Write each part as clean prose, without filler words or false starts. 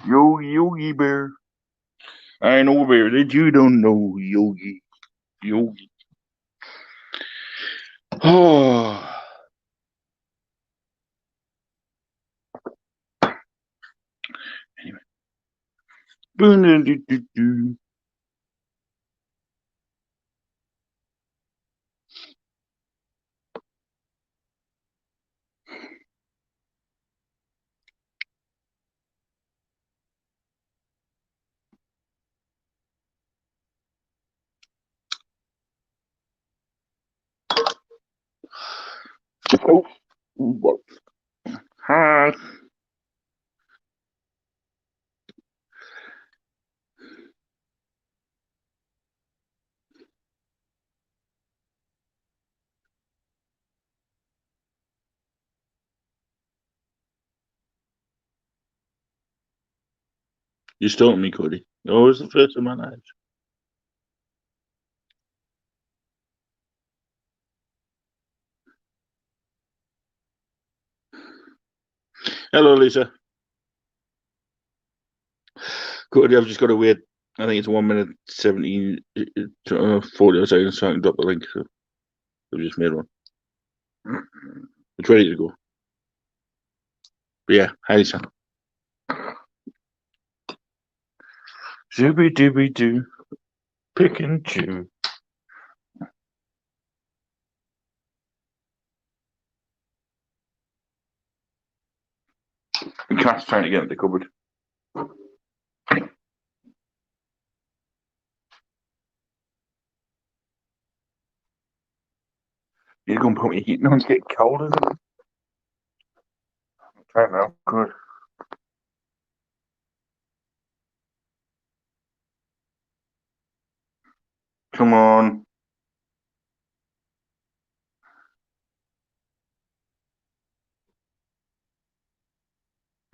Yogi Bear. I know a bear that you don't know, Yogi. Oh. Anyway. Oh, what? Hi. You stole me, Cody. Always the first in my life. Hello, Lisa. Cody, I've just got to wait. I think it's 1 minute 17, 40 seconds so I can drop the link. So I've just made one. It's ready to go. But yeah, hi, Lisa. Zooby dooby doo. Pick and chew. The cat's trying to get into the cupboard. You're going to put me heating on to get cold, isn't it? Right now, good. Come on.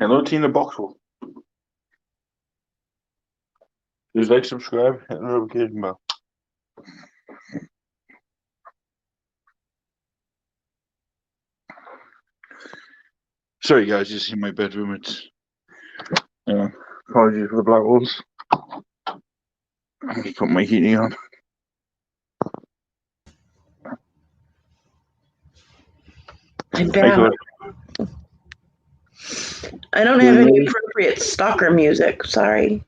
Hello, Tina Boxwell. Please like, subscribe, hit the notification bell. Sorry, guys, just in my bedroom. It's apologies for the black holes. Just put my heating on. I'm back. I don't have any appropriate stalker music. Sorry.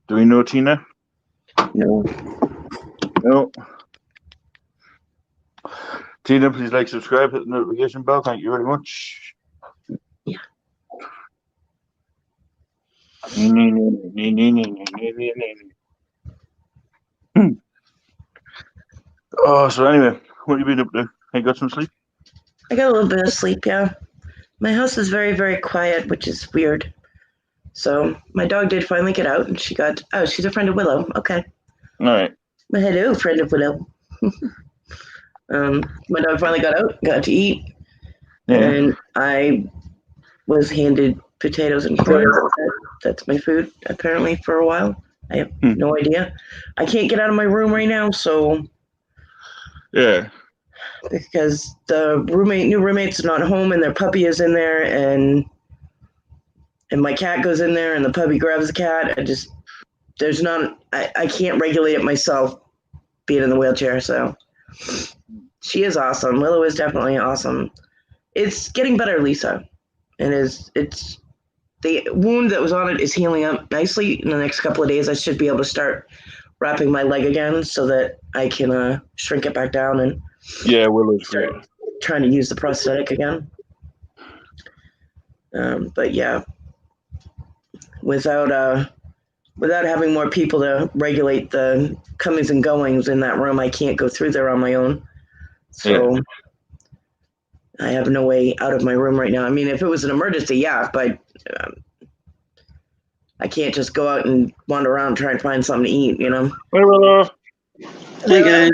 Do we know Tina? No. No. Tina, please like, subscribe, hit the notification bell. Thank you very much. Yeah. Oh, so anyway, what have you been up to? You got some sleep? I got a little bit of sleep, yeah. My house is very, very quiet, which is weird. So my dog did finally get out, and she's a friend of Willow. Okay. All right. Well, hello, friend of Willow. My dog finally got out, got to eat, and I was handed potatoes and corn. That's my food, apparently, for a while. I have no idea. I can't get out of my room right now, so yeah, because the new roommate's not home, and their puppy is in there, and my cat goes in there, and the puppy grabs the cat. I can't regulate it myself, being in the wheelchair. So she is awesome. Willow is definitely awesome. It's getting better, Lisa, and it's the wound that was on it is healing up nicely. In the next couple of days, I should be able to start wrapping my leg again so that I can shrink it back down and Willow's great. Trying to use the prosthetic again. But yeah, without having more people to regulate the comings and goings in that room, I can't go through there on my own. So I have no way out of my room right now. I mean, if it was an emergency, yeah, but I can't just go out and wander around trying to find something to eat, you know? Hello. Hi, guys.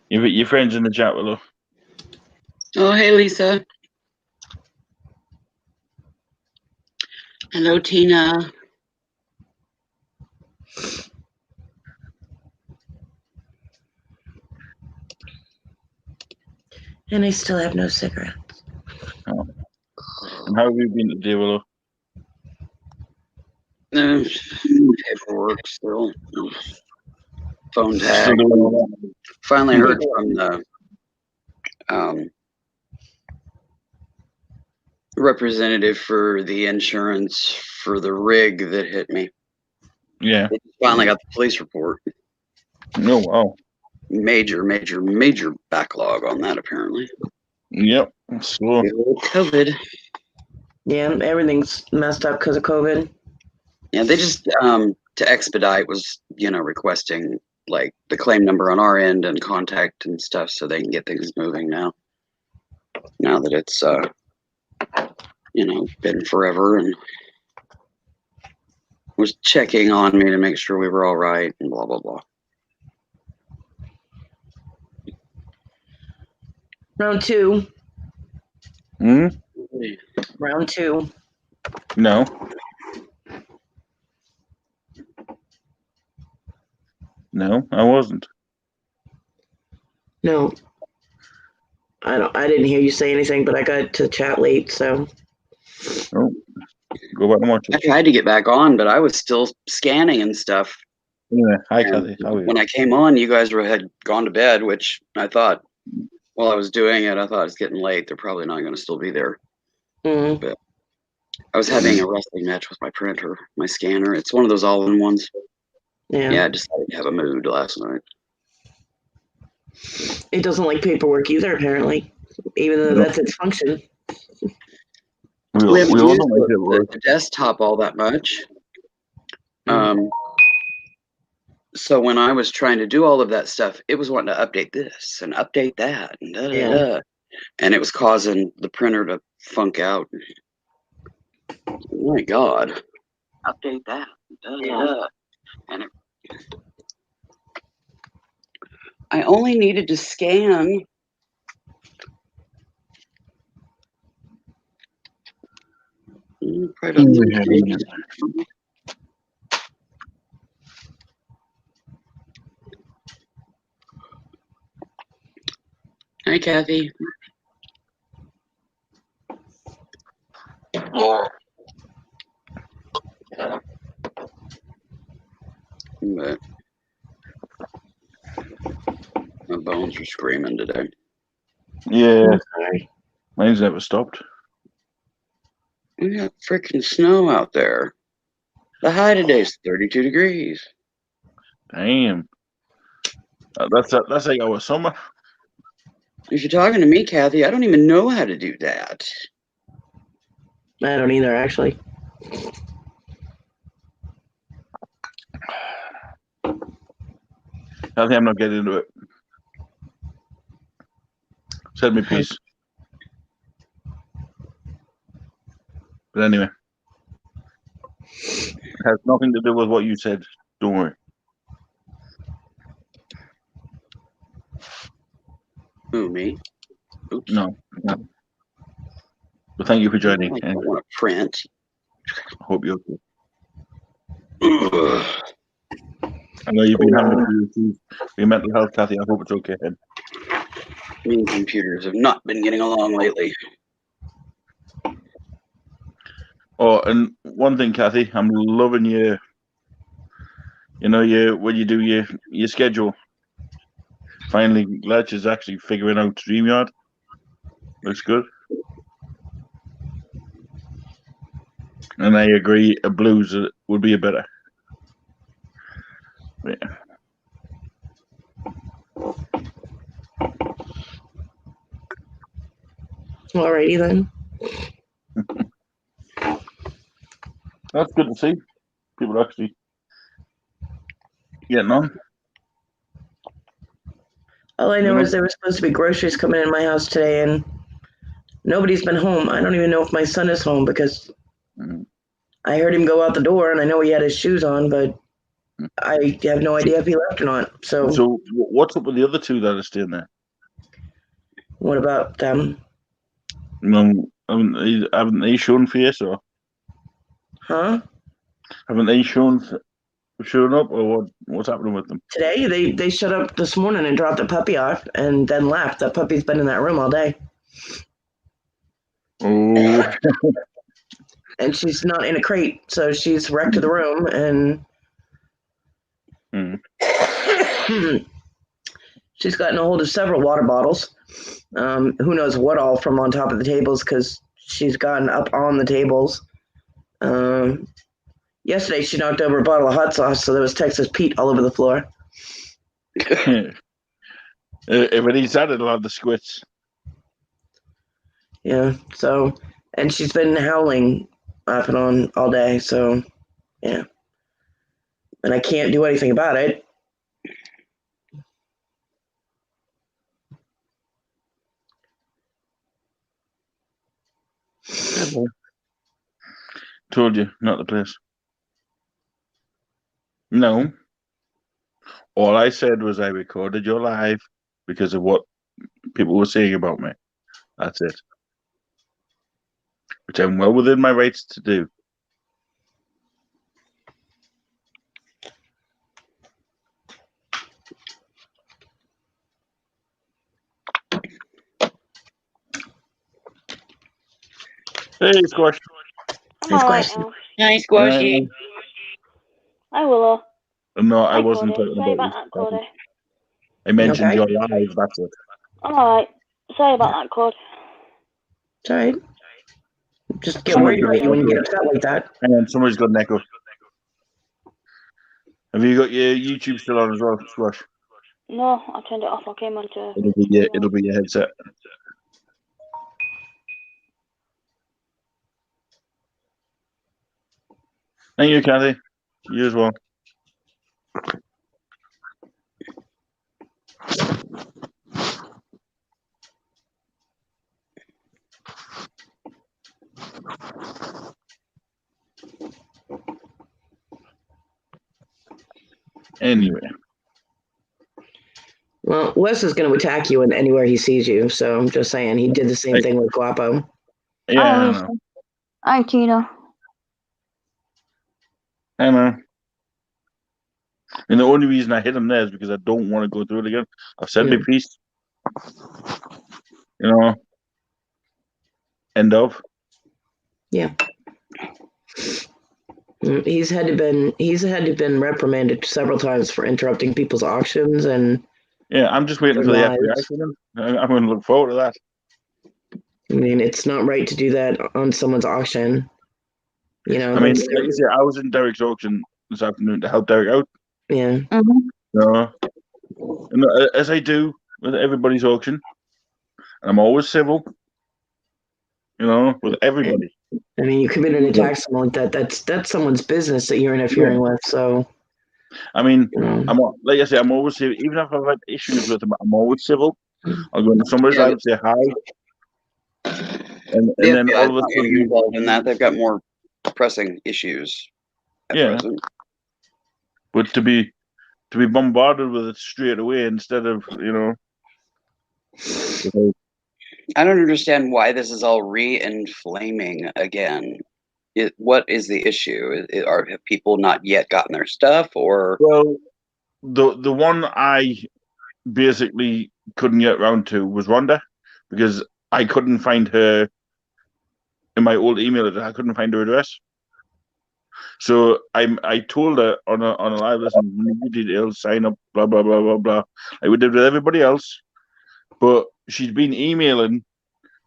Your friends in the chat, Willow. Oh, hey, Lisa. Hello, Tina. And I still have no cigarettes. And how have you been today, Willow? Paperwork still. Phone tag. Still doing all that? Finally heard from the representative for the insurance for the rig that hit me. Yeah. They finally got the police report. No, wow. Major backlog on that, apparently. Yep. Slow. COVID. Yeah, everything's messed up because of COVID. Yeah, they just to expedite was requesting like the claim number on our end and contact and stuff so they can get things moving now. Now that it's been forever, and was checking on me to make sure we were all right and blah blah blah. Round 2. Hmm? Round 2. No. No, I wasn't. No. I didn't hear you say anything, but I got to chat late, so. Oh. Go back and watch I it. tried to get back on, but I was still scanning and stuff. Anyway, hi, And Kathy. How are you? when I came on, you guys had gone to bed, which I thought, while I was doing it, I thought it's getting late. They're probably not going to still be there. Mm. But I was having a wrestling match with my printer, my scanner. It's one of those all-in-ones. Yeah, I decided to have a mood last night. It doesn't like paperwork either, apparently, even though that's its function. We haven't we all used don't like it, Lord. the desktop all that much. So when I was trying to do all of that stuff, it was wanting to update this and update that and da-da-da. And it was causing the printer to funk out. Oh my God. Update that. Da-da-da. And I only needed to scan Hi, Kathy. But my bones are screaming today. Yeah. Mine's never stopped. We got freaking snow out there. The high today is 32 degrees. Damn. That's like our summer. If you're talking to me, Kathy, I don't even know how to do that. I don't either, actually. Kathy, I'm not getting into it. Said me piece. But anyway. It has nothing to do with what you said. Don't worry. Who, me? Oops. No. But thank you for joining. I don't want to print. I hope you're okay. I know you've been having a few issues with your mental health, Kathy. I hope it's okay. Me and computers have not been getting along lately. Oh, and one thing, Kathy, I'm loving you. When you do your schedule. Finally, Ledge is actually figuring out StreamYard. Looks good. And I agree, a blues would be a better. Yeah. Alrighty then. That's good to see. People actually getting on. All I know is there were supposed to be groceries coming in my house today, and nobody's been home. I don't even know if my son is home because I heard him go out the door, and I know he had his shoes on, but I have no idea if he left or not. So what's up with the other two that are staying there? What about them? Haven't they shown face or? Huh? Haven't they shown showing up, or what's happening with them? Today, they showed up this morning and dropped the puppy off and then left. The puppy's been in that room all day. Oh, And she's not in a crate, so she's wrecked to the room and she's gotten a hold of several water bottles. Who knows what all from on top of the tables because she's gotten up on the tables. Yesterday, she knocked over a bottle of hot sauce, so there was Texas Pete all over the floor. if it eats that, it'll have the squits. Yeah, so, and she's been howling off and on all day, so, yeah. And I can't do anything about it. Told you, not the place. No. All I said was I recorded your live because of what people were saying about me. That's it. Which I'm well within my rights to do. Hey, Squash. I'm Next alright question. now. Nice squashy. Hi, Willow. No, I Hi, wasn't Cody. talking Sorry about about that, you. Cody. I mentioned Okay. your live, that's it. I'm alright. Sorry about that, Cody. It's all right. Just get Someone's worried got about you when you an get echo. upset like that. Hang on, somebody's got an echo. Have you got your YouTube still on as well, Squash? No, I turned it off. I came on to... It'll be your headset. Thank you, Kathy. You as well. Anyway. Well, Wes is going to attack you anywhere he sees you, so I'm just saying. He did the same thing with Guapo. Yeah, I Hi, know. Hi, Tina. I know. And the only reason I hit him there is because I don't want to go through it again. I've said my piece. You know. End of. Yeah. He's had to been reprimanded several times for interrupting people's auctions and Yeah, I'm just waiting their for the lives. FBI to come in. I'm going to look forward to that. I mean, it's not right to do that on someone's auction. You know, I mean, that's like you said, I was in Derek's auction this afternoon to help Derek out. yeah. Mm-hmm. And as I do with everybody's auction, and I'm always civil. You know, with everybody. I mean, you commit an attack, something like that. That's someone's business that you're interfering with. So, I mean, you know. like I say, I'm always civil. Even if I've had issues with them, I'm always civil. I'll go into somebody's life, say hi, and The then FBI all is of a not getting sudden, involved in that. They've got more pressing issues at present. but to be bombarded with it straight away instead of I don't understand why this is all re-inflaming again. What is the issue? Have people not yet gotten their stuff, or well, the one I basically couldn't get around to was Rhonda because I couldn't find her in my old email address. I couldn't find her address. So I told her on a live listen, new details, sign up, blah blah blah blah blah. Like we did with everybody else, but she's been emailing,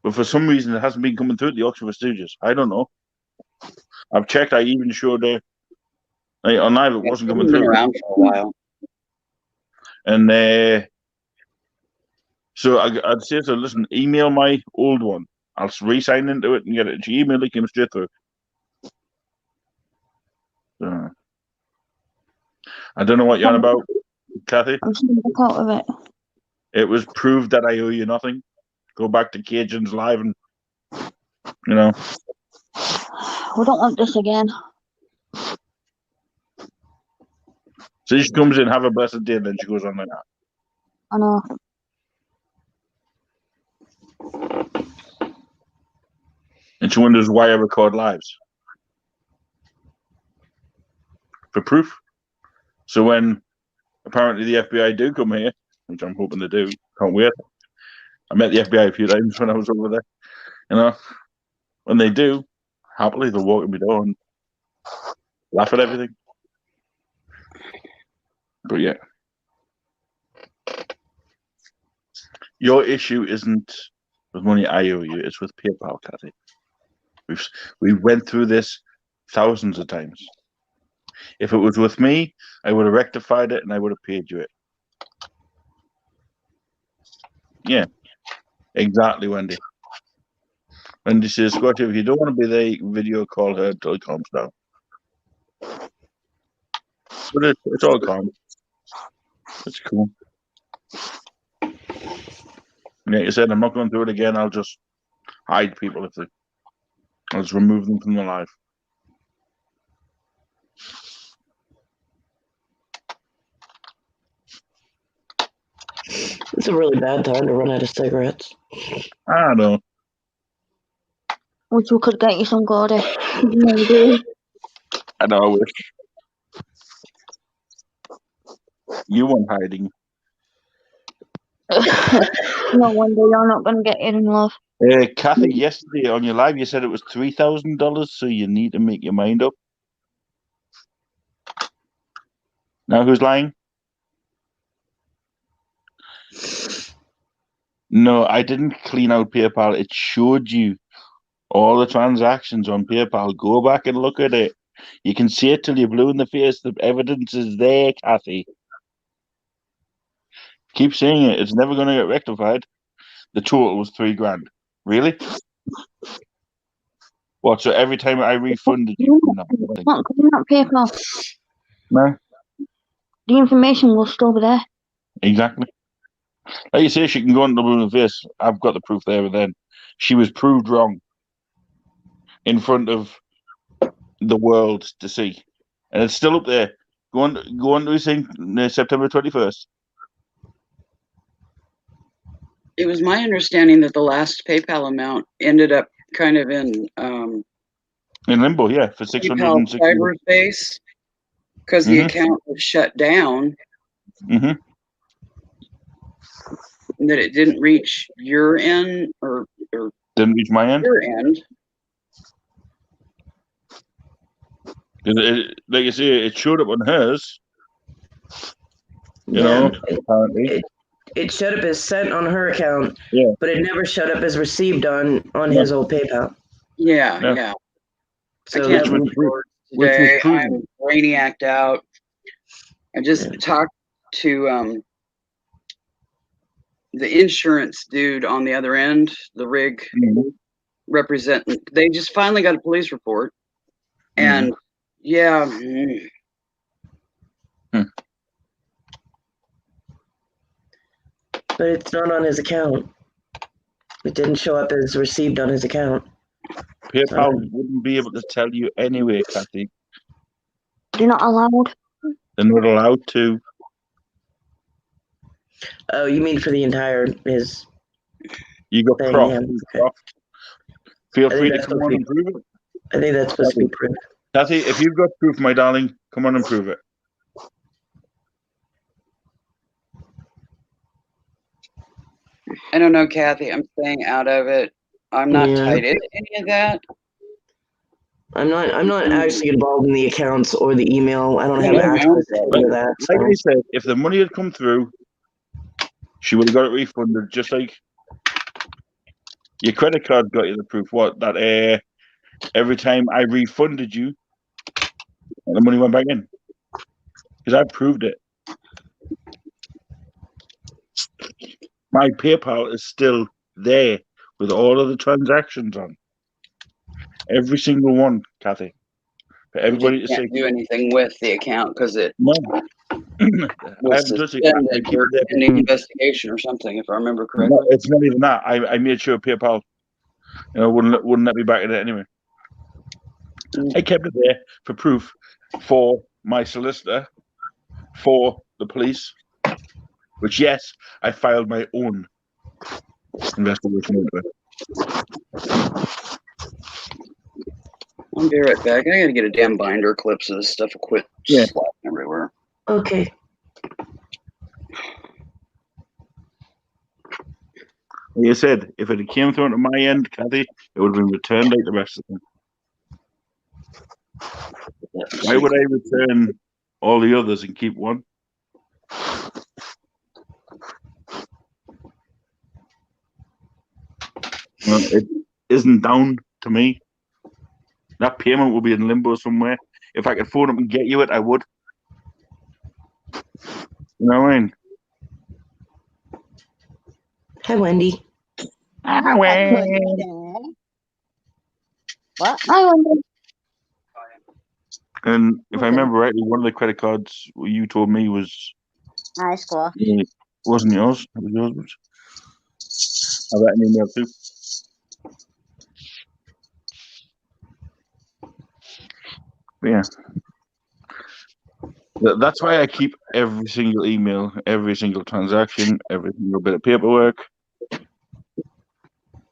but for some reason it hasn't been coming through the auction for Stooges. I don't know. I've checked. I even showed her on live. It wasn't coming been through. around for a while. And so I'd say to her, listen, email my old one. I'll re-sign into it and get it. She emailed it, came straight through. So, I don't know what you're on about, Kathy. I'm seeing the out of it. It was proved that I owe you nothing. Go back to Cajun's live and, We don't want this again. So she comes in, have a blessed day, and then she goes on like that. I know. And she wonders why I record lives. For proof. So when apparently the FBI do come here, which I'm hoping they do, can't wait. I met the FBI a few times when I was over there. You know, when they do, happily they'll walk in my door and laugh at everything. But yeah, your issue isn't with money I owe you; it's with PayPal, Cathy. We went through this thousands of times. If it was with me, I would have rectified it and I would have paid you it. Yeah, exactly, Wendy. Wendy says, Scotty, if you don't want to be there, you can video call her until it calms down. But it's all calm. It's cool. Like I said, I'm not going through it again. I'll just hide people if they. I'll just remove them from the life. It's a really bad time to run out of cigarettes. I know. Wish we could get you some, Gordy. Maybe. I know. I wish. You weren't hiding. No wonder you're not going to get it in love. Cathy, yesterday on your live, you said it was $3,000, so you need to make your mind up. Now who's lying? No, I didn't clean out PayPal. It showed you all the transactions on PayPal. Go back and look at it. You can see it till you're blue in the face. The evidence is there, Cathy. Keep saying it. It's never going to get rectified. The total was $3,000. Really? What? So every time I refunded you? No, It's not coming up PayPal. no, The information will still be there. exactly. Like you say, she can go on the blue in the face. I've got the proof there and then. She was proved wrong in front of the world to see. And it's still up there. Go on to his thing, September 21st. It was my understanding that the last PayPal amount ended up kind of in In limbo, yeah, for PayPal 660. cyberspace because the account was shut down. Mm-hmm. And that it didn't reach your end or Didn't reach my end. your end. Like you say, it showed up on hers. You know, apparently. It showed up as sent on her account, Yeah. but it never showed up as received on his old PayPal. Yeah, No. yeah. So I can't Which move forward was today. proven. I'm brainiaced out. I just talked to the insurance dude on the other end, the rig representing. They just finally got a police report, and yeah. But it's not on his account. It didn't show up as received on his account. PayPal wouldn't be able to tell you anyway, Cathy. They're not allowed. They're not allowed to. Oh, you mean for the entire his? You got thing, Prof. yeah, okay. Prof. Feel I think free to that's come on and prove it. I think that's supposed to be proof. Cathy, if you've got proof, my darling, come on and prove it. I don't know, Kathy. I'm staying out of it. I'm not tied into any of that. I'm not actually involved in the accounts or the email. I don't have access to any of that. Like I said, if the money had come through, she would have got it refunded, just like your credit card got you the proof. What? That every time I refunded you, the money went back in. Because I proved it. My PayPal is still there with all of the transactions on. Every single one, Cathy. For everybody to can't do anything with the account because it I haven't touched it. I keep it there. Pending investigation or something, if I remember correctly. No, it's not even that. I made sure PayPal, wouldn't let me back in it anyway. I kept it there for proof for my solicitor, for the police, which, yes, I filed my own investigation into it. I'll be right back. I gotta get a damn binder clips of this stuff. Quit slapping everywhere. Okay. Like I said, if it had came through to my end, Kathy, it would have been returned like the rest of them. Why would I return all the others and keep one? Well, it isn't down to me. That payment will be in limbo somewhere. If I could phone up and get you it, I would. You know what I mean? Hi, Wendy. What? I wonder. And if I Okay. remember rightly, one of the credit cards you told me was High score. wasn't yours. It was yours. I got an email too. But yeah. That's why I keep every single email, every single transaction, every single bit of paperwork.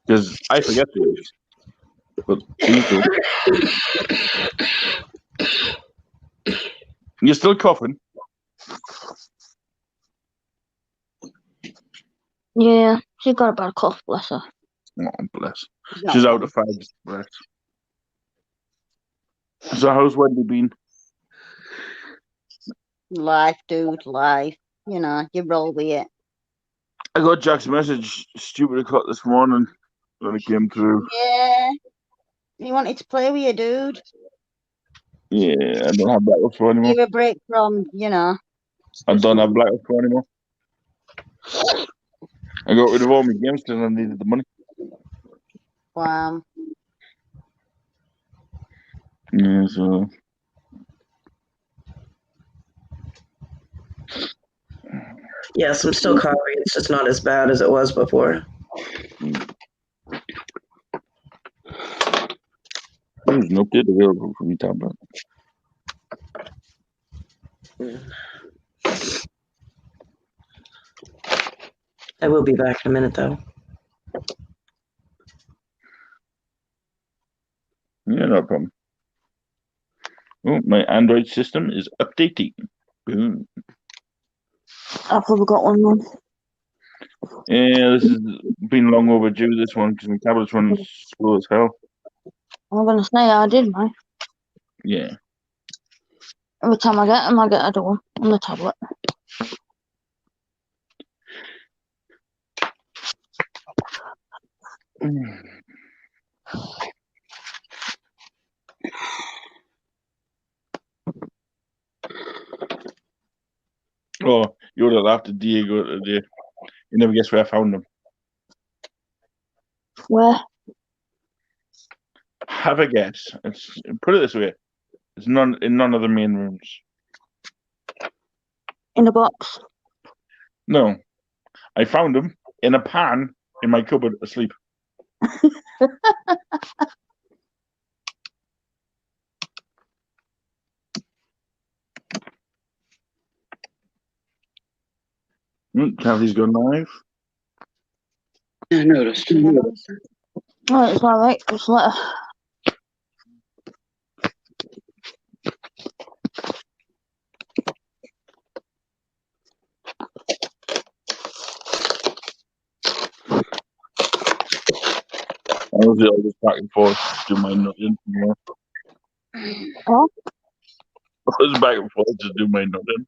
Because I forget things. But these don't. You're still coughing? Yeah, she got a bad cough, bless her. Oh, bless. No. She's out of five. Right. So how's Wendy been? Life, dude, life. You know, you roll with it. I got Jack's message, stupid o'clock this morning when it came through. Yeah. He wanted to play with you, dude. Yeah, I don't have Black Ops 4 anymore. Give a break from, you know. I don't have Black Ops 4 anymore. I got rid of all my games because I needed the money. Yeah, so Yes, I'm still coughing. It's just not as bad as it was before. there's no update available for me tablet. I will be back in a minute, though. Yeah, no problem. Oh, my Android system is updating. Boom. I've probably got one then. Yeah, this has been long overdue, this one, because my tablet's running slow as hell. I'm gonna say I did mine. Yeah. Every time I get them, I get a one on the tablet. Oh, you would have laughed at Diego today. You never guess where I found them. Where? Have a guess. Put it this way: it's in none of the main rooms. In the box. No, I found them in a pan in my cupboard asleep. Kathy's gone live. I noticed. Oh, it's alright, just let her. Honestly, I'll just back and forth, do my nothing. Oh? I was back and forth, just do my nothing.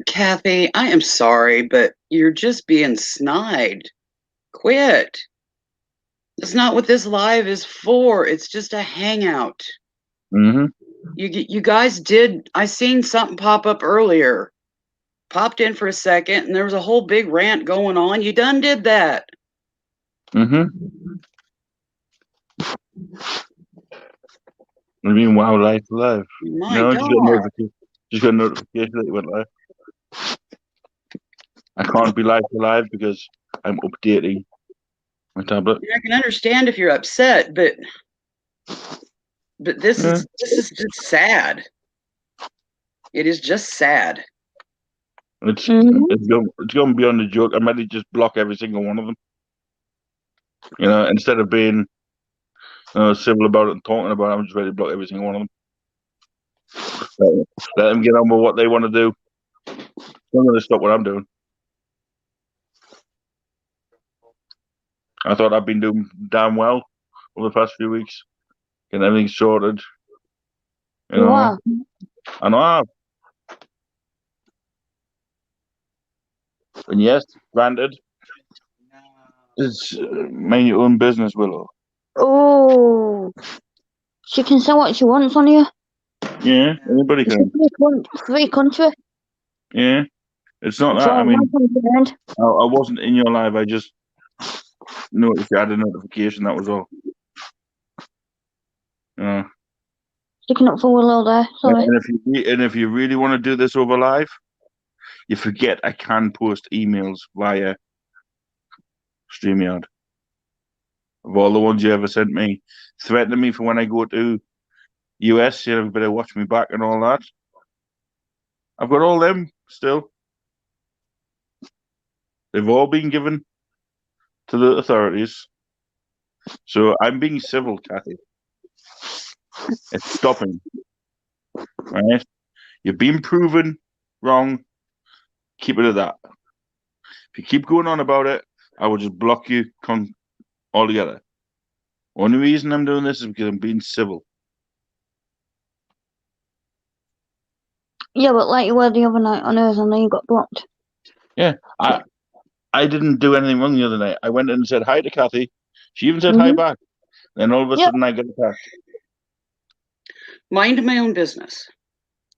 Kathy, I am sorry, but you're just being snide. Quit. That's not what this live is for. It's just a hangout. Mm-hmm. You guys did. I seen something pop up earlier. Popped in for a second, and there was a whole big rant going on. You done did that. Mm-hmm. I mean, wow, live. My No, God. just got a notification that you went live. I can't be live because I'm updating my tablet. I can understand if you're upset, but this is just sad. It is just sad. It's going beyond the joke. I might just block every single one of them. Instead of being civil about it and talking about it, I'm just ready to block every single one of them. Let them get on with what they want to do. I'm going to stop what I'm doing. I thought I'd been doing damn well over the past few weeks, getting everything sorted. Wow. I know I have. And yes, granted, it's mind your own business, Willow. Oh. She can say what she wants on here. Yeah, anybody It's can. a free country. Yeah, it's not That's that. all I mean, I'm concerned. I wasn't in your live. I just noticed you had a notification. That was all. Sticking up for Willow there. Sorry. And if you really want to do this over live, you forget I can post emails via StreamYard. Of all the ones you ever sent me, threatening me for when I go to US, you better watch me back and all that. I've got all them still. They've all been given to the authorities. So I'm being civil, Chatty. It's stopping. Right? You've been proven wrong. Keep it at that. If you keep going on about it, I will just block you altogether. Only reason I'm doing this is because I'm being civil. Yeah, but like you were the other night on hers and then you got blocked. Yeah, I didn't do anything wrong the other night. I went in and said hi to Kathy. She even said hi back. Then all of a sudden I got attacked. Mind my own business.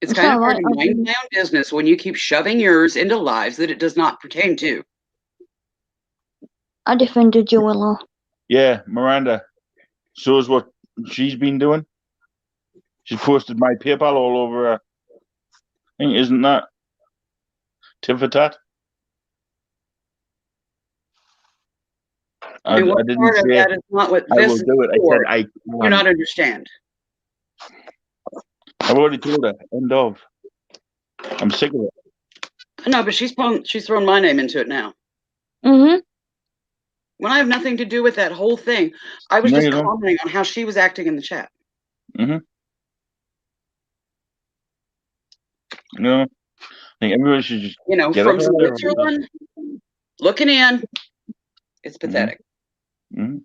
It's It's kind of all hard right. to mind my own business when you keep shoving yours into lives that it does not pertain to. I defended you, Willow. Yeah, Miranda. So is what she's been doing. She's posted my PayPal all over her thing. Isn't that tit for tat? I And what didn't part of say that is not what I this will is do it. I for? said I Do can. not understand. I've already told her. End of. I'm sick of it. No, but she's thrown my name into it now. Mm-hmm. When I have nothing to do with that whole thing, I was No, just you don't. commenting on how she was acting in the chat. Mm-hmm. No, I think everybody should just get from up out of there. Switzerland, looking in, it's pathetic. Mm-hmm.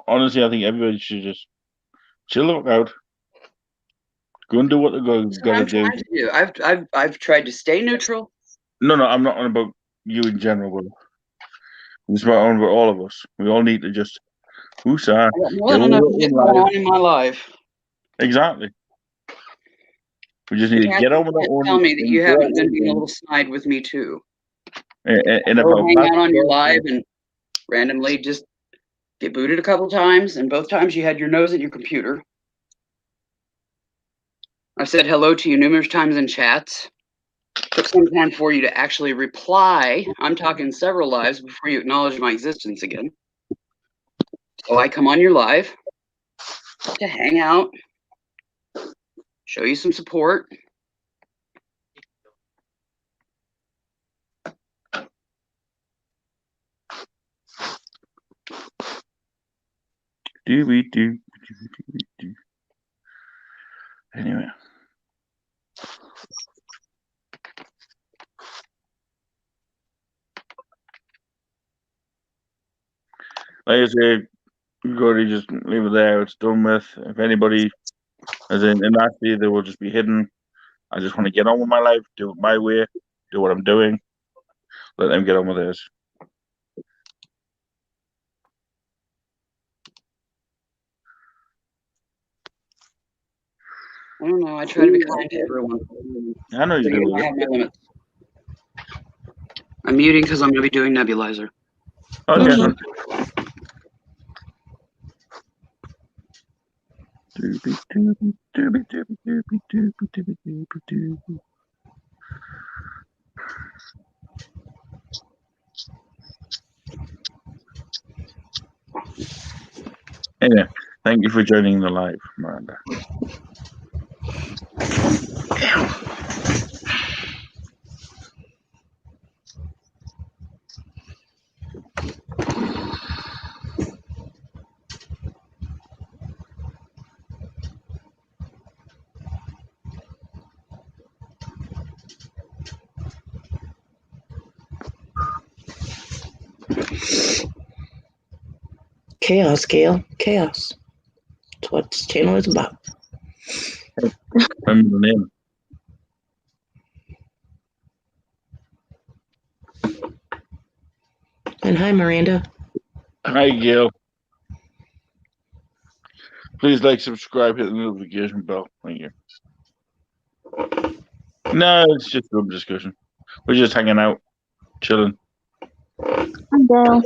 Honestly, I think everybody should just chill the fuck out. Go and do what they're going That's what I'm to do. trying to do. I've tried to stay neutral. No, I'm not on about you in general, but it's on about all of us. We all need to just whoosah. I got more than enough shit going on in my life. Exactly. We just need to get on with our own. Tell me that you haven't been being a little snide with me too. And Or hang out on your live and randomly just get booted a couple times, and both times you had your nose at your computer. I've said hello to you numerous times in chats. Took some time for you to actually reply. I'm talking several lives before you acknowledge my existence again. So I come on your live to hang out, show you some support. Anyway. Like I say, you got to just leave it there. It's done with. If anybody, as in actually, they will just be hidden. I just want to get on with my life, do it my way, do what I'm doing. Let them get on with theirs. I don't know. I try to be kind to everyone. I know you do. I have my limits. I'm muting because I'm going to be doing nebulizer. Okay. Anyway, thank you for joining the live, Miranda. Chaos, Gail. Chaos. That's what this channel is about. Remember the name. And hi, Miranda. Hi, Gail. Please like, subscribe, hit the notification bell. Thank you. No, it's just a group discussion. We're just hanging out, chilling. Hi, Dale.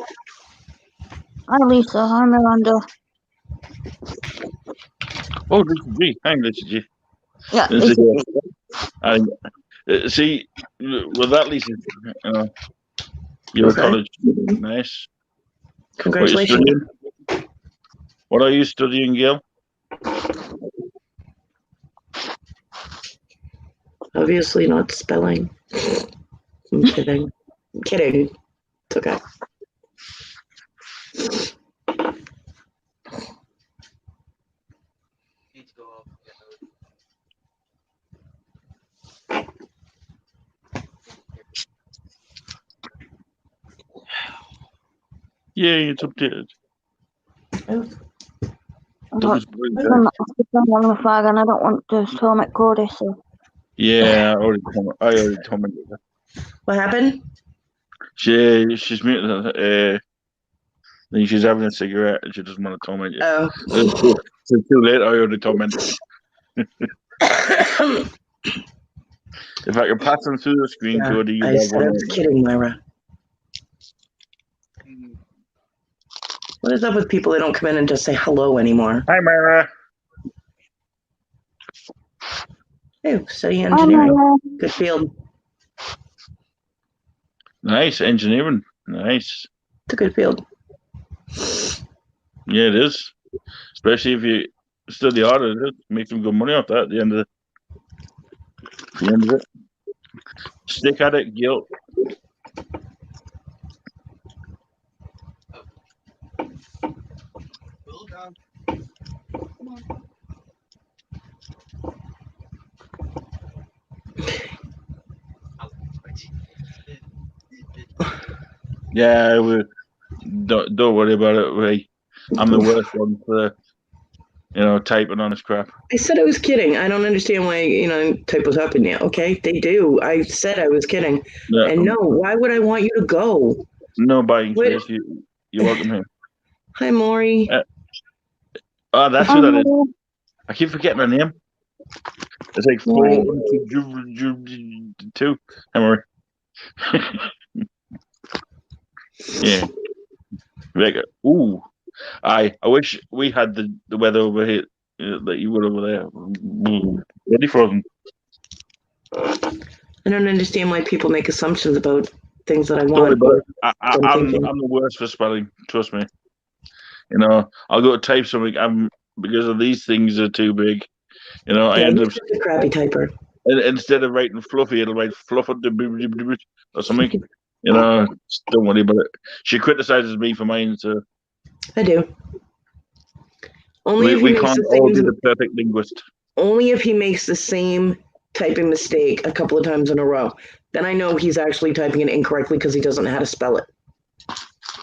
Hi, Lisa. Hi, Miranda. Oh, Lisa G. Hi, Lisa G. Yeah, Lisa Lisa. G. See, with that, Lisa, you're a Okay. college student. Nice. Congratulations. What are you studying, Gail? Obviously not spelling. I'm kidding. I'm kidding. It's okay. Yeah, it's updated. I'm on the flag and I don't want to torment Cody, so. Yeah, I already commented that. What happened? She's muted. I think she's having a cigarette and she doesn't want to torment you. Oh. It's too late. I already tormented you. If I can pass them through the screen, Yeah, Cody, you I have said one. I was kidding, Myra. What is up with people that don't come in and just say hello anymore? Hi, Myra. Hey, study engineering. Oh, Good field. Nice engineering. Nice. It's a good field. Yeah, it is. Especially if you study hard at it, make some good money off that at the end of it. Stick at it, Gil. Yeah, don't worry about it. I'm the worst one for typing on this crap. I said I was kidding. I don't understand why, typos happen yet. Okay, they do. I said I was kidding. Yeah, And no, why would I want you to go? no buying What? face. You're welcome here. Hi, Maury. Oh, that's who that is. I keep forgetting her name. It's like 4-2. Emory. Yeah. Vega. Ooh. I wish we had the weather over here that you were over there. Ready frozen. I don't understand why people make assumptions about things that I Don't worry want. about it. I'm the worst for spelling. Trust me. I'll go to type something. Because of these things are too big. I end you're up such a crappy typer. instead of writing fluffy, it'll write fluffer or something. Don't worry about it. She criticizes me for mine, so I do. Only if he we makes can't the all be same. the perfect linguist. Only if he makes the same typing mistake a couple of times in a row. Then I know he's actually typing it incorrectly because he doesn't know how to spell it.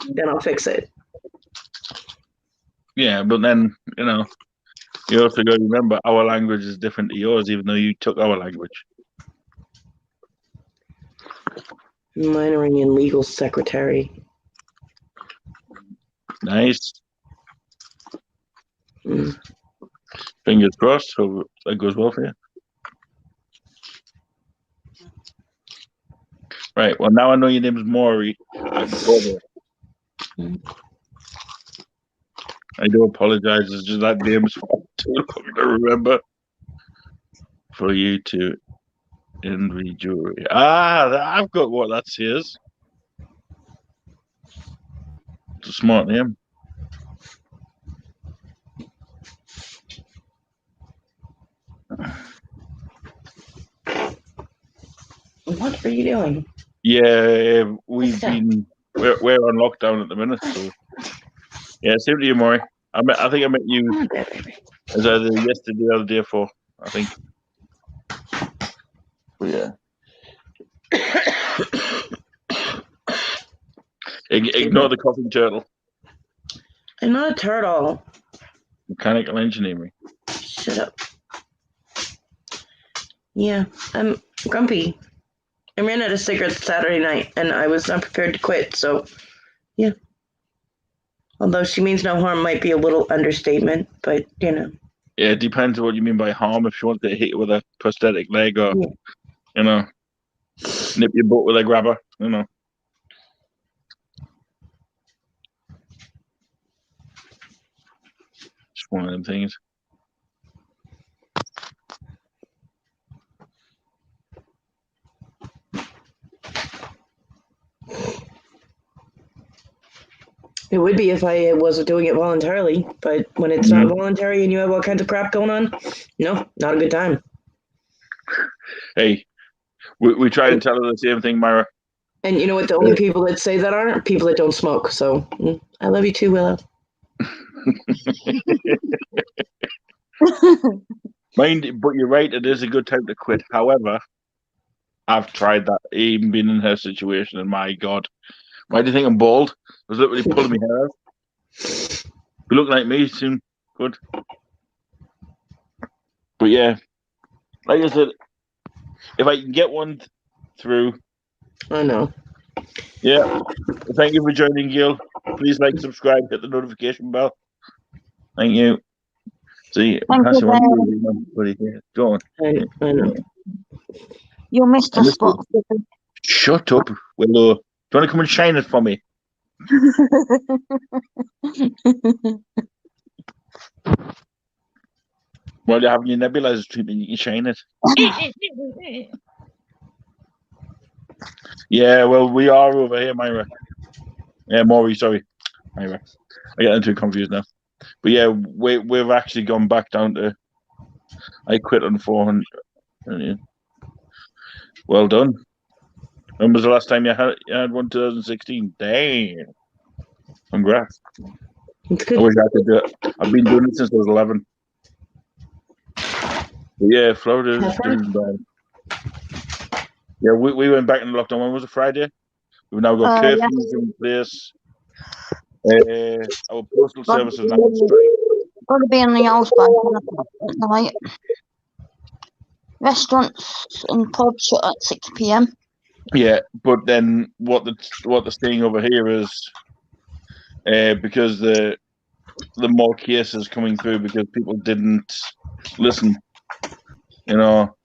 Then I'll fix it. Yeah, but then you also got to remember our language is different to yours, even though you took our language. Minoring in legal secretary. Nice. Mm. Fingers crossed. Hope that goes well for you. Right. Well, now I know your name is Maury. I can go there. I do apologize. It's just that name's too long to remember. For you to envy jewelry. I've got what that says. It's a smart name. What are you doing? Yeah, we're on lockdown at the minute, so yeah, same to you, Maury. I think I met you Come on, baby. as either yesterday or the day before, I think. But yeah. Ignore the coughing turtle. I'm not a turtle. Mechanical engineering. Shut up. Yeah, I'm grumpy. I ran out of cigarettes Saturday night, and I was not prepared to quit, so yeah. Although she means no harm might be a little understatement, but you know. Yeah, it depends on what you mean by harm. If she wants to hit you with a prosthetic leg or, you know, nip your butt with a grabber, you know. Just one of them things. It would be if I wasn't doing it voluntarily, but when it's not voluntary and you have all kinds of crap going on, no, not a good time. Hey, we try to tell her the same thing, Myra. And you know what? The only people that say that are people that don't smoke. So I love you too, Willow. But you're right. It is a good time to quit. However, I've tried that, even been in her situation, and my God, why do you think I'm bald? I was literally pulling my hair out. You look like me soon. Good. But yeah, like I said, if I can get one through. I know. Yeah. Thank you for joining, Gil. Please like, subscribe, hit the notification bell. Thank you. See, Thank you, go on. I know. You missed a spot. Shut up, Willow. Do you want to come and shine it for me? While you're having your nebulizer treatment, you can shine it. Yeah, well, we are over here, Myra. Yeah, Maury, sorry. Myra. I get too confused now. But yeah, we've actually gone back down to. I quit on 400. Yeah. Well done. When was the last time you had one? 2016. Damn. Congrats. It's good. I wish I could do it. I've been doing it since I was 11. But yeah, Florida's doing bad. Yeah, we went back in lockdown. When was it? Friday? We've now got curfews in place. Our postal service is now on strike. Got to be in the house by 10 o'clock at night. Restaurants and pubs shut at 6 p.m. Yeah, but then what they're saying over here is because the more cases coming through because people didn't listen, you know,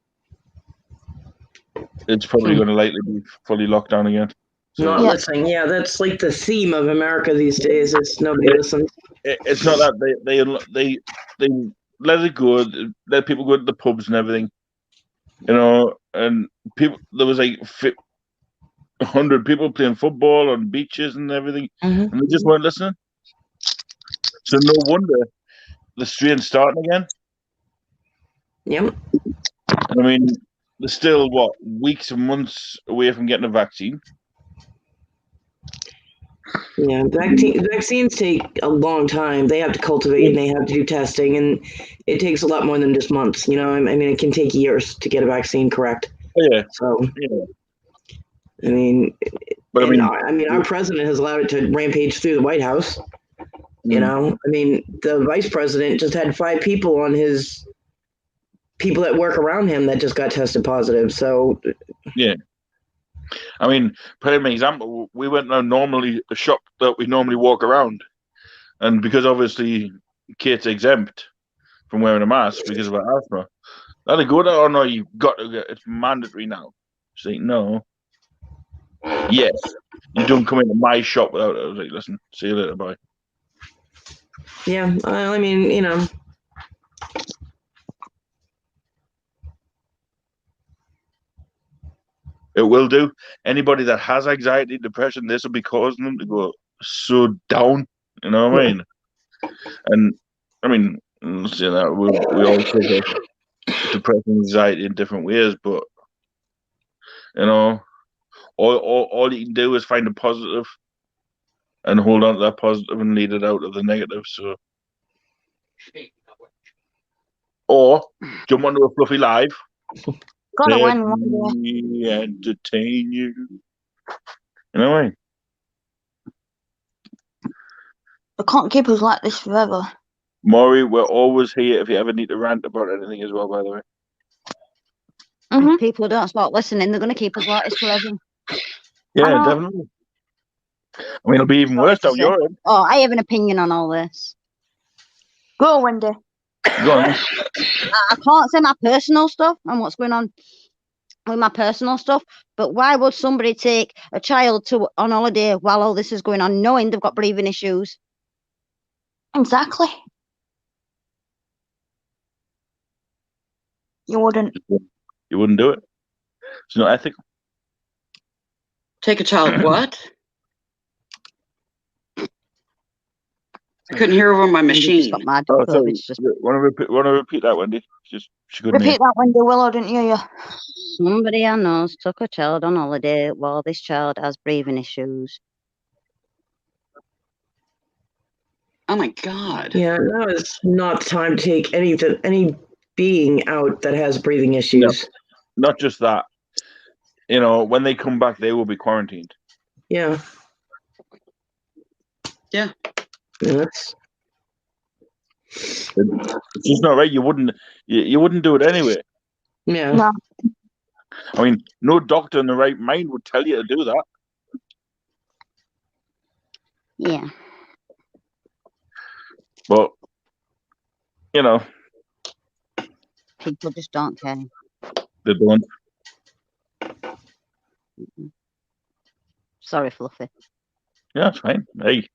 it's probably going to likely be fully locked down again. So, Not listening. Yeah, that's like the theme of America these days. Is nobody listens. It's not that they let it go, let people go to the pubs and everything, you know, and people there was like 100 people playing football on beaches and everything, and they just weren't listening. So no wonder the strain's starting again. Yep. I mean, they're still weeks and months away from getting a vaccine. Yeah, vaccines take a long time. They have to cultivate and they have to do testing, and it takes a lot more than just months. You know, I mean, it can take years to get a vaccine correct. Oh, yeah. So, yeah. I mean, our president has allowed it to rampage through the White House. You know, I mean, the vice president just had 5 people on his people that work around him that just got tested positive. So, yeah. I mean, for example, we went to a shop that we normally walk around, and because obviously Kate's exempt from wearing a mask because of her asthma, let her go there. Oh no, you've got to get it's mandatory now. She's like, no. Yes, you don't come into my shop without it. I was like, listen, see you later, bye. Yeah, I mean, you know. It will do. Anybody that has anxiety, depression, this will be causing them to go so down. You know what I mean? And I mean, you know, we all suffer depression, anxiety in different ways, but you know, all you can do is find a positive and hold on to that positive and lead it out of the negative. So, or jump onto a fluffy live. Gotta Let win one day. me entertain you. You know what I mean? They can't keep us like this forever. Maury, we're always here if you ever need to rant about anything as well, by the way. Mhm. If people don't start listening, they're going to keep us like this forever. Yeah, know. definitely. I mean, it'll be even Sorry worse to down say. your end. Oh, I have an opinion on all this. Go, Wendy. Go on. I can't say my personal stuff and what's going on with my personal stuff, but why would somebody take a child on holiday while all this is going on, knowing they've got breathing issues? Exactly. You wouldn't. You wouldn't do it. It's not ethical. Take a child what? I couldn't hear over my And you just machine. got mad. Oh, sorry. COVID's just Want to repeat that, Wendy? She couldn't hear. Repeat that, Wendy. Willow didn't hear you. somebody I know took a child on holiday while this child has breathing issues. Oh my God. Yeah, now is not time to take any being out that has breathing issues. Not just that. You know, when they come back, they will be quarantined. Yeah. Yeah. That's It's just not right. You wouldn't do it anyway. yeah. No. I mean, no doctor in the right mind would tell you to do that. Yeah. But you know, People just don't care. they don't. Sorry, Fluffy. Yeah, it's fine. Hey,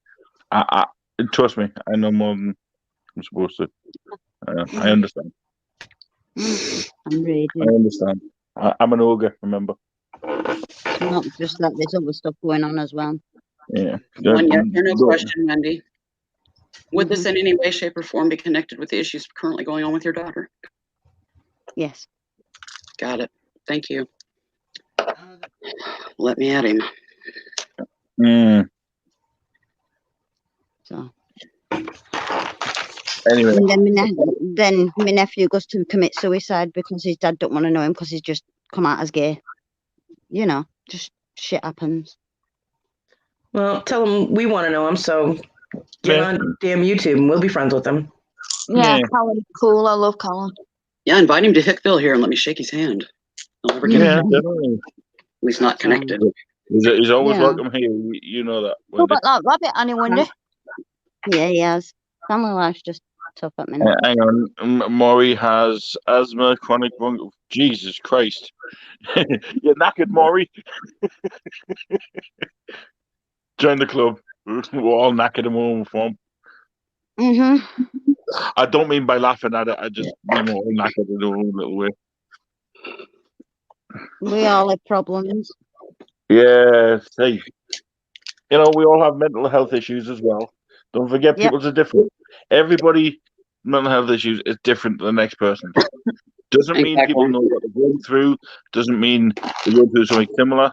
I trust me. I know more than I'm supposed to. I understand. I'm ready. I understand. I'm an ogre, remember? It's not just that, there's other stuff going on as well. Yeah. One yes or no Look, question, Wendy. Would this in any way, shape, or form be connected with the issues currently going on with your daughter? Yes. Got it. Thank you. Let me at him. So. Anyway, And then my nephew goes to commit suicide because his dad don't want to know him because he's just come out as gay. You know, just shit happens. Well, tell them we want to know him, so get Yeah. on damn YouTube and we'll be friends with them. Yeah, Yeah. Callum. Cool. I love Callum. Yeah, invite him to Hickville here and let me shake his hand. He'll never get Yeah, it. definitely. At least not connected. He's always Yeah. welcome here. You know that. Who Wendy. got that rabbit, Annie, Wendy? Yeah, he has. Family life's just tough at minute. Hang on. Maury has asthma, chronic bronchitis. Jesus Christ. You're knackered, Maury. Join the club. We're all knackered in one form. I don't mean by laughing at it. I just mean we're all knackered in our own little way. We all have problems. Yeah. Hey, you know, we all have mental health issues as well. Don't forget, Yep. people's are different. Everybody mental health issues is different to the next person. Doesn't mean people know what they're going through. Doesn't mean they're going through something similar.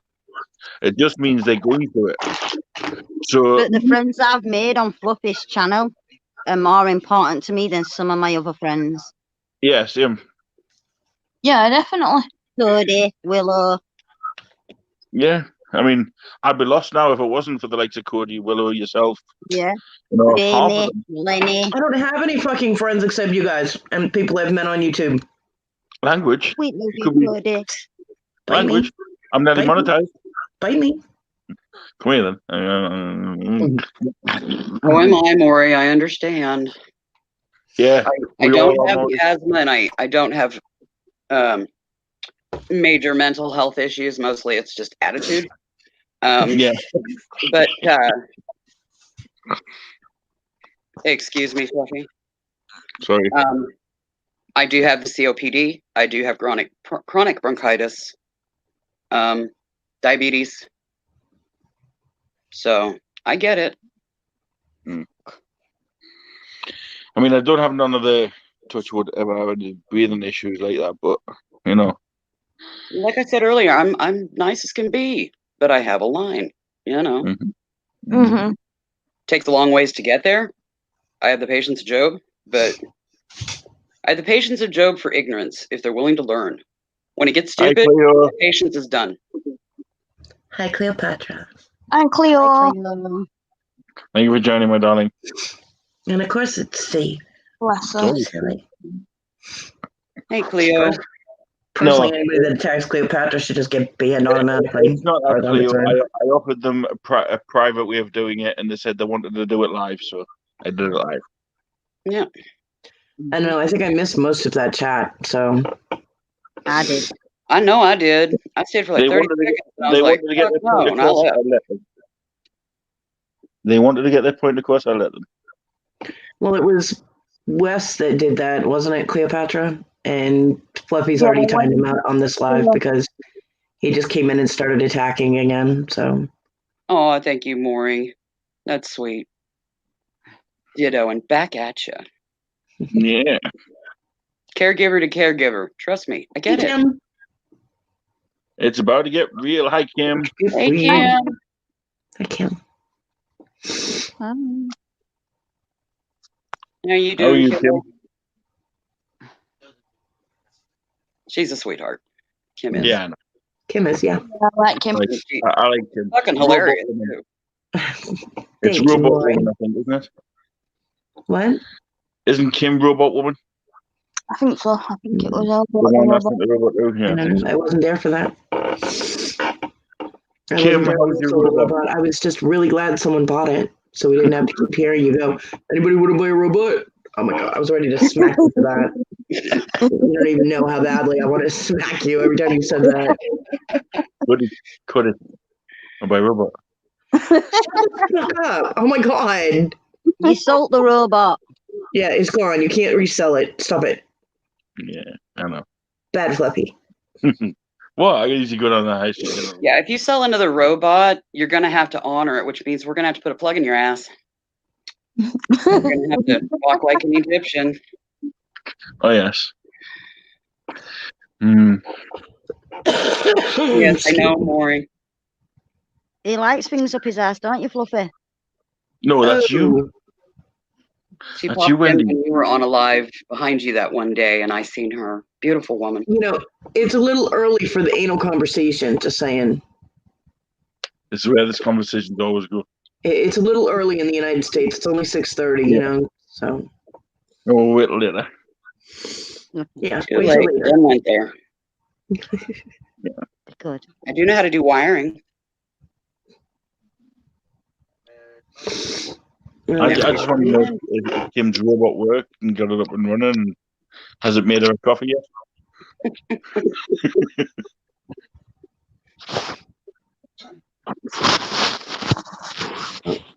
It just means they're going through it. So But the friends I've made on Fluffy's channel are more important to me than some of my other friends. yeah, same. Yeah, definitely. Cody, Willow. Yeah. I mean, I'd be lost now if it wasn't for the likes of Cody, Willow, yourself. Yeah. You know, half of Jamie, them. Lenny. I don't have any fucking friends except you guys and people I've met on YouTube. Language. We love It could you, be Cody. Bite language. me. I'm nearly Bite me. monetized. Bite me. Come here then. Oh, am I, Maury? I understand. Yeah. I we don't all have know the asthma and I don't have major mental health issues. Mostly it's just attitude. Yeah. But Excuse me, Fluffy. Sorry. I do have the COPD. I do have chronic bronchitis, diabetes. So I get it. I mean, I don't have none of the touch wood ever have any breathing issues like that, but you know. Like I said earlier, I'm nice as can be, but I have a line. You know, Mm-hmm. takes a long ways to get there. I have the patience of Job, but I have the patience of Job for ignorance if they're willing to learn. When it gets Hi, stupid, Cleo. patience is done. Hi, Cleopatra. And Cleo. Thank you for joining, my darling. And of course, it's Steve. Bless her. Sorry. Silly. Hey, Cleo. Personally, No. anybody that attacks Cleopatra should just get banned automatically. It's not Or that, they're Cleo. returned. I offered them a private way of doing it, and they said they wanted to do it live, so I did it live. Yeah. I don't know. I think I missed most of that chat. So I did. I know I did. I stayed for like They 30 wanted to seconds. And I They was like, wanted to get "Fuck their no," point and I across. left. I let them. They wanted to get their point across. I let them. well, it was Wes that did that, wasn't it, Cleopatra? And Fluffy's Yeah, already timed him out on this live because he just came in and started attacking again. So Oh, thank you, Maury. That's sweet. Ditto, and back at you. Yeah. Caregiver to caregiver. Trust me, I get hey, it. Kim. It's about to get real. Hi, Kim. Good for Hey, you. Kim. Hi, Kim. How you How are doing, you, Kim? Kim? She's a sweetheart. Kim is. Yeah, I know. Kim is, yeah. I like him. She's I like Kim. fucking Robot hilarious, Woman. too. It's Thank you, Robot Maury. Woman, I think, isn't it? What? Isn't Kim Robot Woman? I think so. I think it was all The about the one that's robot. the robot too? Yeah, I think so. I wasn't there for that. I Kim, wasn't there how's for your the robot? robot. I was just really glad someone bought it, so we didn't have to keep hearing you go, anybody want to buy a robot? Oh my god, I was ready to smack you for that. You don't even know how badly I want to smack you every time you said that. Could it? By robot. Shut the fuck up. Oh my god. You sold the robot. Yeah, it's gone. You can't resell it. Stop it. Yeah, I know. Bad Fluffy. Well, I usually go down the high street. Yeah, if you sell another robot, you're going to have to honor it, which means we're going to have to put a plug in your ass. You're going to have to walk like an Egyptian. Oh, yes. Mm. Yes, I know, Maury. He likes things up his ass, don't you, Fluffy? No, that's you. She That's popped you, in Wendy. when you were on a live behind you that one day, and I seen her. Beautiful woman. You know, it's a little early for the anal conversation, just saying. This is where this conversations always go. It's a little early in the United States. It's only 6:30, you know, so. Oh, wait later. Yeah, Too wait till late. later. Done went there. Good. I do know how to do wiring. I just want to know if Kim's robot worked and got it up and running. Has it made her a coffee yet?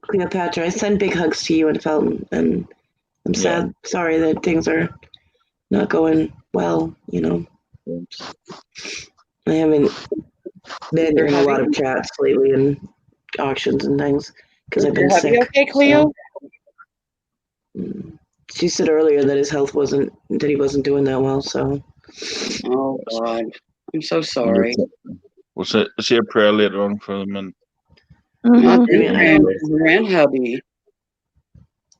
Cleopatra, I send big hugs to you and Felton, and I'm sad, sorry that things are not going well, you know. I haven't been in a lot of chats lately and auctions and things because I've been sick. Okay, Cleo? So, she said earlier that his health wasn't, that he wasn't doing that well, so. Oh, God. I'm so sorry. We'll say a prayer later on for them. And Grandhubby.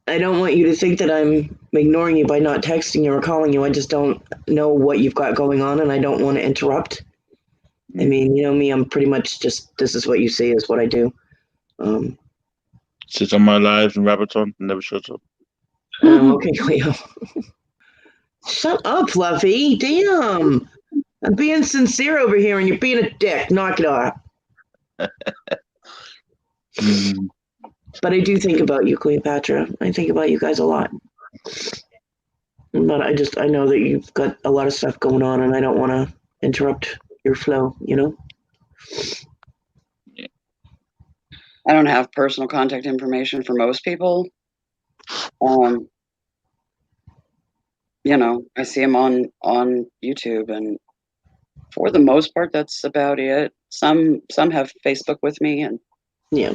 I don't want you to think that I'm ignoring you by not texting you or calling you. I just don't know what you've got going on, and I don't want to interrupt. I mean, you know me, I'm pretty much just, this is what you see is what I do. Sits on my lives and rabbits on and never shuts up. Okay, Cleo. Shut up, Fluffy. Damn. I'm being sincere over here, and you're being a dick. Knock it off. But I do think about you, Cleopatra. I think about you guys a lot. But I know that you've got a lot of stuff going on, and I don't want to interrupt your flow, you know? I don't have personal contact information for most people. You know, I see them on YouTube, and for the most part, that's about it. Some have Facebook with me, and Yeah.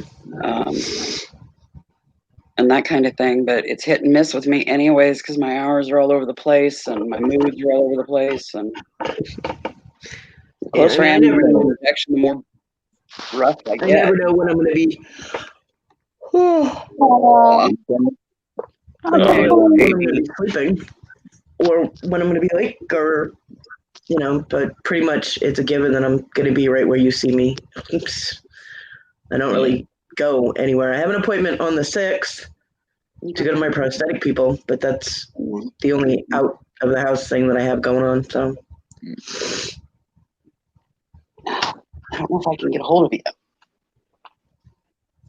And that kind of thing, but it's hit and miss with me anyways because my hours are all over the place and my moods are all over the place, and the closer I am to the interjection, the more rough I get. I never know when I'm going to be. I never know when I'm going to be sleeping or when I'm going to be awake, or but pretty much it's a given that I'm going to be right where you see me. I don't really go anywhere. I have an appointment on the 6th to go to my prosthetic people, but that's the only out of the house thing that I have going on. So I don't know if I can get a hold of you.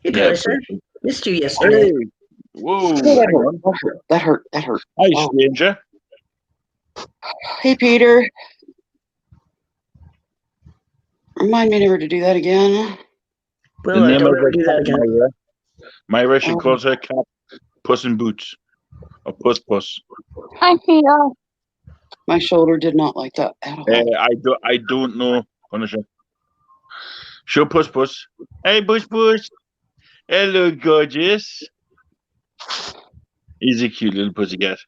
Hey, Punisher. Missed you yesterday. Hey. Whoa. That hurt. Hi, stranger. Hey, Peter. Remind me never to do that again. Well, don't ever do that again. Myra, she calls her cat Puss in Boots. Or Puss. Hi, Peter. My shoulder did not like that at all. I don't know, Punisher. Show Puss. Hey, Puss. Hello, gorgeous. He's a cute little pussycat.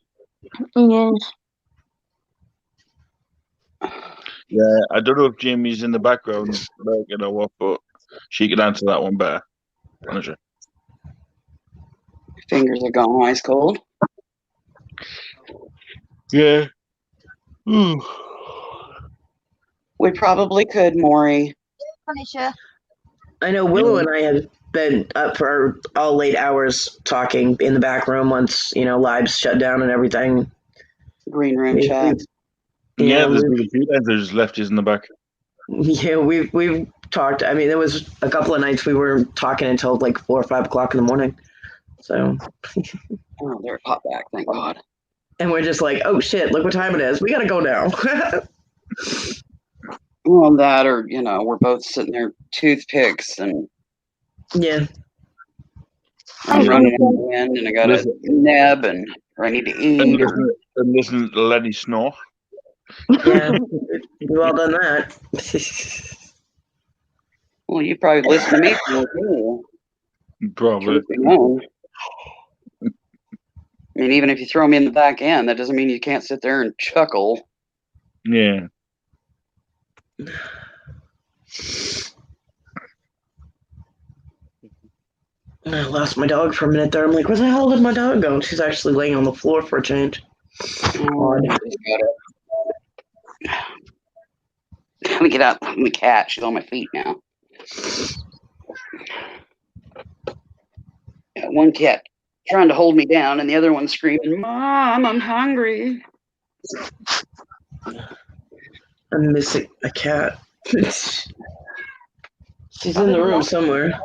Yes. Yeah, I don't know if Jamie's in the background, but she can answer that one better. Punisher. Fingers are gone ice cold. Yeah. We probably could, Maury. Punisher. I know Willow and I have been up for all late hours talking in the back room once, lives shut down and everything. Green room chat. There's a few there's lefties in the back. Yeah, we've talked. I mean, there was a couple of nights we were talking until like 4 or 5 o'clock in the morning. So. Oh, they're hot back, thank God. And we're just like, oh shit, look what time it is. We gotta go now. Well, that or, we're both sitting there toothpicks and yeah. I'm running in the wind and I got a neb or I need to eat. And listen to Lenny snore. Yeah, we've all done that. Well, you probably listen to me too. Probably. I mean, even if you throw me in the back end, that doesn't mean you can't sit there and chuckle. Yeah. I lost my dog for a minute there. I'm like, where the hell did my dog go? And she's actually laying on the floor for a change. Let me get out. Let me cat. She's on my feet now. Got one cat trying to hold me down, and the other one screaming, "Mom, I'm hungry." I'm missing a cat. She's in the room somewhere.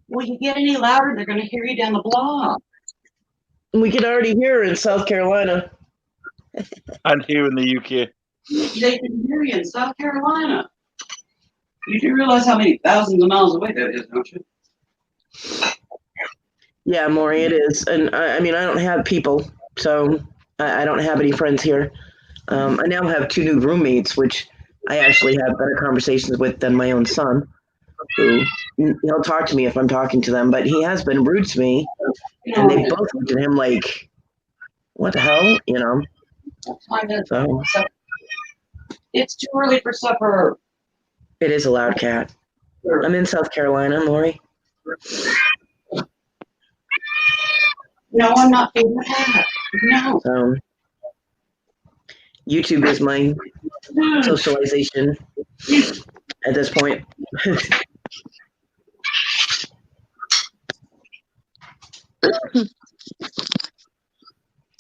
Will you get any louder? They're going to hear you down the block. We can already hear her in South Carolina. And here in the UK. They can hear you in South Carolina. You do realize how many thousands of miles away that is, don't you? Yeah, Maury, it is. And I mean, I don't have people, so I don't have any friends here. I now have 2 new roommates, which I actually have better conversations with than my own son, who he'll talk to me if I'm talking to them, but he has been rude to me, and they both looked at him like, what the hell, So it's too early for supper. It is a loud cat. I'm in South Carolina, Maury. No, I'm not feeding the cat. No. So YouTube is my socialization at this point.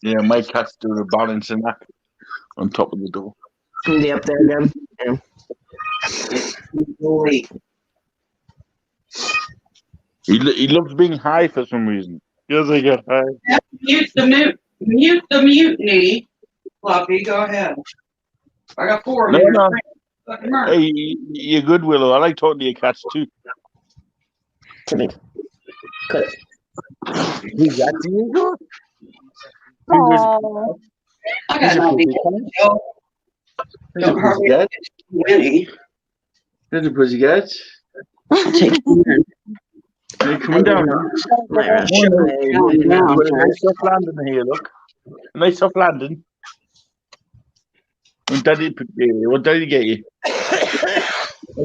Yeah, my cat's doing a balancing act on top of the door. Yep, there again. Yeah. He loves being high for some reason. He doesn't get high. Mute the mutiny. Floppy, go ahead. I got 4 of them. No. Hey, you're good, Willow. I like talking to your cats too. Cut. Who's that, Diego? Oh, I There's got a no pussycat. There's a Don't hardly pussycat. Winnie. There's a pussycat. I'll take turn. They're coming down. Myra. Down, A nice soft landing here, look. A nice soft landing. What Daddy get you? A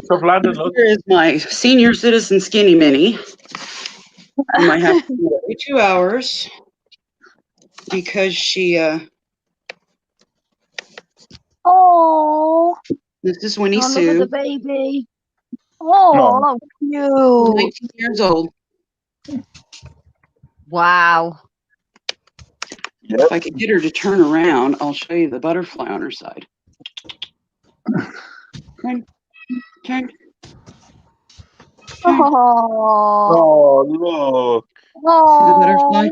soft landing, look. Here is my senior citizen skinny mini. You might have to do it every 2 hours because she, oh, this is Winnie oh, look at the Sue, baby. Oh, No. cute. 19 years old. Wow. If I could get her to turn around, I'll show you the butterfly on her side. Turn, turn. Oh, Oh, look. See the oh. butterfly?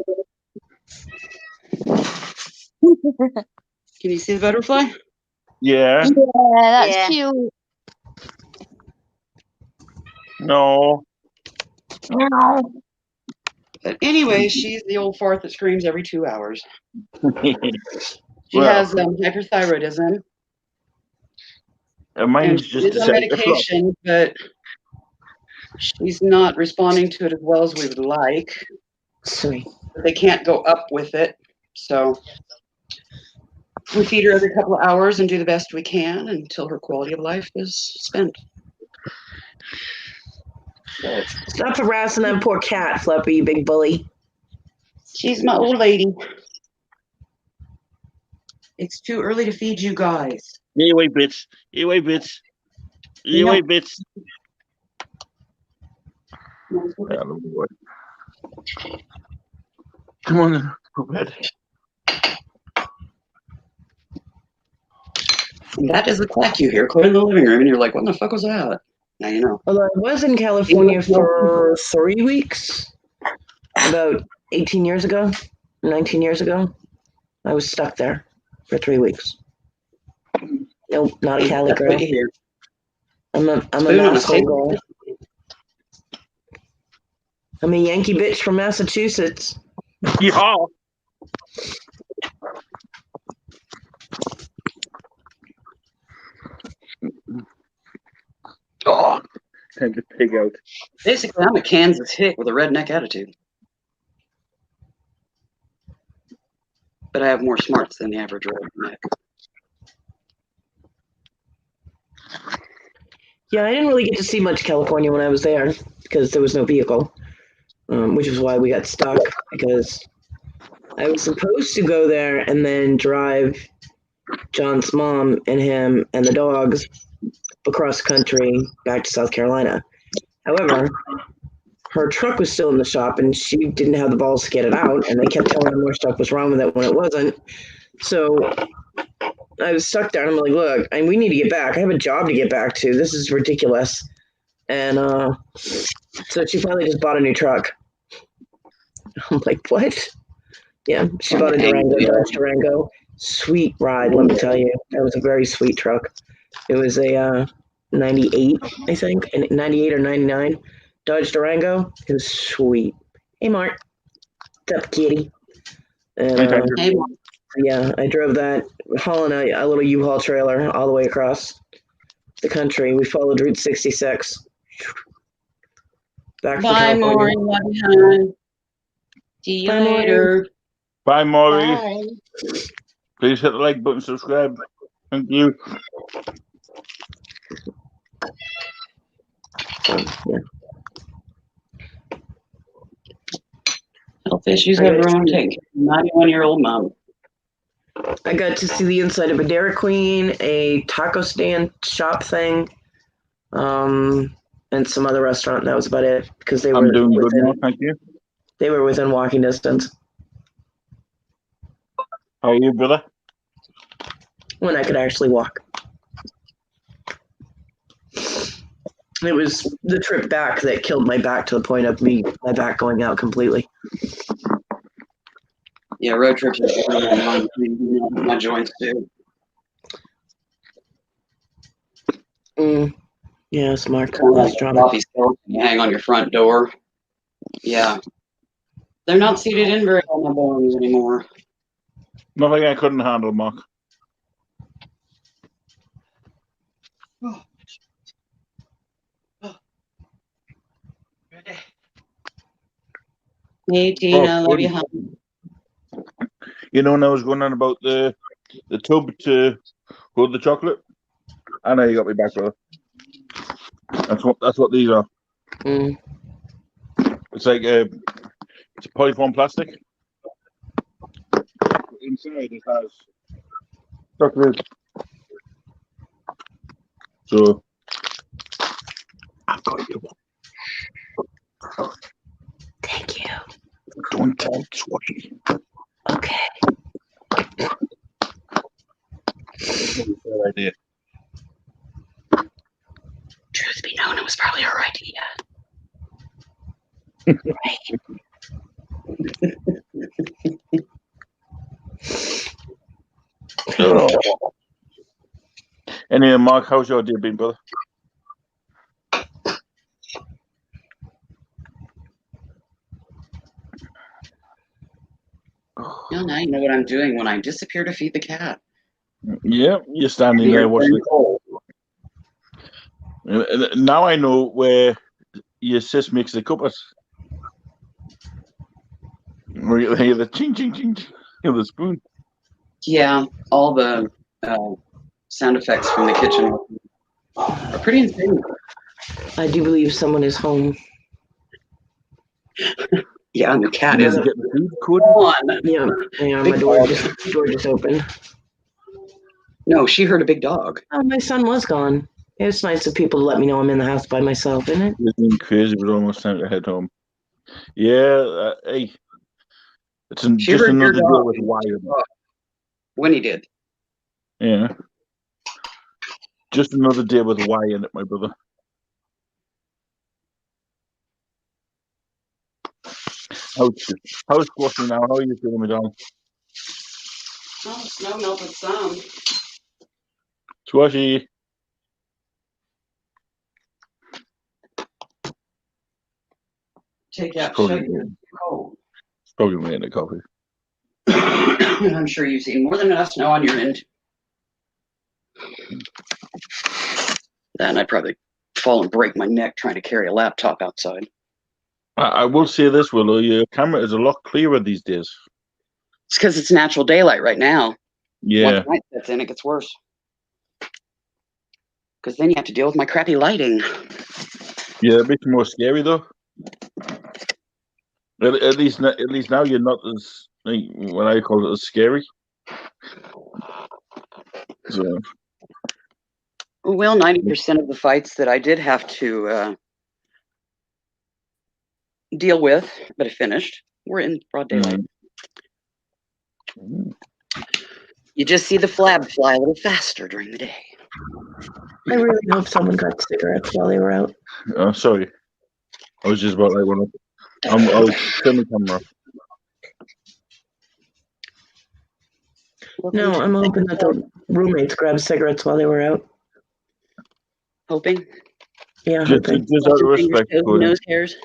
Can you see the butterfly? Yeah. Yeah, that's Yeah. cute. No. Meow. But anyway, she's the old fart that screams every 2 hours. She Well, has hyperthyroidism. and And mine's she just is on decided to flop. medication, but she's not responding to it as well as we would like. Sweet. They can't go up with it. So we feed her every couple of hours and do the best we can until her quality of life is spent. So Stop harassing that poor cat, Flippy, you big bully. she's my old lady. It's too early to feed you guys. Here away, bits. Here away, bits. Here away, bits. Come on, then. Go to bed. And that is the quack you hear clear in the living room, and you're like, what the fuck was that? Now you know. Although I was in California for 3 weeks, about 18 years ago, 19 years ago. I was stuck there for 3 weeks. Nope, not a Cali That's girl. what you hear. I'm a Spoon on a Masshole table. girl. I'm a Yankee bitch from Massachusetts. Yeah. Oh, time to pig out. Basically, I'm a Kansas hick with a redneck attitude. But I have more smarts than the average redneck. Yeah, I didn't really get to see much California when I was there because there was no vehicle, which is why we got stuck. Because I was supposed to go there and then drive John's mom and him and the dogs across country back to South Carolina. However, her truck was still in the shop and she didn't have the balls to get it out, and they kept telling her more stuff was wrong with it when it wasn't. So I was stuck there, and I'm like, look, we need to get back. I have a job to get back to. This is ridiculous. And so she finally just bought a new truck. I'm like, what? Yeah, she bought a Dodge Durango. Sweet ride, let me tell you. That was a very sweet truck. It was a 98, I think, 98 or 99 Dodge Durango. It was sweet. Hey, Mark. What's up, kitty? And Hey, yeah, I drove that, hauling a little U-Haul trailer all the way across the country. We followed Route 66. Back to bye, California. Maury. See you Bye, Maury. later. Bye, Maury. Bye. Please hit the like button, subscribe. Thank you. So, yeah. Little fish, you have her own take. 91-year-old mom. I got to see the inside of a Dairy Queen, a taco stand shop thing, and some other restaurant. That was about it because they were I'm doing good within, now, thank you. they were within walking distance How are you, brother? when I could actually walk. It was the trip back that killed my back to the point of my back going out completely. Yeah, road trips are my joints too. Yeah, smart. Kind of like Less a drama. coffee skeleton you hang on your front door. Yeah, They're not seated in very well, my bones anymore. Nothing I couldn't handle, Mark. Hey, Tina, love you, Cody. hon. You know, when I was going on about the tub to hold the chocolate, I know you got me back, brother. That's what these are. Mm. It's like it's a polyform plastic. Inside it has chocolate. So I've got you one. Thank you. Don't tell Swatchy. Okay. Bad idea. Truth be known, it was probably her idea. Oh. Anyway, Mark, how's your day been, brother? Well, now you know what I'm doing when I disappear to feed the cat. Yeah, you're standing there watching it. Now I know where your sis makes the cuppas. Where you hear the ching ching ching of the spoon. Yeah, all the sound effects from the kitchen are pretty insane. I do believe someone is home. Yeah, and the cat You is get the food code. on. Yeah, my Big door dog. just opened. No, she heard a big dog. Oh, my son was gone. It's nice of people to let me know I'm in the house by myself, isn't it? It's been crazy. It was almost time to head home. Yeah, hey, it's She just heard your another day dog with wire. when he did. Yeah, just another day with wire in it, my brother. How's Squashy now? How are you feeling, madam? Oh, snow melted some. Squashy. Take out Probably, sugar. Cold. it's probably making a coffee. I'm sure you've seen more than enough snow on your end. Then I'd probably fall and break my neck trying to carry a laptop outside. I will say this, Willow, your camera is a lot clearer these days. It's because it's natural daylight right now. Yeah. Once night sets in, it gets worse. Because then you have to deal with my crappy lighting. Yeah, a bit more scary though. At least now you're not as like, what I call it as scary. So Well, 90% of the fights that I did have to deal with, but I finished, were in broad daylight. You just see the flab fly a little faster during the day. I really hope someone got cigarettes while they were out. oh, sorry. I was just about like one of I'll turn the camera off. No, I'm hoping that the roommates grabbed cigarettes while they were out. Hoping. Yeah, Just hoping. out of respect, Cody. Nose hairs.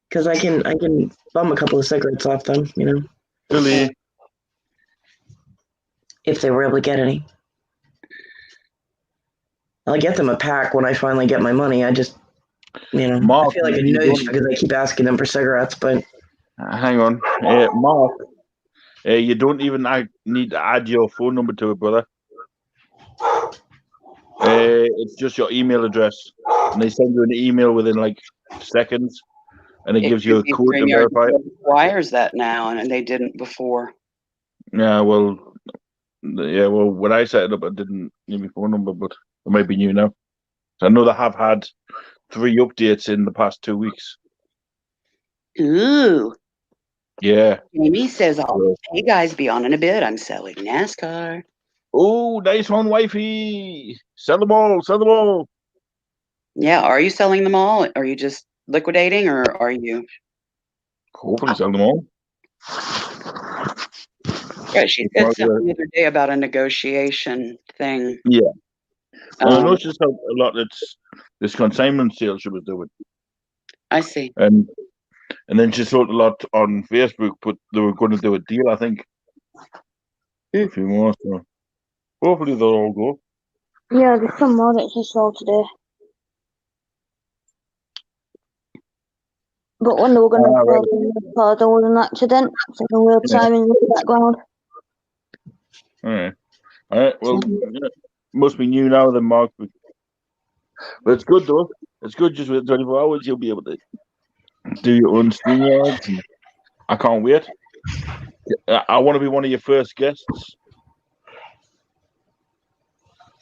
Because I can bum a couple of cigarettes off them, Billy. if they were able to get any. I'll get them a pack when I finally get my money. I just, Mark, I feel like a noosh because I keep asking them for cigarettes, but hang on. Mark, you don't even need to add your phone number to it, brother. It's just your email address. And they send you an email within like seconds. And it gives you a code to verify it. Requires that now, and they didn't before. Yeah, well, when I set it up, I didn't need my phone number, but it might be new now. I know they have had 3 updates in the past 2 weeks. Ooh. Yeah. Amy says, hey guys, be on in a bit. I'm selling NASCAR. Oh, nice one, wifey. Sell them all. Yeah, are you selling them all? Are you just liquidating, or are you? Hopefully sell them all. Yeah, she said something the other day about a negotiation thing. Yeah. I noticed how a lot it's this consignment sale she was doing. I see. And And then she sold a lot on Facebook, but they were going to do a deal, I think. A few more, so hopefully they'll all go. Yeah, there's some more that she sold today. But when they were going to Ah, sell right. them, there was an accident. So the weird Yeah. sirens in the background. All right. Well, yeah, must be new now then, Mark. But it's good though. It's good. Just within 24 hours, you'll be able to do your own StreamYards. And I can't wait. I want to be one of your first guests.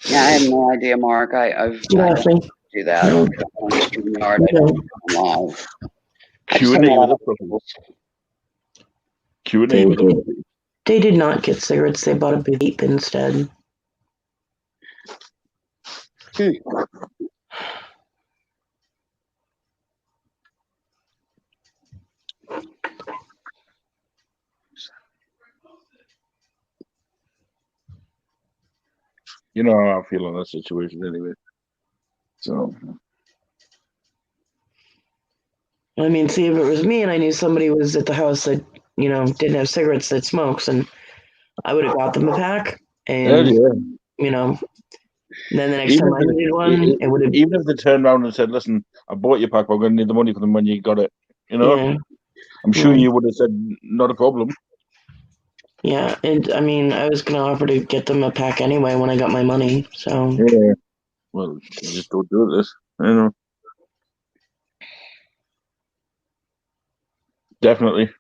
Yeah, I have no idea, Mark. I don't do that. I don't on StreamYard. I don't come live. I just Q&A hang out with on us. people's- Q&A with us. They did not get cigarettes. They bought a vape instead. You know how I feel in that situation anyway. So I mean, see, if it was me and I knew somebody was at the house that, didn't have cigarettes that smokes, and I would have got them a pack. And, then the next time I needed one, it would have. even if they turned around and said, "Listen, I bought your pack. We're going to need the money for them when you got it." Yeah. I'm sure you would have said, "Not a problem." Yeah, and I mean, I was gonna offer to get them a pack anyway when I got my money. So Yeah. Well, you just don't do this. Definitely,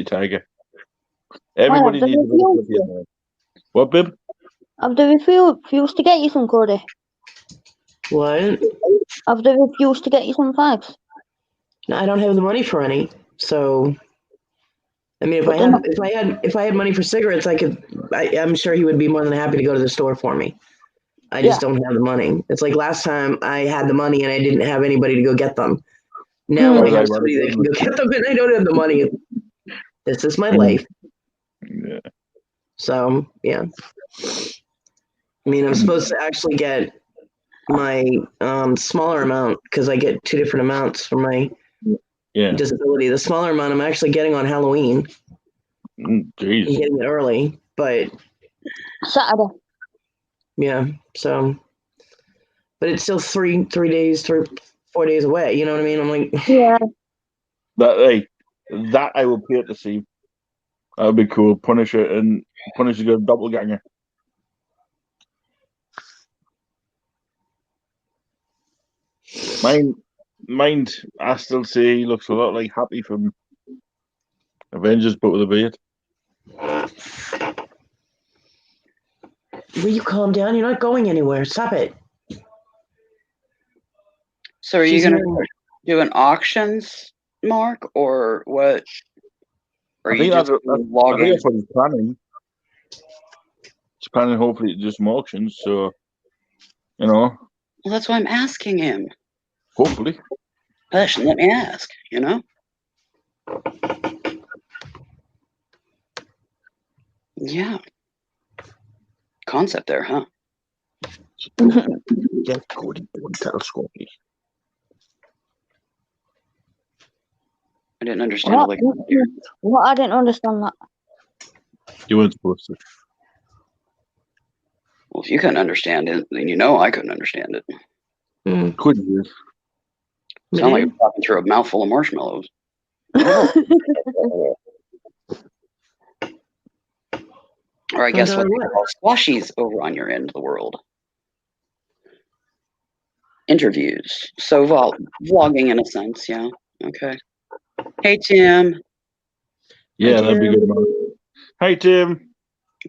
Tiger. Everybody needs a bit of Clippy in there. What, Bib? Have they refused to get you some, Cody? what? Have they refused to get you some fags? No, I don't have the money for any. So I mean, if I had money for cigarettes, I'm sure he would be more than happy to go to the store for me. I just don't have the money. It's like last time I had the money and I didn't have anybody to go get them. Now I have somebody that can go get them and I don't have the money. This is my life. Yeah. So yeah. I mean, I'm supposed to actually get my smaller amount because I get 2 different amounts for my disability. The smaller amount I'm actually getting on Halloween. Jeez. I'm getting it early, but Saturday. Yeah. So, but it's still 4 days away. You know what I mean? I'm like, yeah. That I will pay to see. That would be cool. Punisher go doppelganger. Mind. I still say he looks a lot like Happy from Avengers, but with a beard. Will you calm down? You're not going anywhere. Stop it. So are you going to do an auctions, Mark, or what? Or I think that's what he's planning. He's planning hopefully to do some auctions, so Well, that's why I'm asking him. Hopefully. Hush, let me ask, Yeah. Concept there, huh? Get Cody, don't tell Scorpy. I didn't understand. What? I didn't understand that. You weren't supposed to. Well, if you couldn't understand it, then I couldn't understand it. Couldn't you? Sound like I'm talking through a mouthful of marshmallows. Or I guess what they call squashies over on your end of the world. Interviews. So vlogging in a sense, yeah. Okay. Hey, Tim. Yeah, that'd be good, man. Hey, Tim.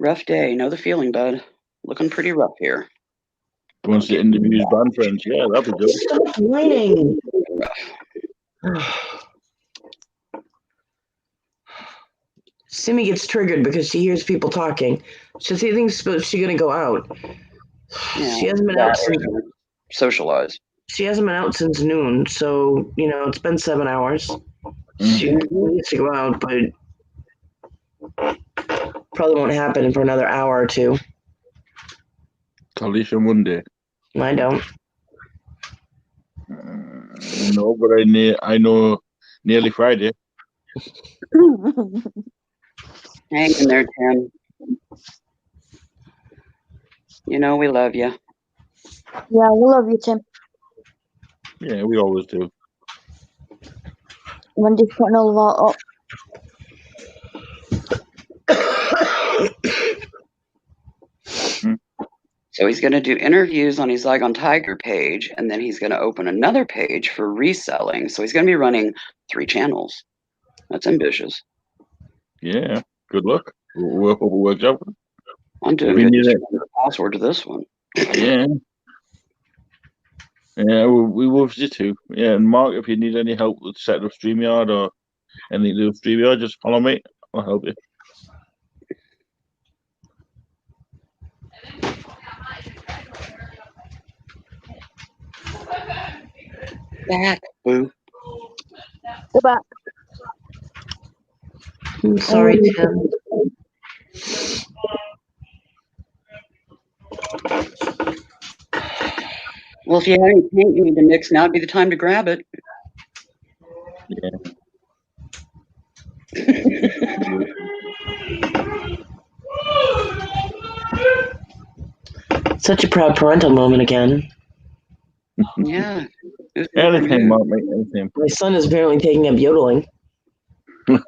Rough day. Know the feeling, bud. Looking pretty rough here. Wants to interview his band friends. Yeah, that'd be good. Stop whining. Simi gets triggered because she hears people talking. So she thinks she's going to go out. Yeah, she hasn't been out since socialize. She hasn't been out since noon, so it's been 7 hours. She needs to go out, but probably won't happen for another hour or two. Talisha Monday. I don't. No, but I know Nearly Friday. Hang in there, Tim. You know we love you. Yeah, we love you, Tim. Yeah, we always do. Wendy's putting all of our up. So he's going to do interviews on his Zygon Tiger page, and then he's going to open another page for reselling. So he's going to be running 3 channels. That's ambitious. Yeah. Good luck. We'll hope it works out. I'm doing If you good. need Just it. remember the password to this one. Yeah. Yeah, we will you too. Yeah, and Mark, if you need any help with setting up StreamYard or anything to do with StreamYard, just follow me. I'll help you. Back, boo. Go back. I'm sorry, Tim. Well, if you have any paint you need to mix, now would be the time to grab it. Such a proud parental moment again. Yeah. Anything, Mark, mate. Anything. My son is apparently taking up yodeling.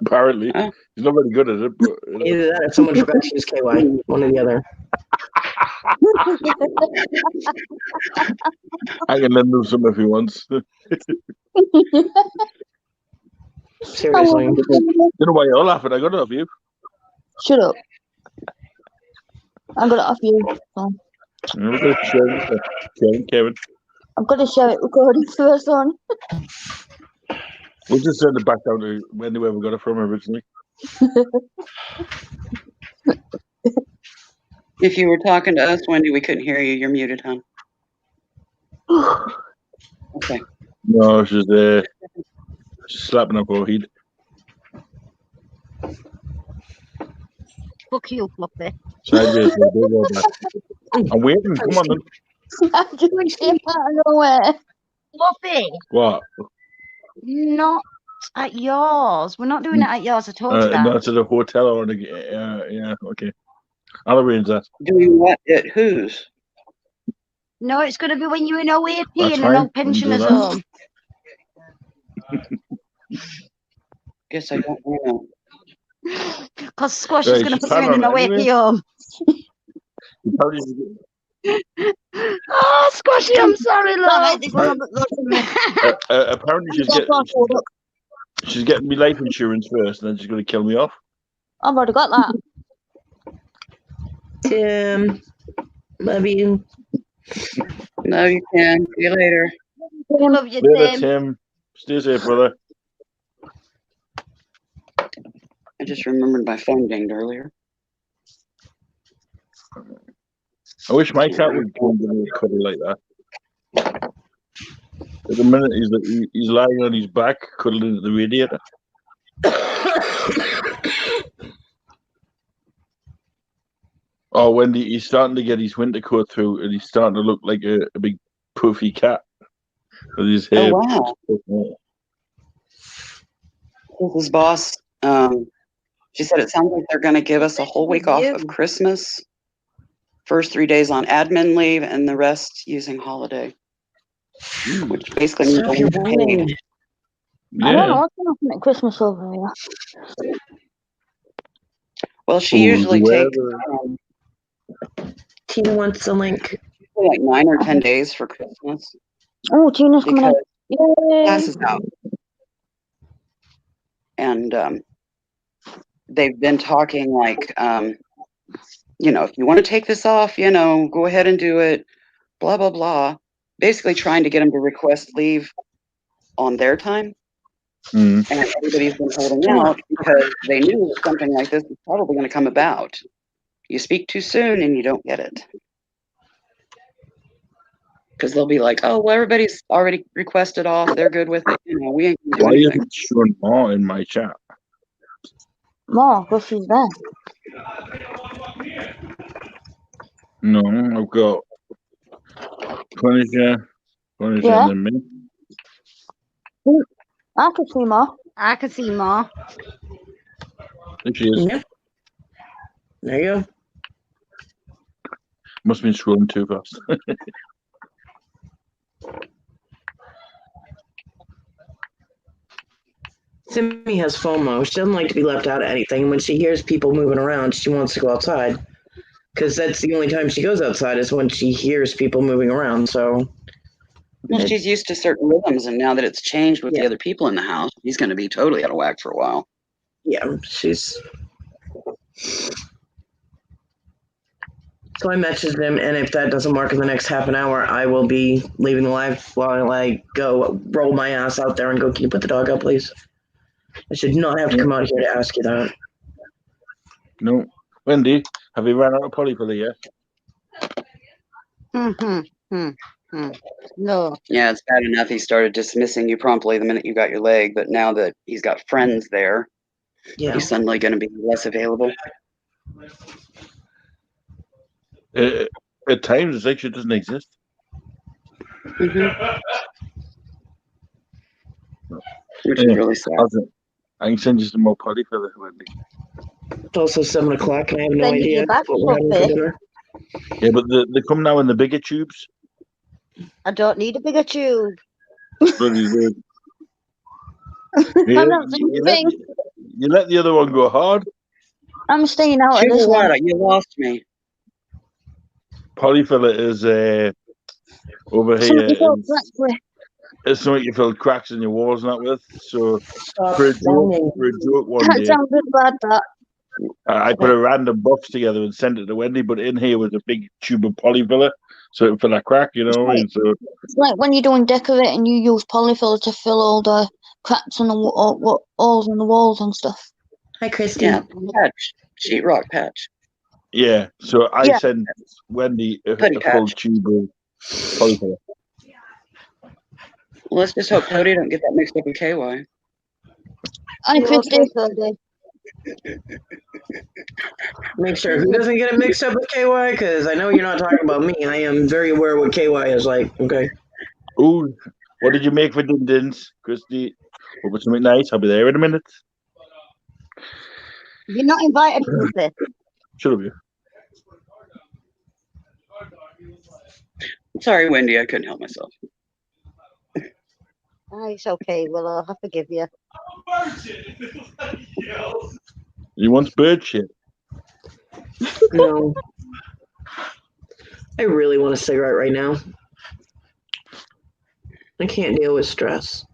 Apparently. Oh. He's not very good at it, but Either that or someone forgot to use KY. One or the other. I can lend him some if he wants. Seriously. You know why you're laughing? I got it off you. Shut up. I got it off you. So We're going to share Kevin. I've got to share it recorded first on. We'll just send it back down to where we got it from originally. If you were talking to us, Wendy, we couldn't hear you. You're muted, hon. Okay. No, she's slapping her forehead. Fuck you, Fluffy. Sideways. I'm waiting. Come on, then. I'm doing shit out of nowhere. Fluffy, What? not at yours. We're not doing it at yours. I told you that. No, to the hotel or the yeah, okay. I'll arrange that. Doing what at whose? No, it's going to be when you're in OAP That's and fine. an We old can do pensioners that. home. Guess I don't know. Because Squash Right, is going to she's put you in an planning on it OAP home. Oh, Squashy, I'm sorry, love. Apparently she's getting me life insurance first, and then she's going to kill me off. I've already got that. Tim, love you. No, you can. See you later. Love you, Later, Tim. Tim. Stay safe, brother. I just remembered my phone dinged earlier. I wish my cat would come to me cuddle like that. At the minute, he's lying on his back, cuddling at the radiator. Oh, Wendy, he's starting to get his winter coat through, and he's starting to look like a big puffy cat with his hair. Oh, wow. His boss, she said it sounds like they're going to give us a whole week off of Christmas. First 3 days on admin leave, and the rest using holiday. Which basically means Stop your they're whining. paid. I don't know Yeah. what's going to happen at Christmas over here. Well, she Ooh, usually the takes weather. Tina wants the link. like 9 or 10 days for Christmas Oh, Tina's coming because in. Yay. class is out. And they've been talking like, if you want to take this off, go ahead and do it, blah, blah, blah. Basically trying to get them to request leave on their time. Mm. And everybody's been holding out because they knew that something like this was probably going to come about. You speak too soon and you don't get it. Because they'll be like, oh, well, everybody's already requested off. They're good with it. We ain't going to do Why anything. isn't Sean Moore in my chat? More, because she's there. No, I've got Punisher, Yeah. and then me. I can see more. I can see more. There she is. Yeah. There you go. Must have been scrolling too fast. Timmy has FOMO. She doesn't like to be left out of anything. When she hears people moving around, she wants to go outside. Because that's the only time she goes outside is when she hears people moving around. So, Well, she's used to certain rhythms, and now that it's changed with the Yeah. other people in the house, he's going to be totally out of whack for a while. yeah, she's. So I messaged him, and if that doesn't work in the next half an hour, I will be leaving the live while I go roll my ass out there and go, can you put the dog out, please? I should not have to come out here to ask you that. No. Wendy, have you ran out of polyfiller yet? No. Yeah, it's bad enough he started dismissing you promptly the minute you got your leg, but now that he's got friends there, Yeah. he's suddenly going to be less available. At times, it's like she doesn't exist. Mm-hmm. Which is really sad. I can send you some more polyfiller, Wendy. It's also 7 o'clock, and I have no Send you idea your back what we're having for stuff, eh? dinner. Yeah, but they come now in the bigger tubes. I don't need a bigger tube. Bloody good. Yeah, I'm not sleeping. you let the other one go hard. I'm staying out of Sugar this one. water, you lost me. Polyfiller is over Something here. so correctly. It's something you fill cracks in your walls and that with. So Stop for a whining. joke one That day, sounds a bit bad, that. I put a random box together and sent it to Wendy, but in here was a big tube of polyfiller, so it fill a crack, you know what I mean? So It's like when you're doing decorating, you use polyfill to fill all the cracks and the holes in the walls and stuff. Hi, Christy. Yeah, patch. Sheetrock patch. yeah, so I Yeah. sent Wendy a Putty full patch. tube of polyfiller. Well, let's just hope Cody don't get that mixed up with KY. I You Christy. okay, Cody? Make sure who doesn't get it mixed up with KY, because I know you're not talking about me. I am very aware what KY is like. Okay. Ooh, what did you make for Din Dins, Christy? Hope it's something nice. I'll be there in a minute. You're not invited, Christy. Should have you. Sorry, Wendy, I couldn't help myself. Oh, it's okay, Willow. I forgive you. You want bird shit? No. I really want a cigarette right now. I can't deal with stress.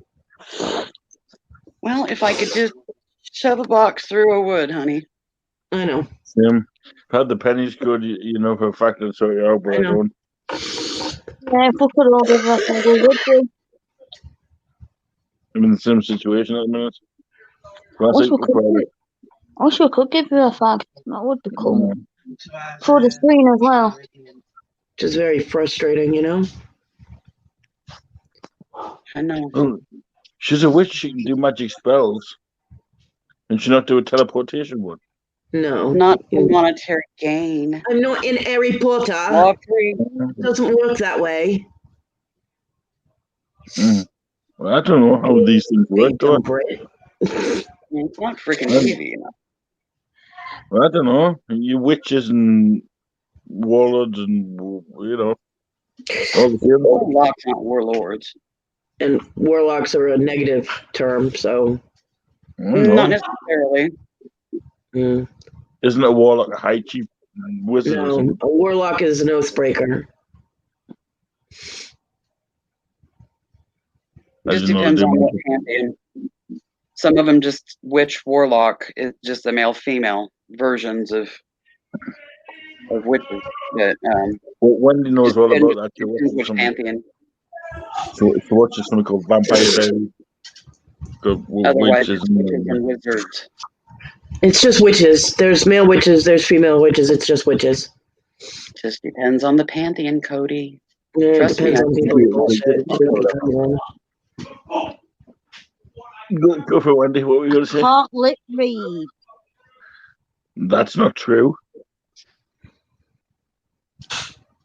Well, if I could just shove a box through a wood, honey. I know. If I had the pennies good, you know for a fact I'd sort you out, but I I know. don't. Yeah, if we could all give us a good do. I'm in the same situation at the minute. Wish Classic we could. I wish we could give you a fag. That would be cool. For the screen as well. Which is very frustrating, you know? I know. Oh, she's a witch. She can do magic spells. And she not do a teleportation one. No. Not for monetary gain. I'm not in Harry Potter. Free. It doesn't work that way. Well, I don't know how these things work, though. It's not freaking easy, you know. Well, I don't know. You witches and warlords and, you know, all the same. Warlocks, not warlords. And warlocks are a negative term, so. I don't know. Not necessarily. Mm. Isn't a warlock a high chief wizard or No, something? a warlock is an oathbreaker. Just depends on what pantheon. Some of them just witch warlock is just the male female versions of witches. But Well, Wendy knows all about that. depends which pantheon. So watch something called Vampire Diaries. Otherwise, Witches it's witches and wizards. It's just witches. There's male witches, there's female witches. It's just witches. Just depends on the pantheon, Cody. Yeah, it Trust me, depends I- on people's bullshit. Go for it, Wendy. What were you going to say? Can't lip read. That's not true.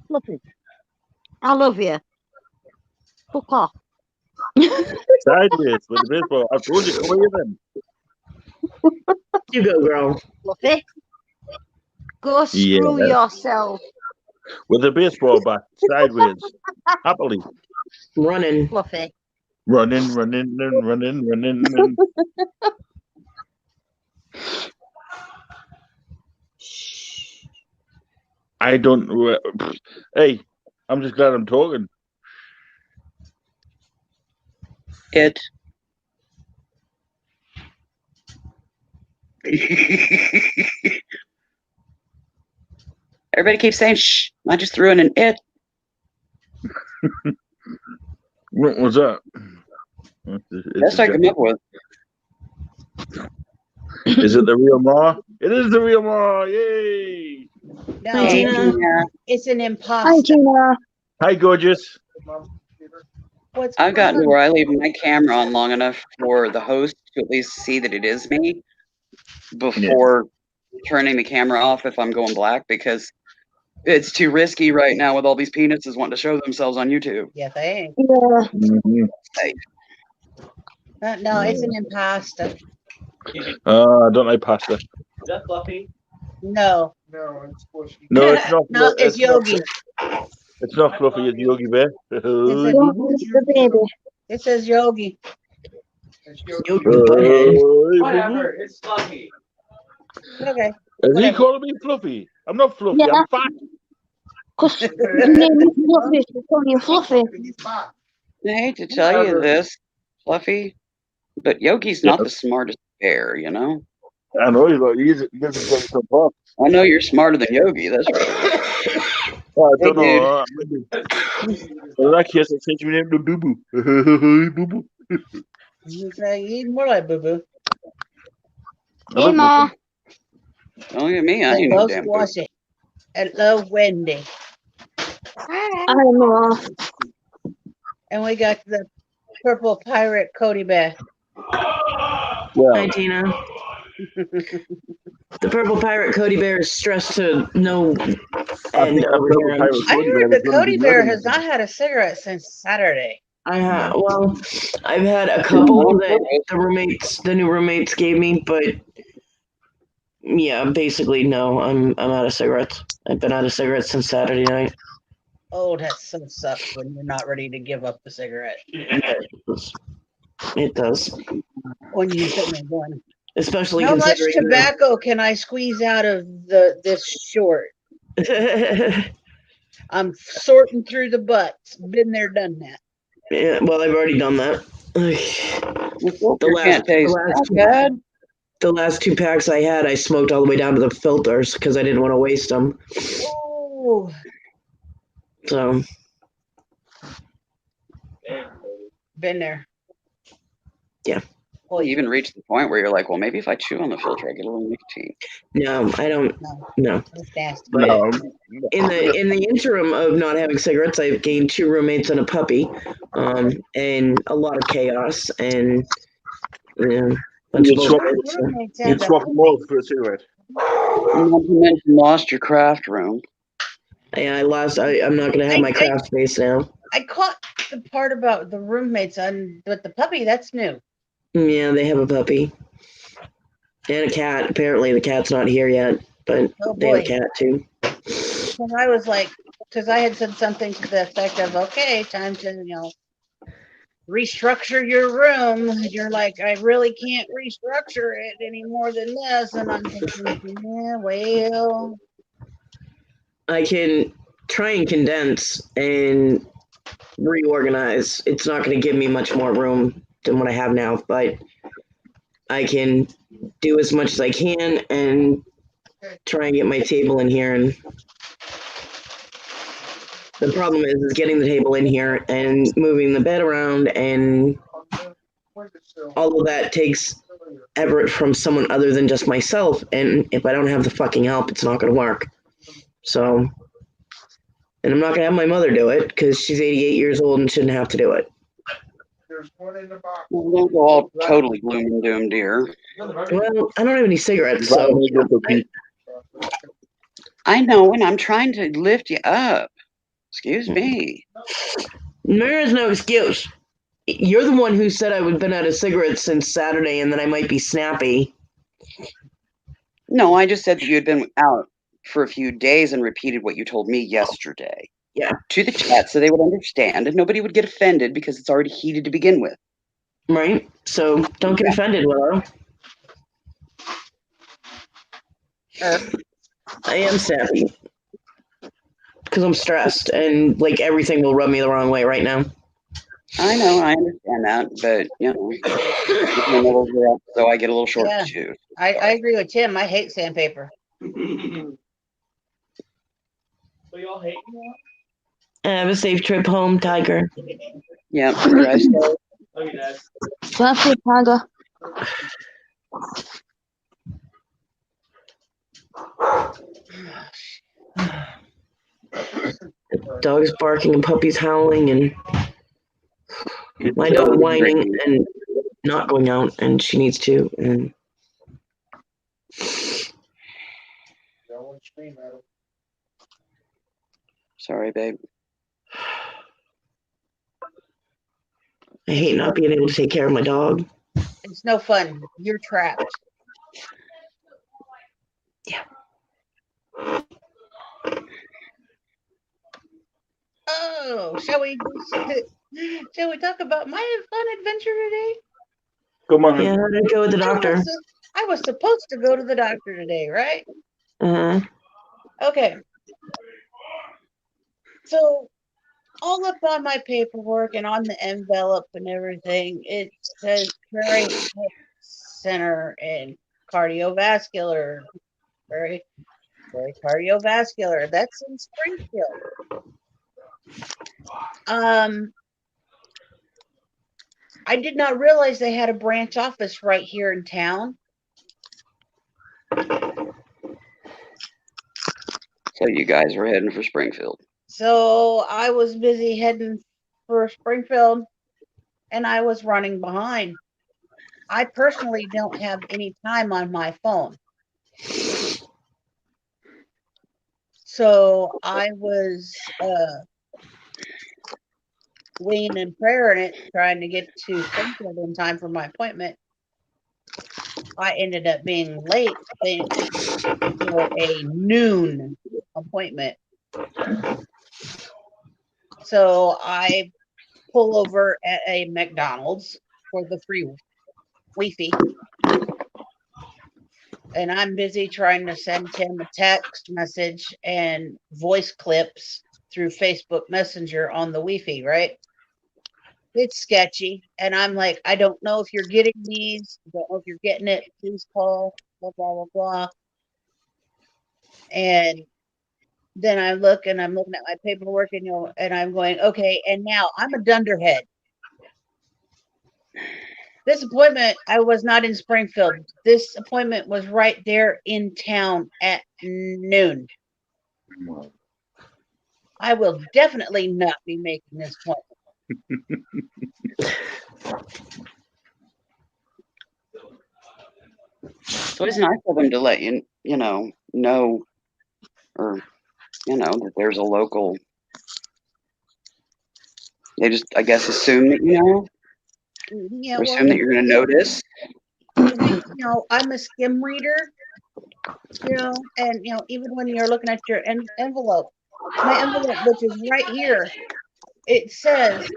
Fluffy. I love you. Fuck off. Sideways with the baseball. I told you, come here then. You go, girl. Fluffy. Go Yeah. screw yourself, With the baseball bat, sideways, happily. Running. Fluffy. Running, running, and running, running, and I don't. Hey, I'm just glad I'm talking. It. Everybody keeps saying, shh, I just threw in an it. What was that? Best I come up with. Is it the real Ma? It is the real Ma! Yay! No, Hi, Tina. it's an Hi, imposter. Tina. Hi, gorgeous. What's I've gotten to going where I leave my camera on long enough for the host to at least see that it is me before turning the camera off if I'm going black, because it's too risky right now with all these penises wanting to show themselves on YouTube. Yeah, thanks. Yeah. Mhm. No, it's an imposter. I don't like pasta. Is that Fluffy? No. No, it's squishy. No, it's not. No, it's Yogi. It's not Fluffy. It's Yogi Bear. It's a- The baby. It says Yogi. It's Yogi. Yogi Butthead. Whatever, it's Fluffy. Okay. Is he Whatever. calling me Fluffy? I'm not Fluffy. Yeah. I'm fat. Because your name is Fluffy, so call you Fluffy. I hate to tell you this, Fluffy, but Yogi's not the smartest bear, you know? I know he's like, he doesn't get so far. I know you're smarter than Yogi, that's for sure. I don't Hey, know. In that case, I changed my name to Boo Boo. Boo Boo. He's more like Boo Boo. I Hey, love Ma. Don't look at me, I I ain't no love damn boo. squashy. I love Wendy. Hi, Ma. And we got the purple pirate Cody Bear. Hi, Well, Tina. The purple pirate Cody Bear is stressed to no I think end that over purple here. pirate I Cody heard Bear the is gonna Cody be Bear murdering has not had a cigarette since Saturday. Well, I've had a couple that the new roommates gave me, but yeah, basically no. I'm out of cigarettes. I've been out of cigarettes since Saturday night. Oh, that so sucks when you're not ready to give up the cigarette. It does, When you're sitting there going, especially how much considering tobacco can I squeeze out of this short? I'm sorting through the butts. Been there, done that. Yeah, well, I've already done that. The can't taste bad. The last 2 packs I had, I smoked all the way down to the filters because I didn't want to waste them. Oh, So been there. Yeah. Well, you even reached the point where you're like, well, maybe if I chew on the filter, I get a little nicotine. no, I don't. No. That's nasty. But No. in the interim of not having cigarettes, I've gained 2 roommates and a puppy, and a lot of chaos and bunch of You'd swap, bullshit. So, you'd swap them all for a cigarette. Not to mention lost your craft room. yeah, I'm not gonna have my craft space now. I caught the part about the roommates, but the puppy, that's new. Yeah, they have a puppy and a cat. Apparently, the cat's not here yet, but Oh, they have a boy. cat too. And I was like, because I had said something to the effect of, okay, time to, restructure your room. And you're like, I really can't restructure it any more than this. And I'm thinking, yeah, well. I can try and condense and reorganize. It's not going to give me much more room than what I have now, but I can do as much as I can and try and get my table in here. And the problem is getting the table in here and moving the bed around, and all of that takes effort from someone other than just myself. And if I don't have the fucking help, it's not going to work. So, and I'm not going to have my mother do it because she's 88 years old and shouldn't have to do it. Well, don't go all totally gloom and doom, dear. Well, I don't have any cigarettes, so I know, and I'm trying to lift you up. Excuse me. there is no excuse. You're the one who said I would been out of cigarettes since Saturday and that I might be snappy. No, I just said that you had been out for a few days and repeated what you told me yesterday. Yeah. To the chat so they would understand and nobody would get offended because it's already heated to begin with. Right? So don't get offended, Willow. I am snappy. Because I'm stressed and like everything will rub me the wrong way right now. I know, I understand that, but you know, so I get a little short Yeah. too. I agree with Tim. I hate sandpaper. So y'all hate me? Have a safe trip home, Tiger. Yeah, drive safe. Look at that. Drive safe, Tiger. Dogs barking and puppies howling and my dog whining and not going out, and she needs to. And Sorry, babe. I hate not being able to take care of my dog. It's no fun. You're trapped. Yeah. Oh, shall we talk about my fun adventure today? Come on. Yeah, I'd go with the doctor. I was supposed to go to the doctor today, right? Uh-huh. Okay. So all up on my paperwork and on the envelope and everything, it says Prairie Health Center and cardiovascular. Very, very cardiovascular. That's in Springfield. I did not realize they had a branch office right here in town. So you guys were heading for Springfield. So I was busy heading for Springfield and I was running behind. I personally don't have any time on my phone. So I was winging and praying it, trying to get to Springfield in time for my appointment. I ended up being late for a noon appointment. So I pull over at a McDonald's for the free Wi-Fi. And I'm busy trying to send Tim a text message and voice clips through Facebook Messenger on the Wi-Fi, right? It's sketchy. And I'm like, I don't know if you're getting these. I don't know if you're getting it. Please call, blah, blah, blah, blah. And then I look and I'm looking at my paperwork and, and I'm going, okay, and now I'm a dunderhead. This appointment, I was not in Springfield. This appointment was right there in town at noon. I will definitely not be making this appointment. So it's nice of them to let you know, or, that there's a local. They just, I guess, assume that you know. Yeah, Or assume that you're going to notice. I'm a skim reader, and, even when you're looking at your envelope, my envelope, which is right here, it says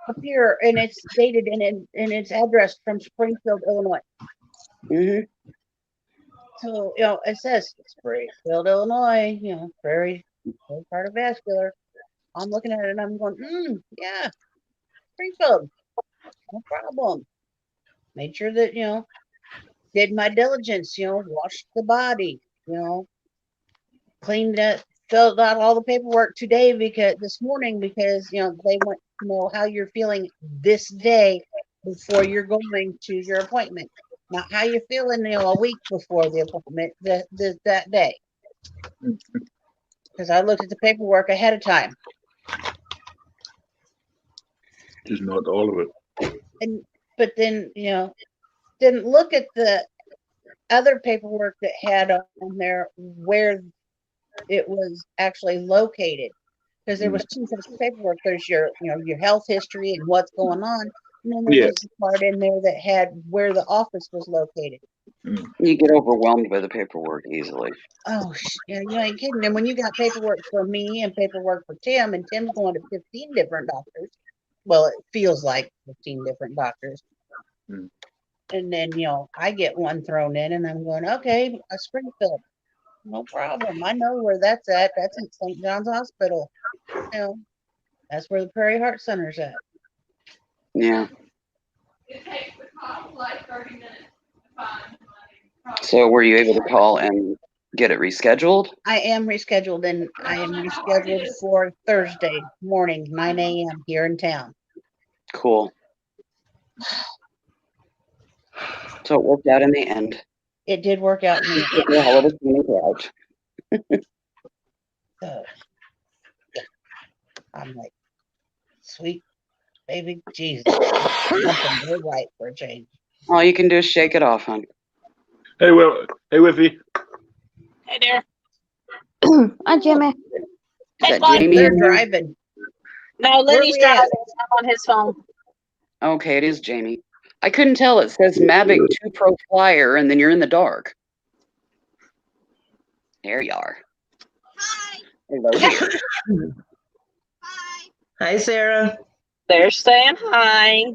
up here, and it's dated and it's addressed from Springfield, Illinois. Mm-hmm. So, it says Springfield, Illinois, very cardiovascular. I'm looking at it and I'm going, yeah, Springfield, no problem. Made sure that, did my diligence, washed the body, cleaned it, filled out all the paperwork this morning because, they want to know how you're feeling this day before you're going to your appointment. Not how you're feeling, a week before the appointment, that day. Because I looked at the paperwork ahead of time. Just not all of it. But then, didn't look at the other paperwork that had on there where it was actually located. because there was two sets of paperwork. There's your your health history and what's going on, and then there Yeah. was the part in there that had where the office was located. You get overwhelmed by the paperwork easily. Oh, you ain't kidding. And when you got paperwork for me and paperwork for Tim, and Tim's going to 15 different doctors. Well, it feels like 15 different doctors. Mm. And then, I get one thrown in and I'm going, okay, a Springfield. No problem. I know where that's at. That's in St. John's Hospital. That's where the Prairie Heart Center's at. Yeah. So were you able to call and get it rescheduled? I am rescheduled, and I am rescheduled for Thursday morning, 9 a.m. here in town. Cool. So it worked out in the end. It did work out in the end. Yeah, hell of a scenic route. So, yeah. I'm like, sweet baby Jesus. Nothing but right for a change. All you can do is shake it off, hon. Hey, Whiffy. Hey there. Hi, Jimmy. Is Hey, that Bud. Jamie? They're in there? driving. No, Lenny's we at? driving. I'm on his phone. Okay, it is Jamie. I couldn't tell. It says Mavic 2 Pro Flyer, and then you're in the dark. There you are. Hi. Hello there. Hi, Sarah. They're saying hi.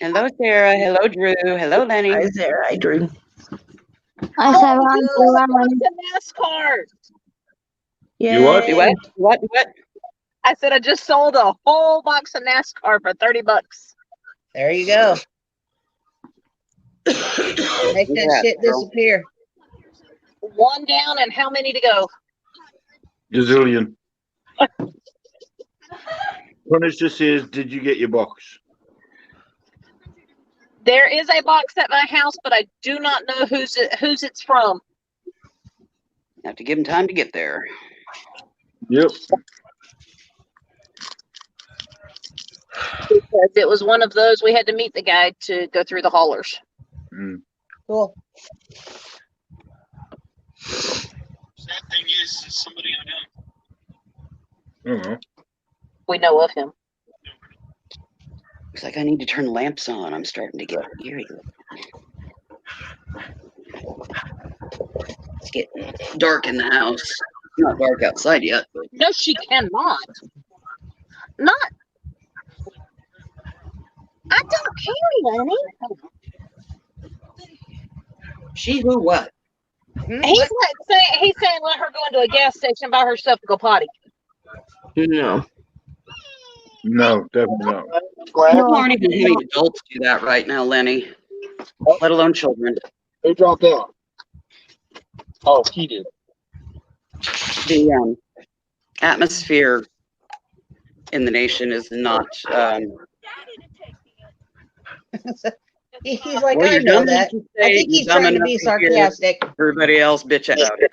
Hello, Sarah. Hello, Drew. Hello, Lenny. Hi, Sarah. Hi, Drew. Hi, Sarah. Oh, Hi, you Drew. sold a Hi, box Lenny. of NASCAR. You what? You what? What? I said I just sold a whole box of NASCAR for $30. There you go. Make that Congrats, shit girl. disappear. One down and how many to go? Gazillion. Punish just says, did you get your box? There is a box at my house, but I do not know whose it's from. Have to give him time to get there. Yep. Because it was one of those we had to meet the guy to go through the haulers. Mm. Cool. Sad thing is somebody I know. I don't know. We know of him. Looks like I need to turn lamps on. I'm starting to get eerie. It's getting dark in the house. It's not dark outside yet, but No, she cannot. Not. I don't care, Lenny. she who what? He's saying let her go into a gas station by herself and go potty. No. No, definitely not. People aren't even having adults do that right now, Lenny. Let alone children. Who dropped out? Oh, he did. The atmosphere in the nation is not. He's like, Well, I you're know dumb that. enough to I say think you're he's dumb trying to enough be to hear sarcastic. everybody else bitch about it.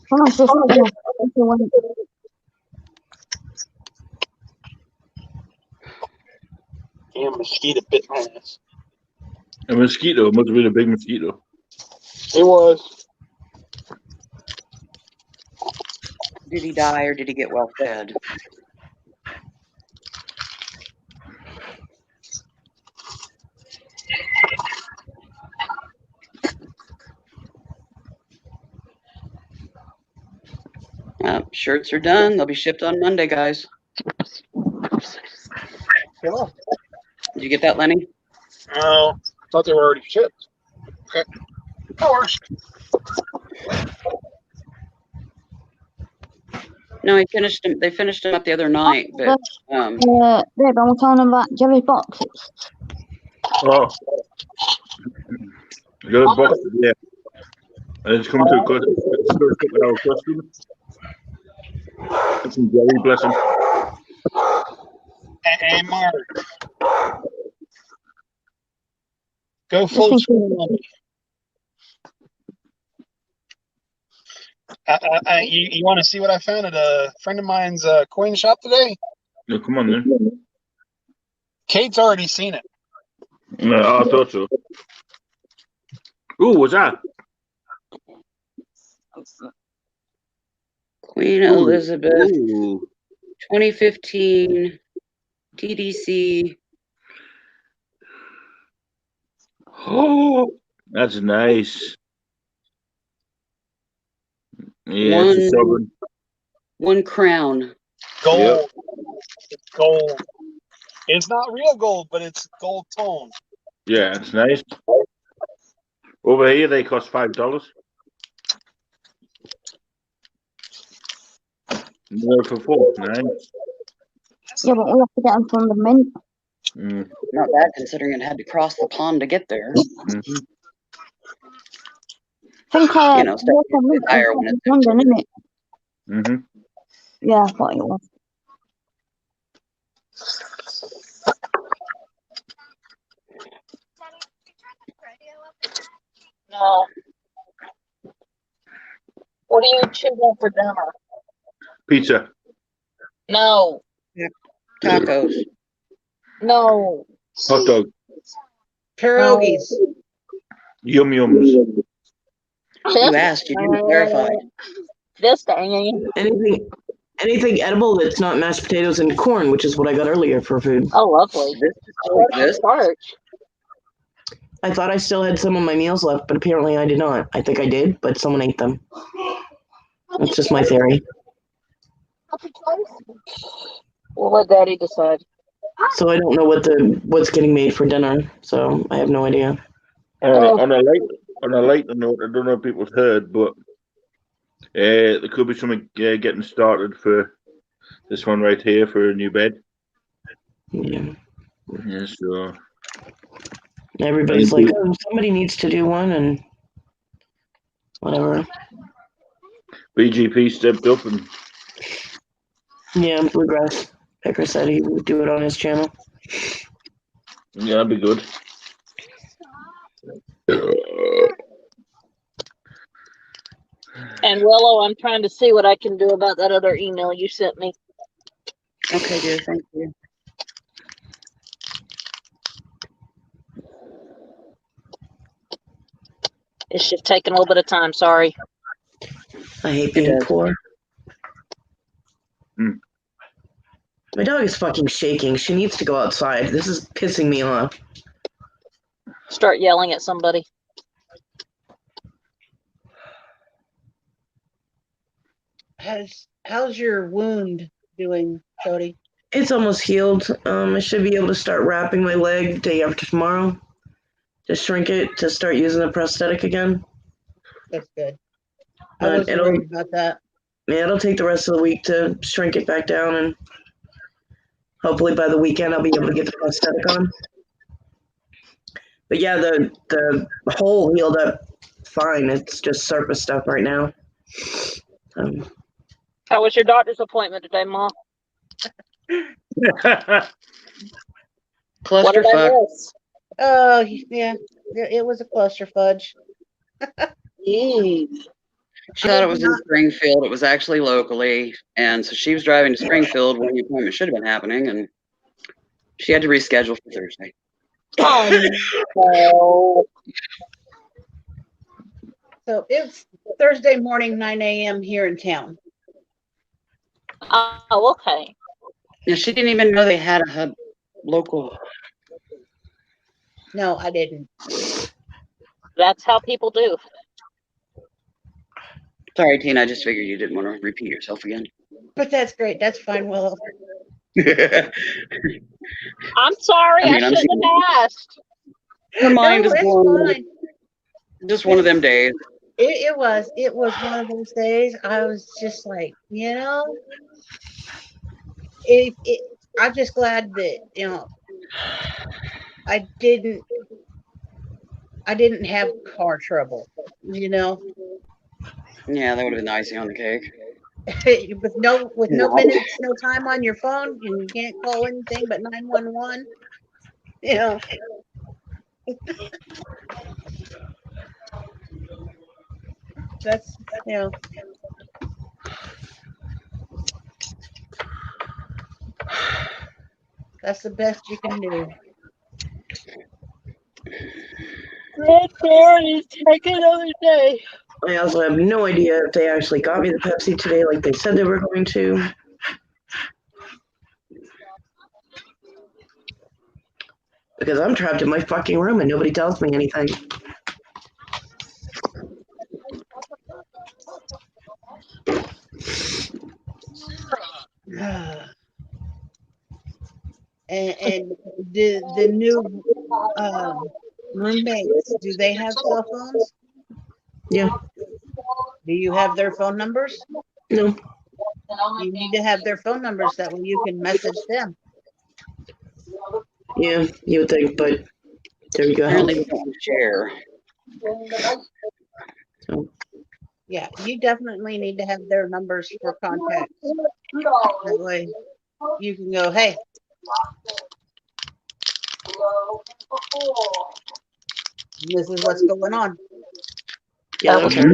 Come on, sister. Damn mosquito bit my ass. A mosquito. Must have been a big mosquito. It was. Did he die or did he get well fed? Shirts are done. They'll be shipped on Monday, guys. Cool. Did you get that, Lenny? Oh, I thought they were already shipped. Okay. That works. No, he finished them. They finished them up the other night, but Babe, I'm telling them about Jerry's boxes. Oh. I got a box, yeah. And it's come to a customer. It's from Jerry, bless him. Hey, Mark. Go full screen on me. You want to see what I found at a friend of mine's coin shop today? No, come on then. Kate's already seen it. No, I thought so. Ooh, what's that? Queen Elizabeth. Ooh. 2015 TDC. Oh, that's nice. Yeah, it's a One, sovereign. one crown. Gold. It's gold. It's not real gold, but it's gold tone. Yeah, it's nice. Over here, they cost $5. No, for four. Nice. Yeah, but we have to get them from the mint. Mm. Not bad considering it had to cross the pond to get there. Mm-hmm. I think I You know, stuff bought a mint in higher when it's London, isn't it? Mm-hmm. Yeah, I thought it was. No. What are you choosing for dinner? Pizza. No. tacos. No. Hot dog. Pierogies. Yum yums. You asked, you didn't clarify. This thing. Anything edible that's not mashed potatoes and corn, which is what I got earlier for food. Oh, lovely. This still exists. Starch. I thought I still had some of my meals left, but apparently I did not. I think I did, but someone ate them. That's just my theory. We'll let Daddy decide. So I don't know what's getting made for dinner. So I have no idea. On a lighter note, I don't know if people's heard, but there could be something getting started for this one right here for a new bed. Yeah. Yeah, so Everybody's like, oh, somebody needs to do one, and whatever. BGP stepped up and Yeah, Bluegrass Picker said he would do it on his channel. yeah, that'd be good. And Willow, I'm trying to see what I can do about that other email you sent me. Okay, dear, thank you. It's just taking a little bit of time. Sorry. I hate being does. poor. Mm. My dog is fucking shaking. She needs to go outside. This is pissing me off. Start yelling at somebody. How's your wound doing, Cody? It's almost healed. I should be able to start wrapping my leg day after tomorrow. To shrink it to start using the prosthetic again. That's good. I was worried about that. Yeah, it'll take the rest of the week to shrink it back down, and hopefully by the weekend I'll be able to get the prosthetic on. But yeah, the hole healed up fine. It's just surface stuff right now. How was your doctor's appointment today, Mom? What did I Clusterfuck. miss? Oh, yeah. It was a cluster fudge. Jeez. She thought it was in Springfield. It was actually locally. And so she was driving to Springfield when the appointment should have been happening. And she had to reschedule for Thursday. Oh, no. So it's Thursday morning, 9 a.m. here in town. Oh, okay. Yeah, she didn't even know they had a hub local. No, I didn't. That's how people do. Sorry, Tina. I just figured you didn't want to repeat yourself again. But that's great. That's fine, Willow. I'm sorry. I I'm shouldn't have asked. Her mind No, is it's blown. fine. Just one of them days. It was one of those days. I was just like, I'm just glad that I didn't have car trouble. Yeah, that would have been icing on the cake. with no minutes, no time on your phone, and you can't call anything but 911. That's that's the best you can do. Red Bear is taking another day. I also have no idea if they actually got me the Pepsi today like they said they were going to. Because I'm trapped in my fucking room and nobody tells me anything. And the new roommates, do they have cell phones? Yeah. Do you have their phone numbers? No. You need to have their phone numbers, that way you can message them. Yeah, you would think, but there you go. Apparently they don't share. So, Yeah, you definitely need to have their numbers for contacts. That way you can go, hey, this is what's going on. yeah, that's right.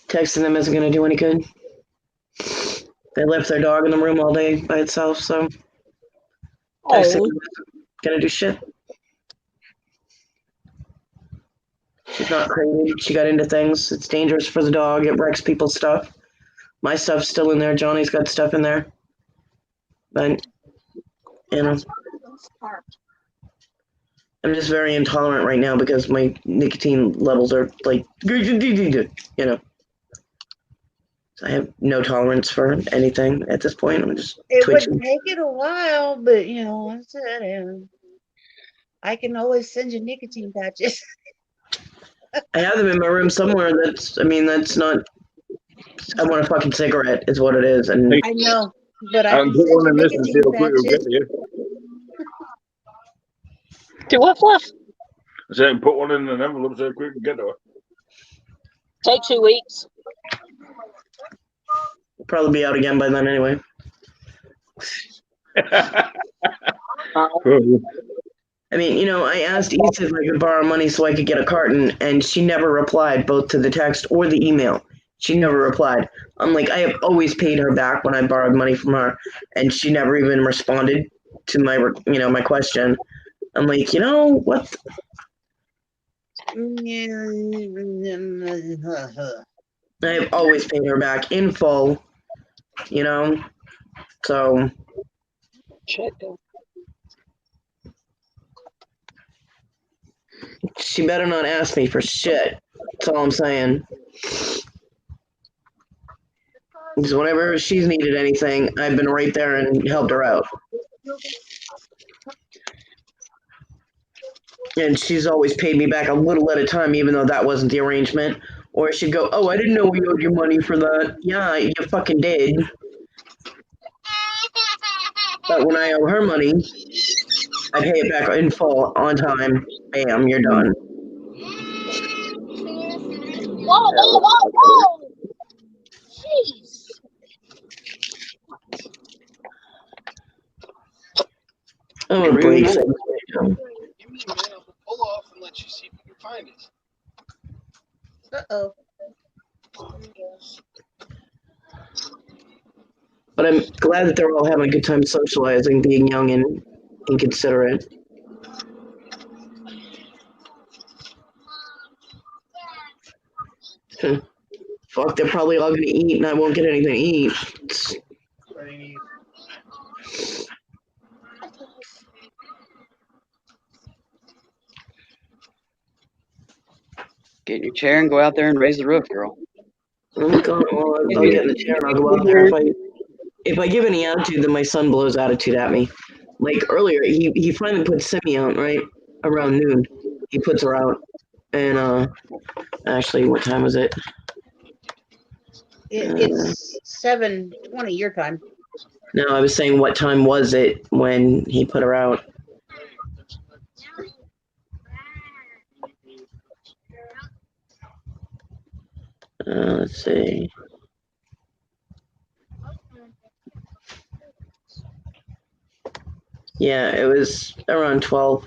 Texting them isn't going to do any good. They left their dog in the room all day by itself, so texting them isn't going to do shit. She's not crazy. She got into things. It's dangerous for the dog. It wrecks people's stuff. My stuff's still in there. Johnny's got stuff in there. But, you know, I'm just very intolerant right now because my nicotine levels are like, you know. So I have no tolerance for anything at this point. I'm just It twitching. would take it a while, but you know, I said, I can always send you nicotine patches. I have them in my room somewhere. That's not. I want a fucking cigarette, is what it is. And I know, but I I can can put send one you in this and see nicotine how quick it'll get patches. to you. Do what, Fluff? I said I can put one in an envelope so quick and get to Take 2 weeks. I'll probably be out again by then anyway. it. I mean, you know, I asked Issa if I could borrow money so I could get a carton, and she never replied, both to the text or the email. She never replied. I'm like, I have always paid her back when I borrowed money from her, and she never even responded to my, my question. I'm like, you know what? I have always paid her back in full, you know, so. She better not ask me for shit. That's all I'm saying. Because whenever she's needed anything, I've been right there and helped her out. And she's always paid me back a little at a time, even though that wasn't the arrangement. Or she'd go, oh, I didn't know we owed you money for that. Yeah, you fucking did. But when I owe her money, I pay it back in full, on time. Bam, you're done. Whoa! Jeez. I'm gonna breathe. Give me a minute. I'll pull off and let you see if you can find it. Uh-oh. But I'm glad that they're all having a good time socializing, being young and inconsiderate. Fuck, they're probably all gonna eat and I won't get anything to eat. Get in your chair and go out there and raise the roof, girl. I'll get in the chair and I'll go out there. If I give any attitude, then my son blows attitude at me. Like earlier, he finally put Simi out, right? Around noon. He puts her out. And, actually, what time was it? It's 7:20 your time. No, I was saying what time was it when he put her out? Let's see. Yeah, it was around 12.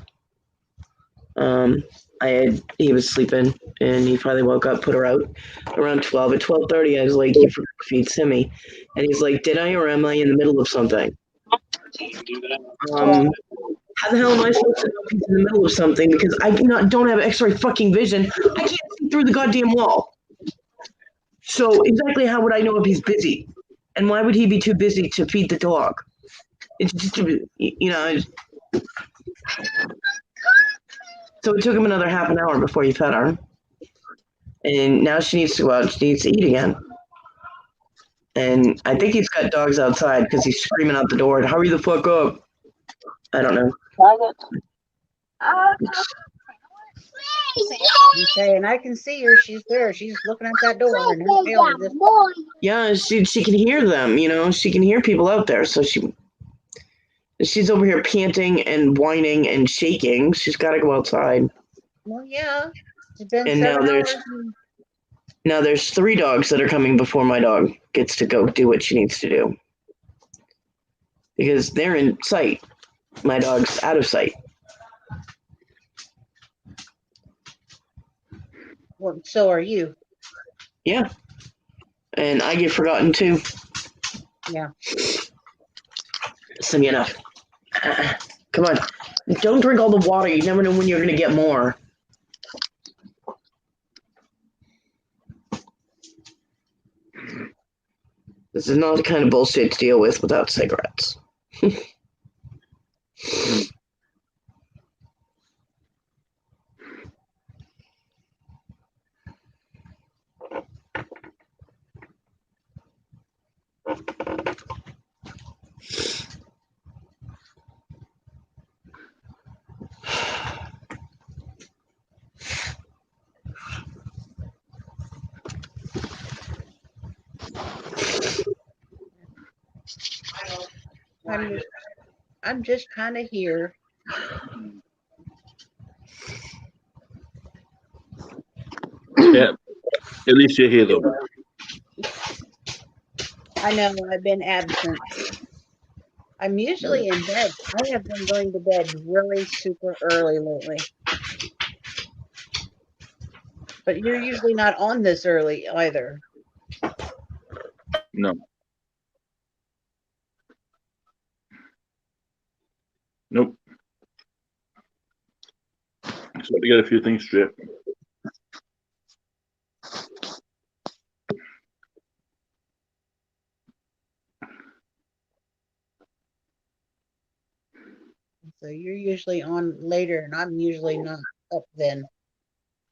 He was sleeping and he finally woke up, put her out around 12. At 12:30, I was like, you forgot to feed Simi. And he's like, did I or am I in the middle of something? How the hell am I supposed to know if he's in the middle of something? Because I don't have X-ray fucking vision. I can't see through the goddamn wall. So exactly how would I know if he's busy? And why would he be too busy to feed the dog? It's just, So it took him another half an hour before he fed her. And now she needs to go out. She needs to eat again. And I think he's got dogs outside because he's screaming out the door, hurry the fuck up. I don't know. Okay, and I can see her. She's there. She's looking at that door, and her tail is just. Yeah, she can hear them. She can hear people out there. So she's over here panting and whining and shaking. She's got to go outside. Well, yeah. It's been And 7 now hours. there's 3 dogs that are coming before my dog gets to go do what she needs to do. Because they're in sight. My dog's out of sight. Well, so are you. Yeah. And I get forgotten too. Yeah. So, come on. Don't drink all the water. You never know when you're going to get more. This is not the kind of bullshit to deal with without cigarettes. I'm just kind of here. Yeah. At least you're here, though. I know I've been absent. I'm usually in bed. I have been going to bed really super early lately. But you're usually not on this early either. No. Nope. So to get a few things straight. So you're usually on later, and I'm usually not up then.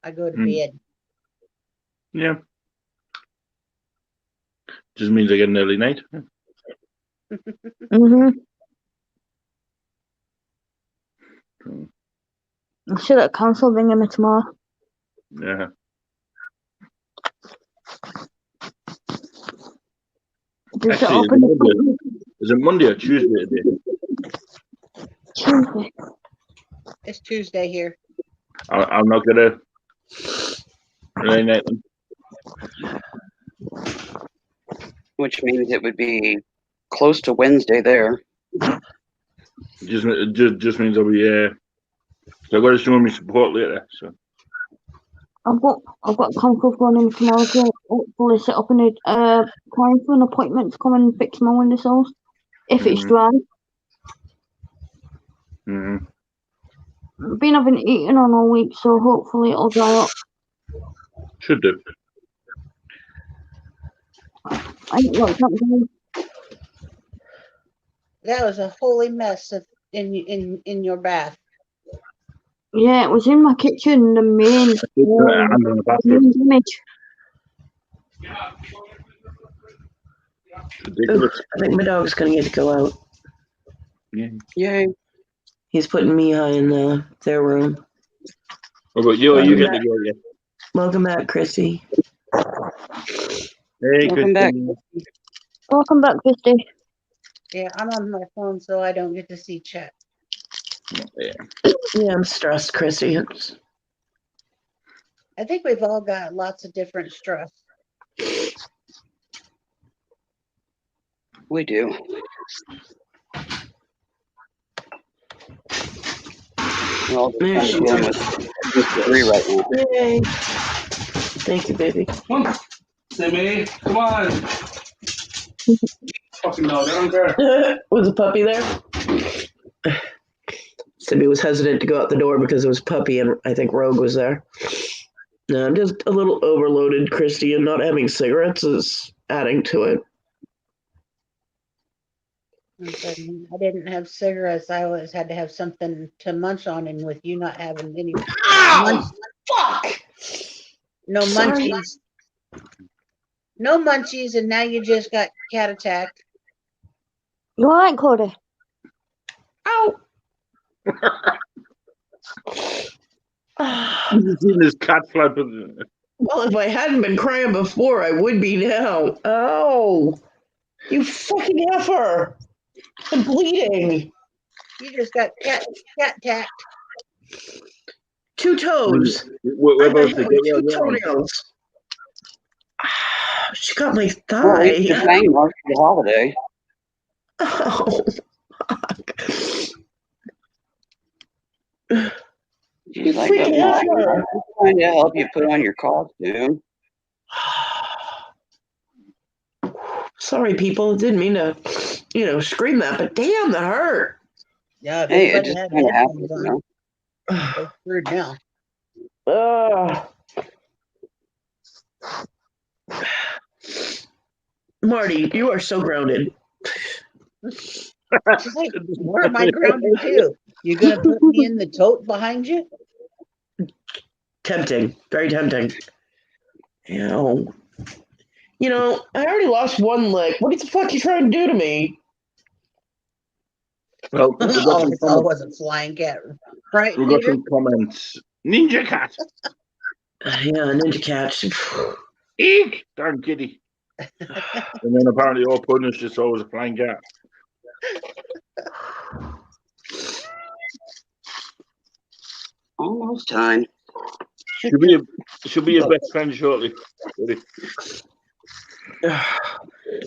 I go to bed. Yeah. Just means I get an early night. I should have cancelled ringing me tomorrow. Yeah. Just Actually, open is it Monday or Tuesday today? Tuesday. It's Tuesday here. I'm not gonna early night. Which means it would be close to Wednesday there. Just means I'll be so I've got to show me support later. So I've got council phone in tomorrow to hopefully set up time for an appointment to come and fix my windowsills if it's dry. I've been having eaten on all week, so hopefully it'll dry up. Should do. That was a holy mess in your bath. Yeah, it was in my kitchen, the main image. Ridiculous. I think my dog's going to get to go out. Yeah. Yay. He's putting Mia in their room. What about you? You get to go again. Welcome back, Chrissy. Hey, Welcome back. Welcome back, Christy. Yeah, I'm on my phone, so I don't get to see chat. Yeah, I'm stressed, Chrissy. I think we've all got lots of different stress. We do. We're all just dealing with 3 right now. Yay. Thank you, baby. Come on, Simmy. Come on. Fucking dog, I don't care. Was a puppy there? Sibby was hesitant to go out the door because it was puppy, and I think Rogue was there. No, I'm just a little overloaded, Christy, and not having cigarettes is adding to it. I didn't have cigarettes. I always had to have something to munch on, and with you not having any Ow! Fuck! no Sorry. munchies. No munchies, and now you just got cat attacked. You alright, Cody? Ow! You've seen this cat flapping. Well, if I hadn't been crying before, I would be now. Oh, you fucking heifer! I'm bleeding. You just got cat attacked. 2 toes. Where I got about hit to with get 2 your arm? toenails. She got my Well, at least thigh. you're paying more for the holiday. Oh, fuck. She's like, Freaking no, heifer. I'm just trying to help you put on your costume. Sorry, people. Didn't mean to, scream that, but damn, that hurt. Yeah, if Hey, it anybody just had kind of headphones happens, you on, know. they're screwed now. Marty, you are so grounded. She's like, where am I grounded to? You gonna put me in the tote behind you? Tempting. Very tempting. I already lost one leg. What the fuck you trying to do to me? Well, we've got Oh, some it's all comments. wasn't flying cat, right? We've got Peter? some comments. Ninja cat. Yeah, ninja cat. Eek! Darn kitty. And then apparently all pudding is just always a flying cat. Almost time. She'll be your best friend shortly.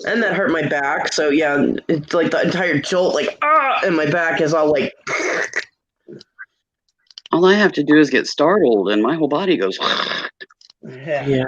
And that hurt my back. So yeah, it's like the entire jolt, and my back is all like. All I have to do is get startled, and my whole body goes. Yeah. Yeah.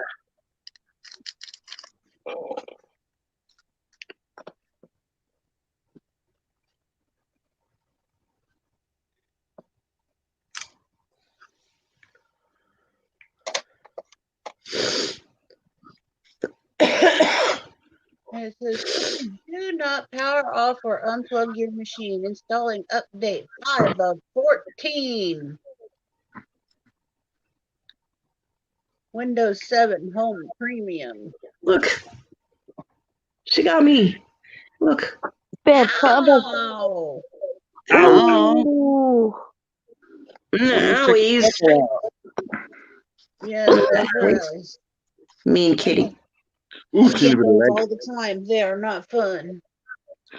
And it says, do not power off or unplug your machine. Installing update 5 of 14. Windows 7 Home Premium. Look. She got me. Look. Babe, put her back. Ow! Oh, Ooh. Owies. Yes, that's right. Mean kitty. Ooh, I seen a get bit of those leg. all the time. They are not fun.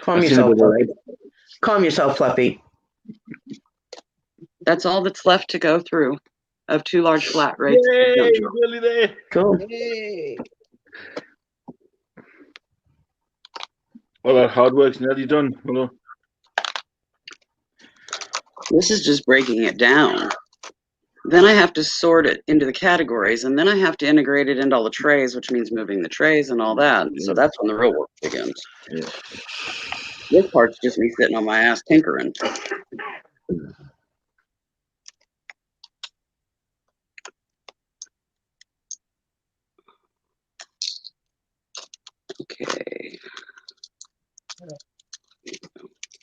Calm I've seen a yourself, bit of Fluffy. leg. Calm yourself, Fluffy. that's all that's left to go through of 2 large flat rates. Yay! Nearly there. Cool. Yay. All that hard work's nearly done. Hello. This is just breaking it down. Then I have to sort it into the categories, and then I have to integrate it into all the trays, which means moving the trays and all that. So that's when the real work begins. Yeah. This part's just me sitting on my ass tinkering. Okay.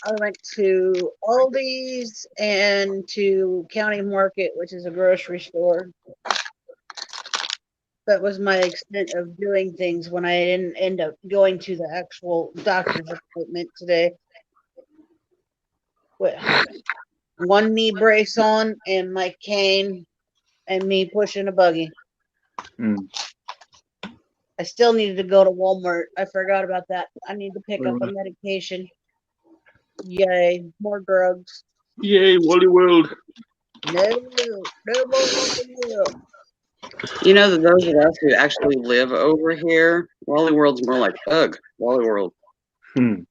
I went to Aldi's and to County Market, which is a grocery store. That was my extent of doing things when I didn't end up going to the actual doctor's appointment today. With one knee brace on and my cane and me pushing a buggy. Mm. I still needed to go to Walmart. I forgot about that. I need to pick up a medication. Yay, more drugs. Yay, Wally World. No more Wally World. You know that those of us who actually live over here, Wally World's more like Ugh, Wally World. It's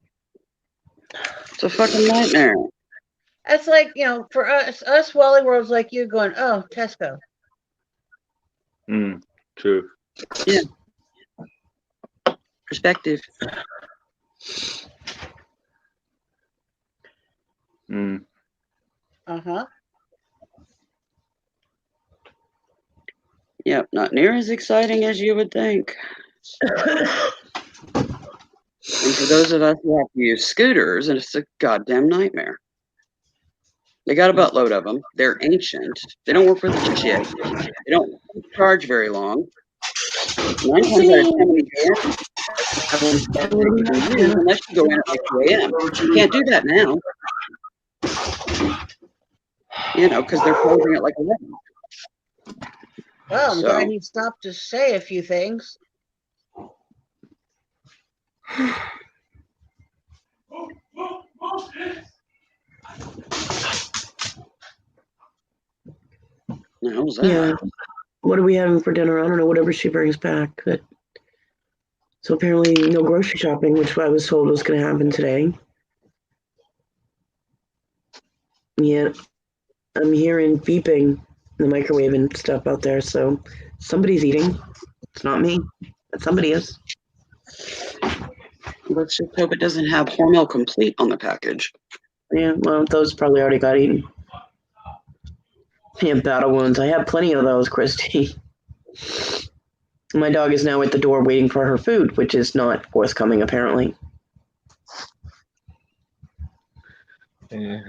a fucking nightmare. That's like, for us Wally World's like you going, oh, Tesco. True. Yeah. Perspective. Uh-huh. Yep, not near as exciting as you would think. And for those of us who have to use scooters, and it's a goddamn nightmare. They got a buttload of them. They're ancient. They don't work with shit. They don't charge very long. 9 times out of 10 when you go in, unless you go in at like 2 a.m. You can't do that now. You know, because they're closing at like 11. Well, I'm So- glad he stopped to say a few things. How was that? Yeah. What are we having for dinner? I don't know. Whatever she brings back. But so apparently no grocery shopping, which I was told was going to happen today. Yeah, I'm hearing beeping in the microwave and stuff out there. So somebody's eating. It's not me, but somebody is. Let's just hope it doesn't have Hormel Complete on the package. Yeah, well, those probably already got eaten. Yeah, battle wounds. I have plenty of those, Christy. My dog is now at the door waiting for her food, which is not forthcoming, apparently. Yeah.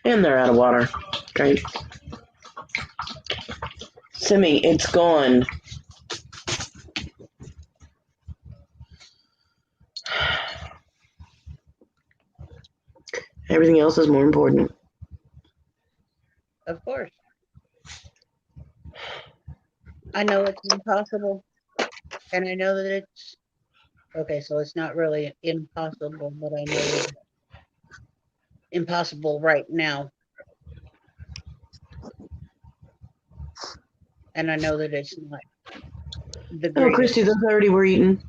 And they're out of water. Great. Simi, it's gone. Everything else is more important. Of course. I know it's impossible, and I know that it's okay. So it's not really impossible, but I know it's impossible right now, and I know that it's not the Oh, greatest. Christy, those already were eaten.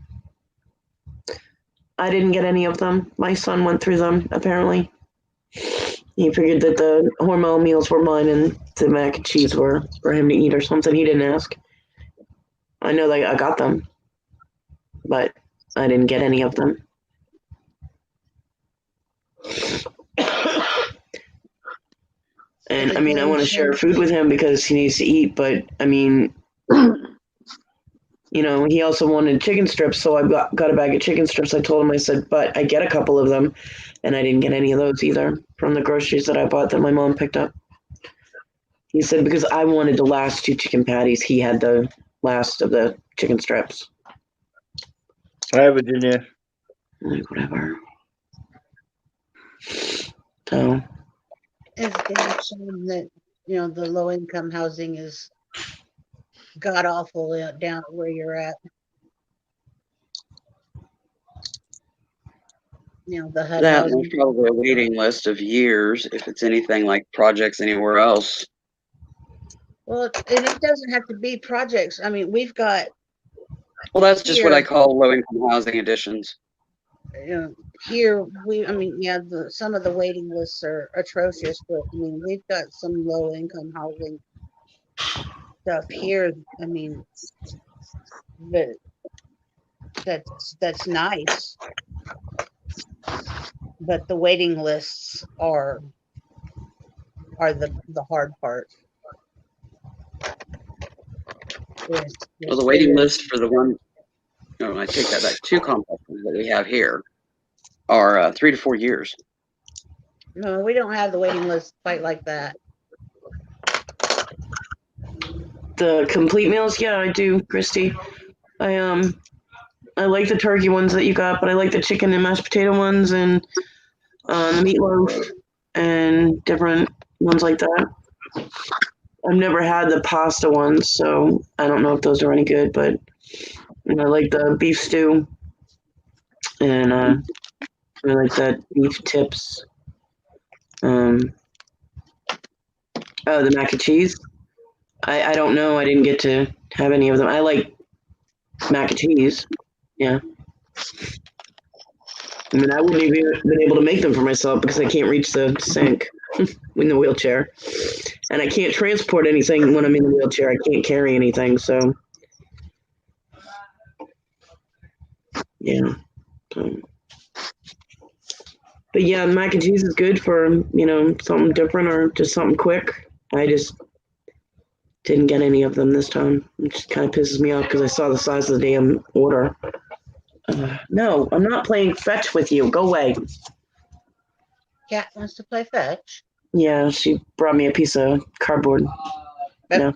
I didn't get any of them. My son went through them, apparently. He figured that the Hormel meals were mine and the mac and cheese were for him to eat or something. He didn't ask. I know that I got them, but I didn't get any of them. And I mean, I want to share food with him because he needs to eat, but I mean, you know, he also wanted chicken strips, so I got a bag of chicken strips. I told him, I said, but I get a couple of them, and I didn't get any of those either from the groceries that I bought that my mom picked up. He said because I wanted the last 2 chicken patties, he had the last of the chicken strips. Hi, Virginia. Like, whatever. So, It's a shame that the low income housing is god awful down where you're at. The HUD That housing. there's probably a waiting list of years if it's anything like projects anywhere else. Well, and it doesn't have to be projects. I mean, we've got Well, that's just what I here, call low-income housing additions. here some of the waiting lists are atrocious, but I mean, we've got some low income housing stuff here. I mean, that's nice, but the waiting lists are the hard part. Well, the waiting list for the one, no, I take that back. 2 complexes that we have here are 3 to 4 years. No, we don't have the waiting list quite like that. the complete meals, yeah, I do, Christy. I like the turkey ones that you got, but I like the chicken and mashed potato ones and the meatloaf and different ones like that. I've never had the pasta ones, so I don't know if those are any good, but I like the beef stew and I like that beef tips. Oh, the mac and cheese. I don't know. I didn't get to have any of them. I like mac and cheese. Yeah. I mean, I wouldn't even been able to make them for myself because I can't reach the sink in the wheelchair. And I can't transport anything when I'm in the wheelchair. I can't carry anything, so. Yeah. But yeah, mac and cheese is good for, something different or just something quick. I just Didn't get any of them this time, which kind of pisses me off because I saw the size of the damn order. No, I'm not playing fetch with you. Go away. Cat wants to play fetch. Yeah, she brought me a piece of cardboard. No.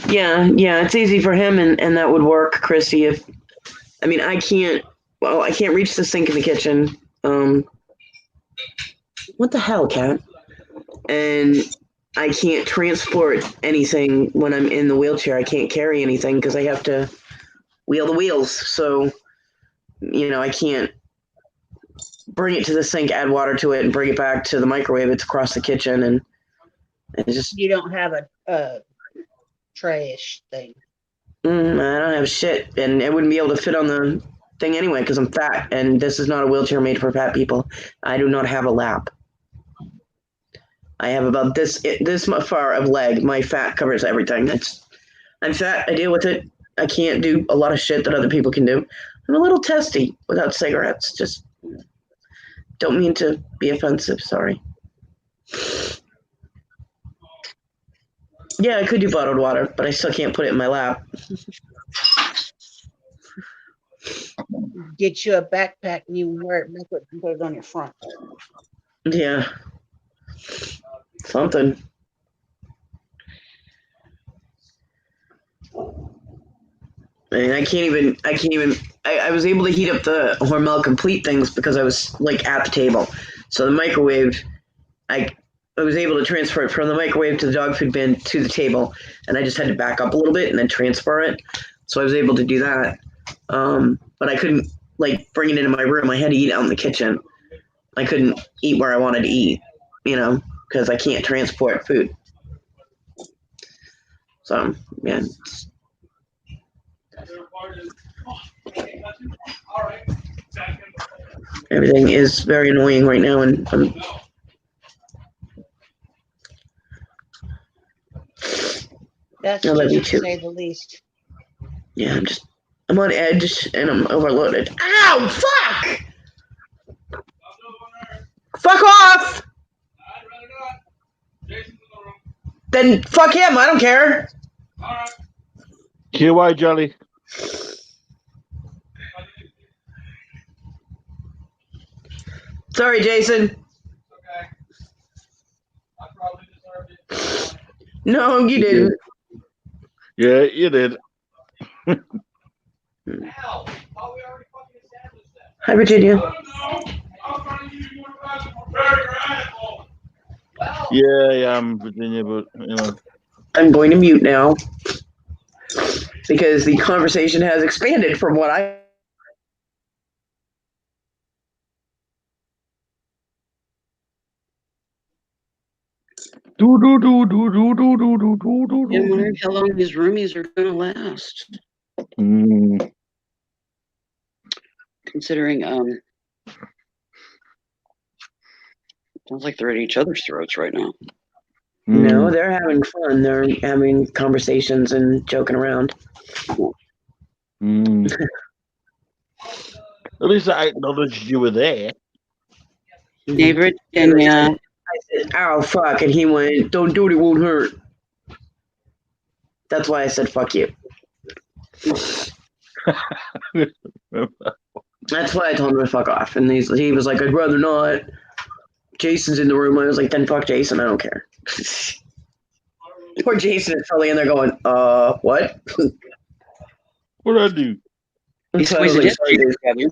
Yeah, it's easy for him, and that would work, Christy. I can't reach the sink in the kitchen. What the hell, Cat? And I can't transport anything when I'm in the wheelchair. I can't carry anything because I have to wheel the wheels. So, I can't bring it to the sink, add water to it, and bring it back to the microwave. It's across the kitchen, and it's just... You don't have a trayish thing. I don't have shit, and it wouldn't be able to fit on the thing anyway because I'm fat, and this is not a wheelchair made for fat people. I do not have a lap. I have about this far of leg. My fat covers everything. I'm fat. I deal with it. I can't do a lot of shit that other people can do. I'm a little testy without cigarettes. Just don't mean to be offensive. Sorry. Yeah, I could do bottled water, but I still can't put it in my lap. Get you a backpack and you wear it backwards and put it on your front. Yeah. Something. And I was able to heat up the Hormel Complete things because I was at the table. So the microwave, I was able to transfer it from the microwave to the dog food bin to the table, and I just had to back up a little bit and then transfer it. So I was able to do that. But I couldn't bring it into my room. I had to eat out in the kitchen. I couldn't eat where I wanted to eat, because I can't transport food. So, yeah. Everything is very annoying right now, and That's I love you just too. to say the least. Yeah, I'm on edge and I'm overloaded. Ow! Fuck! Fuck off! Then fuck him. I don't care. KY Jelly. Sorry, Jason. No, you didn't. Yeah, you did. Hi, Virginia. Yeah, I'm Virginia, but I'm going to mute now because the conversation has expanded from what I. I'm wondering how long these roomies are going to last. Considering, sounds like they're at each other's throats right now. No, they're having fun. They're having conversations and joking around. At least I acknowledged you were there. Hey, Virginia. I said, ow, fuck, and he went, don't do it, it won't hurt. That's why I said, fuck you. That's why I told him to fuck off. And he was like, I'd rather not. Jason's in the room. I was like, then fuck Jason, I don't care. Poor Jason is probably in there going, what? What'd I do? So I was like, sorry, Jason.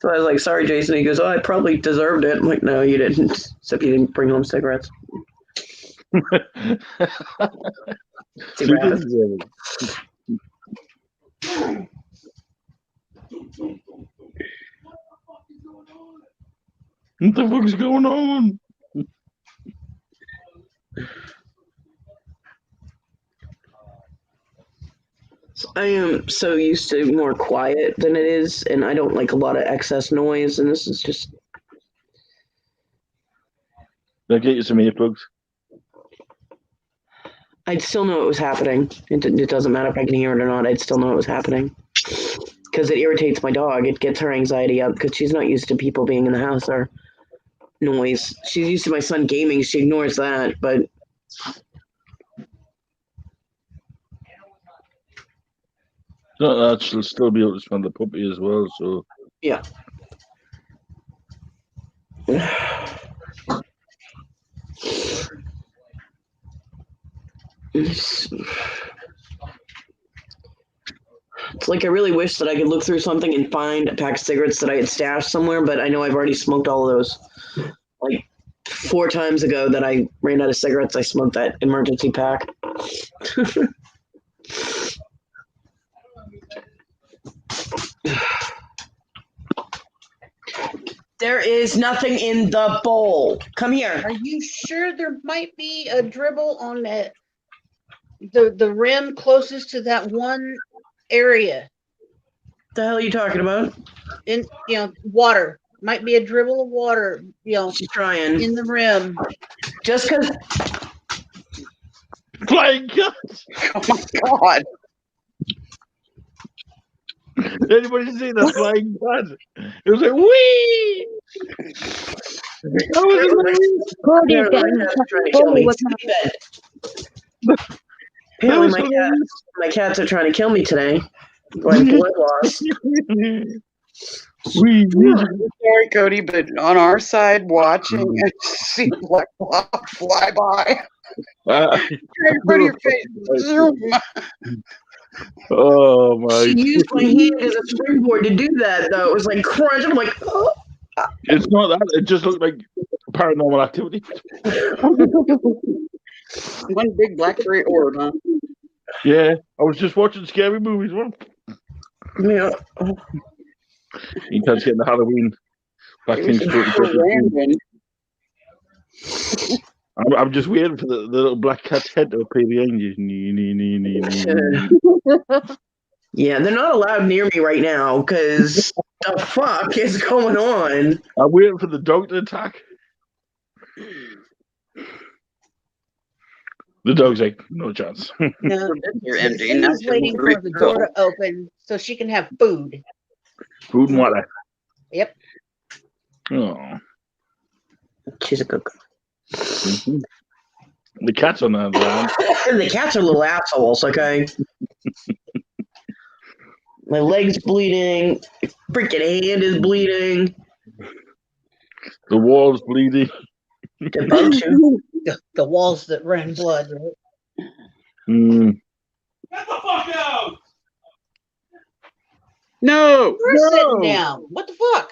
So I was like, sorry, Jason. He goes, I probably deserved it. I'm like, no, you didn't. Except you didn't bring home cigarettes. Too bad. What the fuck is going on? I am so used to more quiet than it is, and I don't like a lot of excess noise, and this is just... I'll get you some earplugs. I'd still know it was happening. It doesn't matter if I can hear it or not. I'd still know it was happening. because it irritates my dog. It gets her anxiety up because she's not used to people being in the house or noise. She's used to my son gaming. She ignores that, but No, that she'll still be able to smell the puppy as well. So yeah. It's like I really wish that I could look through something and find a pack of cigarettes that I had stashed somewhere, but I know I've already smoked all of those. Like 4 times ago that I ran out of cigarettes, I smoked that emergency pack. There is nothing in the bowl. Come here. Are you sure there might be a dribble on the rim closest to that one area? The hell are you talking about? In water. Might be a dribble of water, She's trying. in the rim. Just because. flying guts. Oh my god! Anybody see the flying cut? It was like wee. That was hilarious. Cody is Apparently getting my cat's trying to kill me. Apparently my cats are trying to kill me today. Like blood loss. Wee. Sorry, Cody, but on our side, watching, I see black blob fly by. Right in front of your face. Zoom. Oh my! She used my hand as a springboard to do that, though. It was like crunch. I'm like, oh. It's not that. It just looked like paranormal activity. One big black furry orb, huh? Yeah, I was just watching scary movies. Yeah. You can't get in the Halloween. Back It was things so random. I'm just waiting for the little black cat's head to appear behind you. Yeah, they're not allowed near me right now because the fuck is going on? I'm waiting for the dog to attack. The dog's like, no chance. No, You're empty. Now Cindy's waiting for the door to open so she can have food. Food and water. Yep. Oh. She's a good girl. Mm-hmm. The cat's on the other hand. The cats are little assholes, okay? My leg's bleeding. My freaking hand is bleeding. The wall's bleeding. They're about to. The walls that ran blood, right? Mm. Get the fuck out! No! We're sitting down. What the fuck?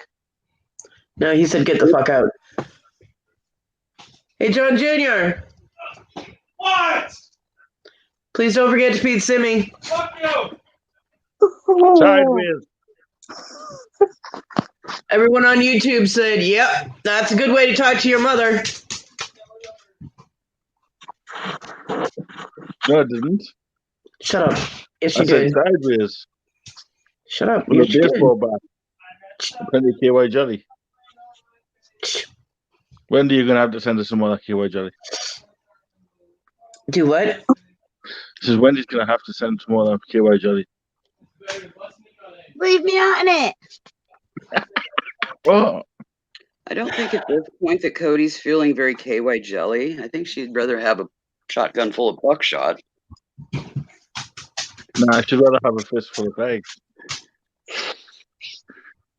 No, he said get the fuck out. Hey, John Jr. What? Please don't forget to feed Simmy. Fuck you! Sideways. Everyone on YouTube said, yep, that's a good way to talk to your mother. No, it didn't. Shut up. Yes, you I said did. sideways. Shut up. With Yes, a you did. baseball bat. Send the KY jelly. When are you going to have to send us some more KY jelly? Do what? This is Wendy's going to have to send some more KY jelly. Leave me out in it. Oh. I don't think at this point that Cody's feeling very KY jelly. I think she'd rather have a shotgun full of buckshot. Nah, I should rather have a fistful of eggs.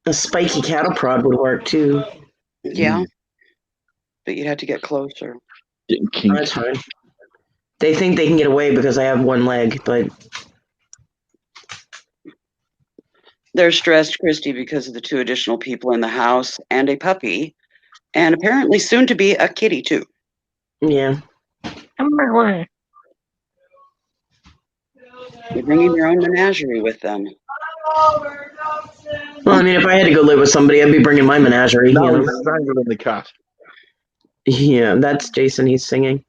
A spiky cattle prod would work too. Yeah. But you'd have to get closer. Getting Oh, kinky. that's fine. They think they can get away because I have one leg, but They're stressed, Christy, because of the 2 additional people in the house and a puppy, and apparently soon to be a kitty, too. yeah. You're bringing your own menagerie with them. Well, I mean, if I had to go live with somebody, I'd be bringing my menagerie. You Now know? he's strangling the cat. Yeah, that's Jason. He's singing.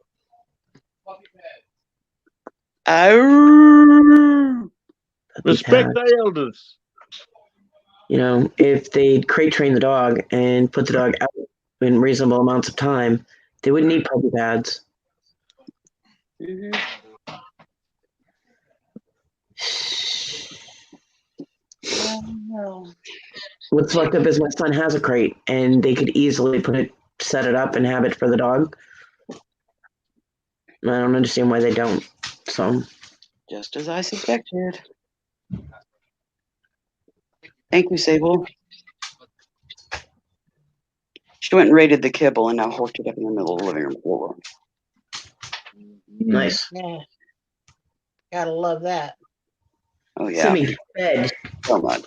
Oh, Respect thy elders. You know, if they'd crate train the dog and put the dog out in reasonable amounts of time, they wouldn't need puppy pads. Mhm. Oh. What's fucked up is my son has a crate, and they could easily set it up and have it for the dog. I don't understand why they don't. So, Just as I suspected. Thank you, Sable. She went and raided the kibble and now horked it up in the middle of the living room floor. nice. Yeah. Gotta love that. Oh, yeah. Timmy, bed. So much.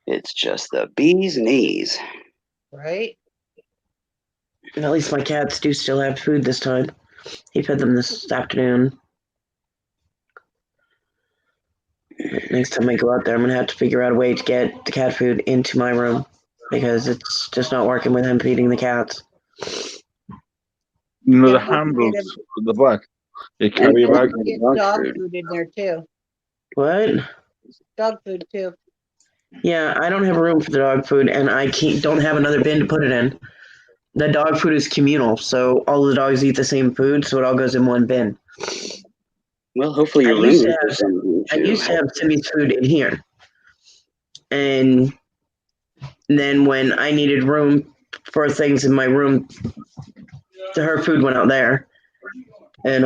It's just the bee's knees. Right? At least my cats do still have food this time. He fed them this afternoon. Next time I go out there, I'm gonna have to figure out a way to get the cat food into my room because it's just not working with him feeding the cats. You know the Yeah, handles get at the back. They carry a bag. Get dog food in there too. What? Dog food too. Yeah, I don't have a room for the dog food, and I don't have another bin to put it in. The dog food is communal, so all the dogs eat the same food, so it all goes in one bin. Well, hopefully your I room used to have Timmy's food in here, and then when I needed room for things in my room, her food went out there, and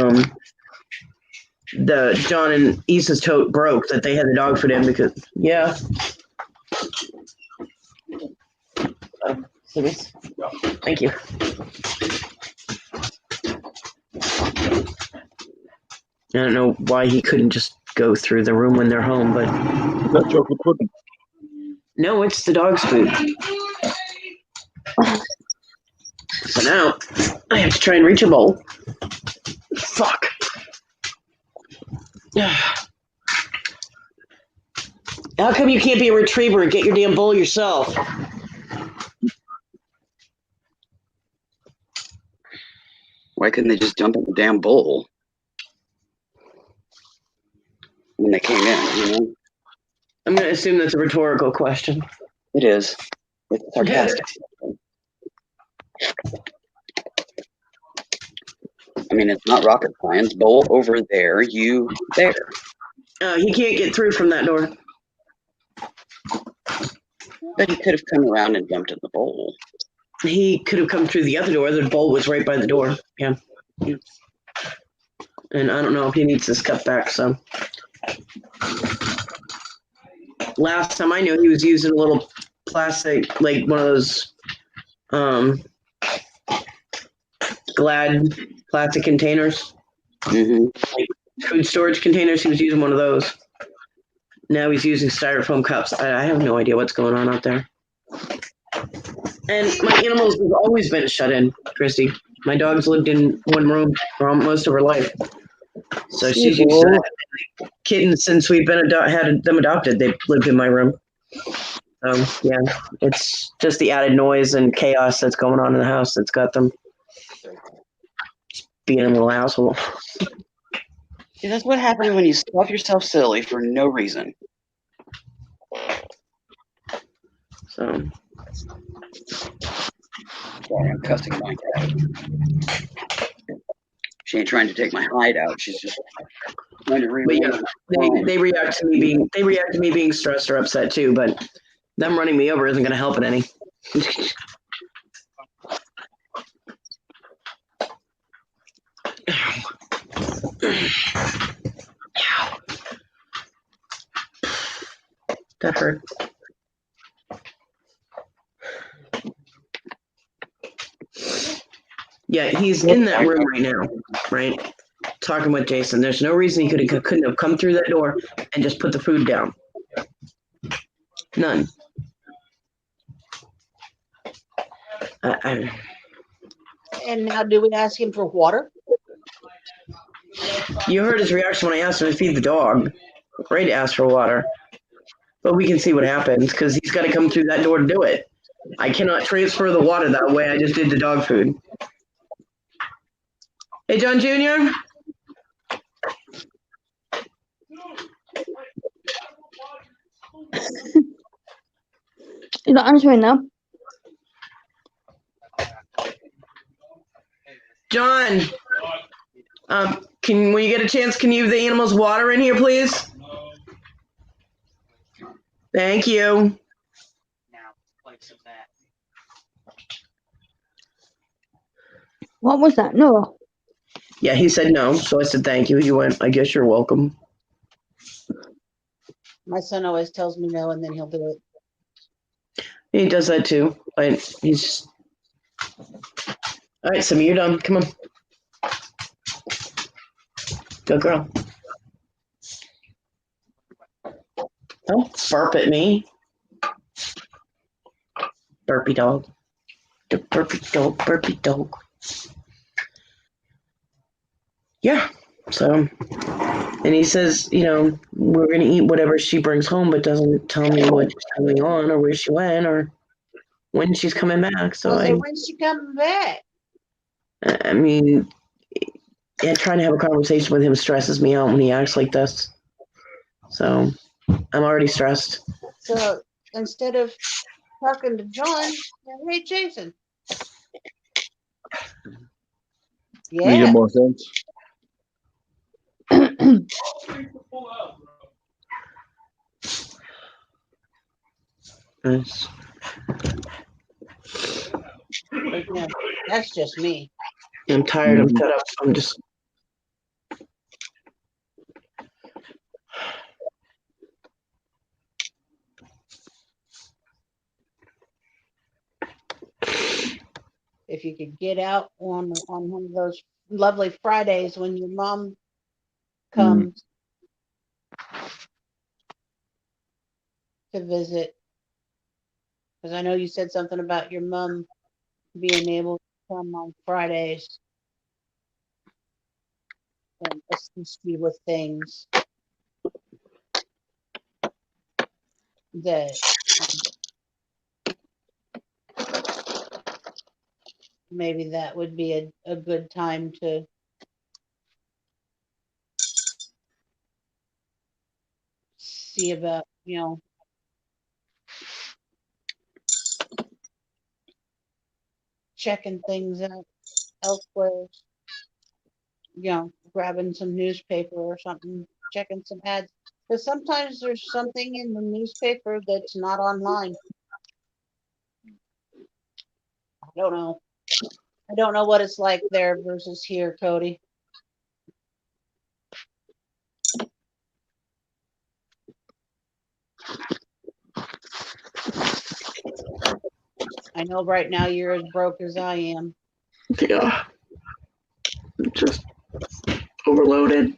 the John and Issa's tote broke that they had the dog food in because Thank you. I don't know why he couldn't just go through the room when they're home, but Is that chocolate pudding? no, it's the dog's food. So now I have to try and reach a bowl. Fuck. How come you can't be a retriever and get your damn bowl yourself? Why couldn't they just dump it in the damn bowl when they came in, you know? I'm going to assume that's a rhetorical question. It is. It's sarcastic. I mean, it's not rocket science. Bowl over there, you there. He can't get through from that door. But he could have come around and dumped in the bowl. He could have come through the other door. The bowl was right by the door. Yeah. And I don't know if he needs this cut back, so. Last time I knew, he was using a little plastic, like one of those Glad plastic containers. Like food storage containers. He was using one of those. Now he's using styrofoam cups. I have no idea what's going on out there. And my animals have always been shut in, Christy. My dog's lived in one room for most of her life. So she's used to that. Kittens, since we've been had them adopted, they've lived in my room. Yeah, it's just the added noise and chaos that's going on in the house that's got them being in a little asshole. See, that's what happens when you stuff yourself silly for no reason. So. Sorry, I'm cussing my cat. She ain't trying to take my hide out. She's just trying to But yeah, they react to me being stressed or upset too. But them running me over isn't going to help it any. That hurt. Yeah, he's in that room right now, right? Talking with Jason. There's no reason he couldn't have come through that door and just put the food down. None. And now, do we ask him for water? You heard his reaction when I asked him to feed the dog. Ready to ask for water. But we can see what happens because he's got to come through that door to do it. I cannot transfer the water that way. I just did the dog food. Hey, John Jr. You're not answering now. John, when you get a chance, can you give the animals water in here, please? Thank you. Now, like some that. What was that? No. Yeah, he said no, so I said thank you. You went, I guess you're welcome. My son always tells me no, and then he'll do it. He does that too. But he's all right, Sammy, you're done. Come on. Good girl. Don't burp at me. Burpy dog. The burpy dog, burpy dog. Yeah. So, and he says, we're going to eat whatever she brings home, but doesn't tell me what's going on or where she went or when she's coming back. So I said, when's she coming back? I mean, trying to have a conversation with him stresses me out when he acts like this. So I'm already stressed. So instead of talking to John, hey, Jason. Make Yeah. more sense. Nice. But, that's just me. I'm tired. I'm fed up. I'm just. If you could get out on one of those lovely Fridays when your mom comes to visit, because I know you said something about your mom being able to come on Fridays and assist you with things that maybe that would be a good time to see about, checking things out elsewhere, grabbing some newspaper or something, checking some ads. Because sometimes there's something in the newspaper that's not online. I don't know. I don't know what it's like there versus here, Cody. I know right now you're as broke as I am. Yeah. I'm just overloaded.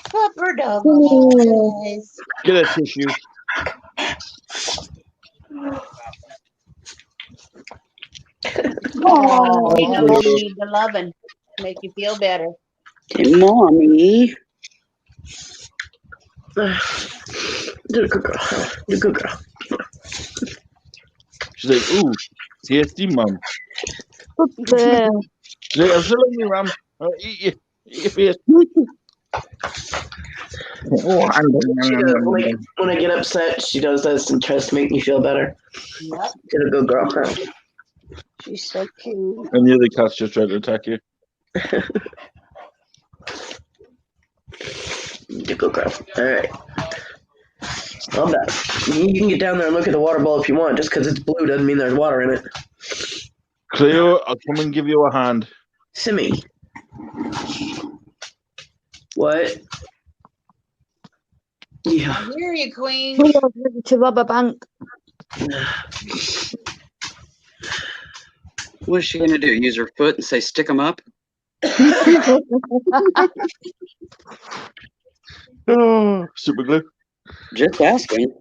Pupper dog eyes. Get a tissue. Oh, animals need the loving to make you feel better. Hey, mommy. You're a good girl. You're a good girl. She's like, ooh, tasty, mum. Good girl. She's like, I'm still in you, mum. I'll eat your face. Oh, She does, like, when I get upset, she does this and tries to make me feel better. Yep. She's a good girl. She's so cute. and the other cat's just trying to attack you. You're a good girl. All right. I'll bet. You can get down there and look at the water bowl if you want. Just because it's blue doesn't mean there's water in it. Cleo, I'll come and give you a hand. Simmy. What? Yeah. I hear you, Queen. We are ready to rob a bank. What's she gonna do? Use her foot and say, "Stick 'em up"? Super glue. Just asking.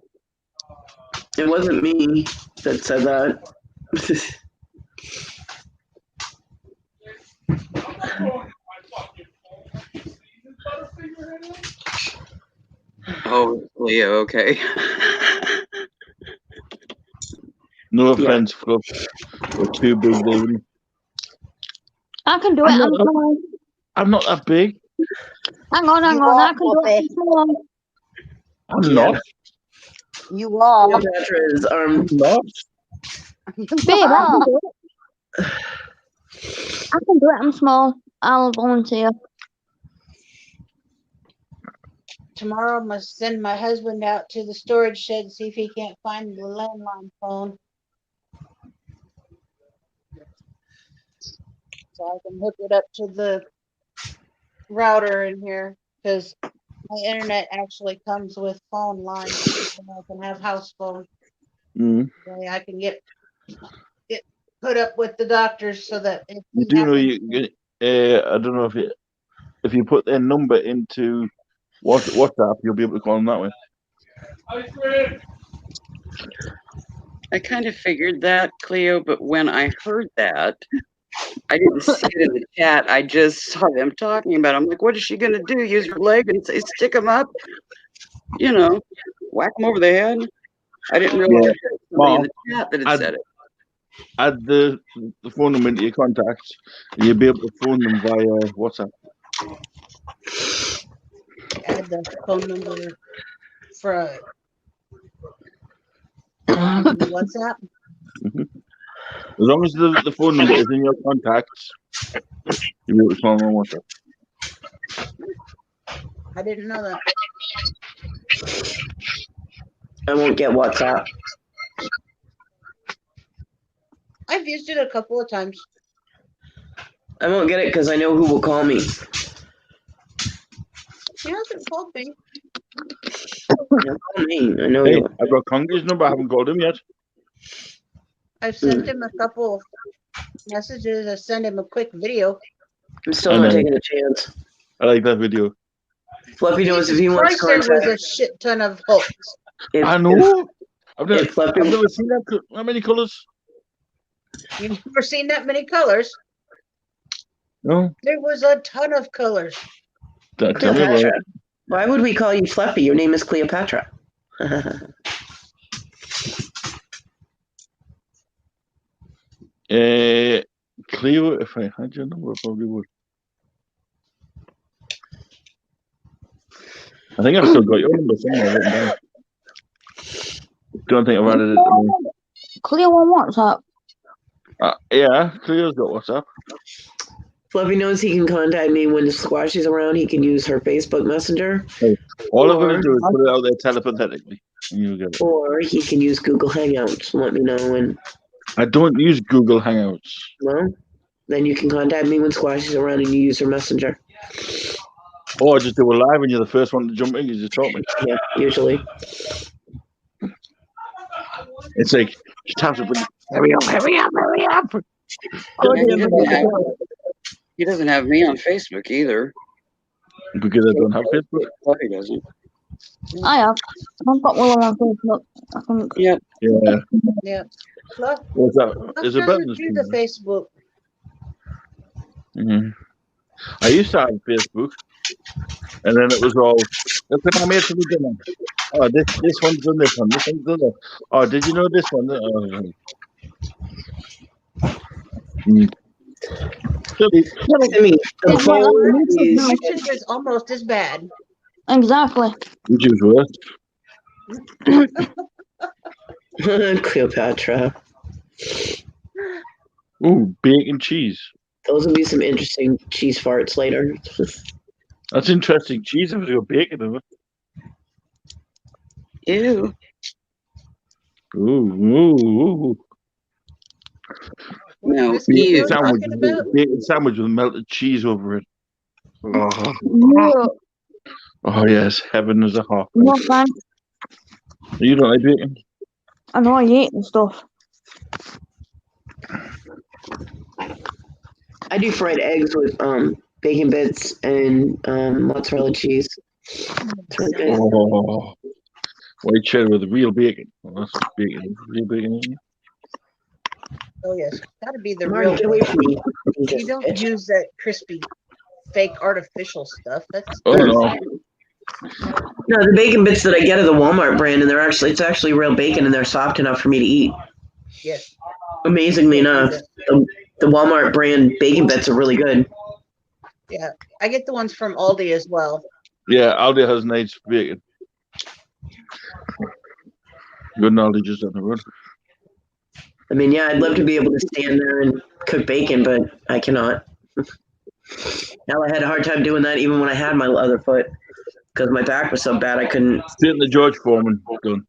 It wasn't me that said that. Oh, Leo. Okay. No offense, Fluff. We're too big, David. I can do it. I'm small. I'm not that big. Hang on. I can do it. I'm small. I'm not. You are. Cleopatra is Not. Babe, I can do it. I can do it. I'm small. I'll volunteer. Tomorrow I must send my husband out to the storage shed and see if he can't find the landline phone. So I can hook it up to the router in here because my internet actually comes with phone lines. So I can have house phone. Mm. That I can get put up with the doctors so that if You he do know happens you. I don't know if you put their number into WhatsApp, you'll be able to call them that way. I kind of figured that, Cleo, but when I heard that, I didn't see it in the chat. I just saw them talking about it. I'm like, what is she going to do? Use her leg and say, stick them up? You know, whack them over the head? I didn't realize Yeah. that somebody in Well, the chat that had said it. Add the phone number into your contacts, and you'll be able to phone them via WhatsApp. add the phone number for WhatsApp. As long as the phone number is in your contacts, you'll be able to call them on WhatsApp. I didn't know that. I won't get WhatsApp. I've used it a couple of times. I won't get it because I know who will call me. He hasn't called me. He'll call me. I know Hey, you. I've got Congress number. I haven't called him yet. I've sent him a couple of messages. I sent him a quick video. I'm still I not know. taking a chance. I like that video. Fluffy knows if he wants Christ, there was a contact. shit ton of hoax. If, I know. I've if Fluffy, never seen that many colors. You've never seen that many colors. No, There was a ton of colors. tell me about Cleopatra. it. Why would we call you Fluffy? Your name is Cleopatra. Cleo, if I had your number, I probably would. I think I've still got your number somewhere written down. Don't think I've added it. Cleo on WhatsApp. Yeah, Cleo's got WhatsApp. Fluffy knows he can contact me when Squashy's around. He can use her Facebook Messenger. All I'm going to do is put it out there telepathetically, and you'll get it. Or he can use Google Hangouts. Let me know when. I don't use Google Hangouts. Well, then you can contact me when Squashy's around and you use her Messenger. Or I just do a live and you're the first one to jump in because you taught me. Yeah, usually. It's like, she taps it with, hurry up. He doesn't have me on Facebook either. Because I don't have Facebook. He doesn't. I have. I've got Willow on Facebook. I think. Yep. Yeah. Yeah. Fluff, What's that? Fluff Is it doesn't buttons? do the Facebook. Mm-hmm. I used to have Facebook, and then it was all, look what I made for the dinner. Oh, this one's done this one. This one's done that. Oh, did you know this one? I mean, the phone is YouTube is almost as bad. Exactly. YouTube's worse. Cleopatra. Ooh, bacon cheese. Those will be some interesting cheese farts later. That's interesting. Cheese has got bacon in it. Ew. Ooh. No, Biscuit you're ew. talking about? Bacon sandwich with melted cheese over it. Oh, No, oh yes, heaven is a heart. no thanks. You don't like bacon? I know I eat and stuff. I do fried eggs with bacon bits and mozzarella cheese. It's really good. Oh, white cheddar with real bacon. Well, that's bacon. Real bacon. Isn't it? Oh yes, gotta be the Mario, real. get away from me. You don't use that crispy, fake artificial stuff. That's Oh no. No, the bacon bits that I get are the Walmart brand, and it's actually real bacon, and they're soft enough for me to eat. yes. Amazingly enough, the Walmart brand bacon bits are really good. Yeah, I get the ones from Aldi as well. Yeah, Aldi has nice bacon. Good knowledge just down the road. I mean, yeah, I'd love to be able to stand there and cook bacon, but I cannot. Now I had a hard time doing that even when I had my other foot because my back was so bad I couldn't. Sitting the George Foreman gun.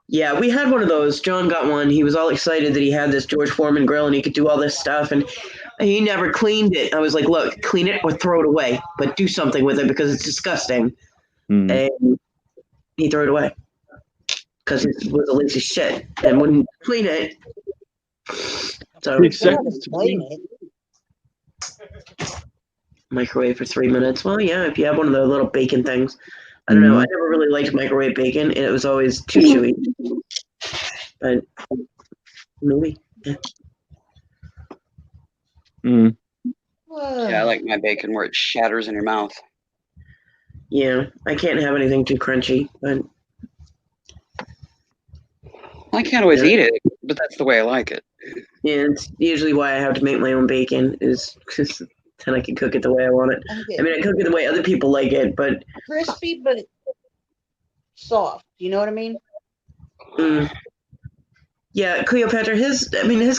Yeah, we had one of those. John got one. He was all excited that he had this George Foreman grill and he could do all this stuff, and he never cleaned it. I was like, look, clean it or throw it away, but do something with it because it's disgusting. And he threw it away because it was a lazy shit and wouldn't clean it. So Takes seconds to Blame clean. it. microwave for 3 minutes. Well, yeah, if you have one of the little bacon things. I don't know. I never really liked microwave bacon, and it was always too chewy. But maybe. Yeah. Yeah, I like my bacon where it shatters in your mouth. Yeah, I can't have anything too crunchy, but I can't always eat it, but that's the way I like it. yeah, it's usually why I have to make my own bacon is because then I can cook it the way I want it. I mean, I cook it the way other people like it, but Crispy but soft. You know what I mean? yeah, Cleopatra, his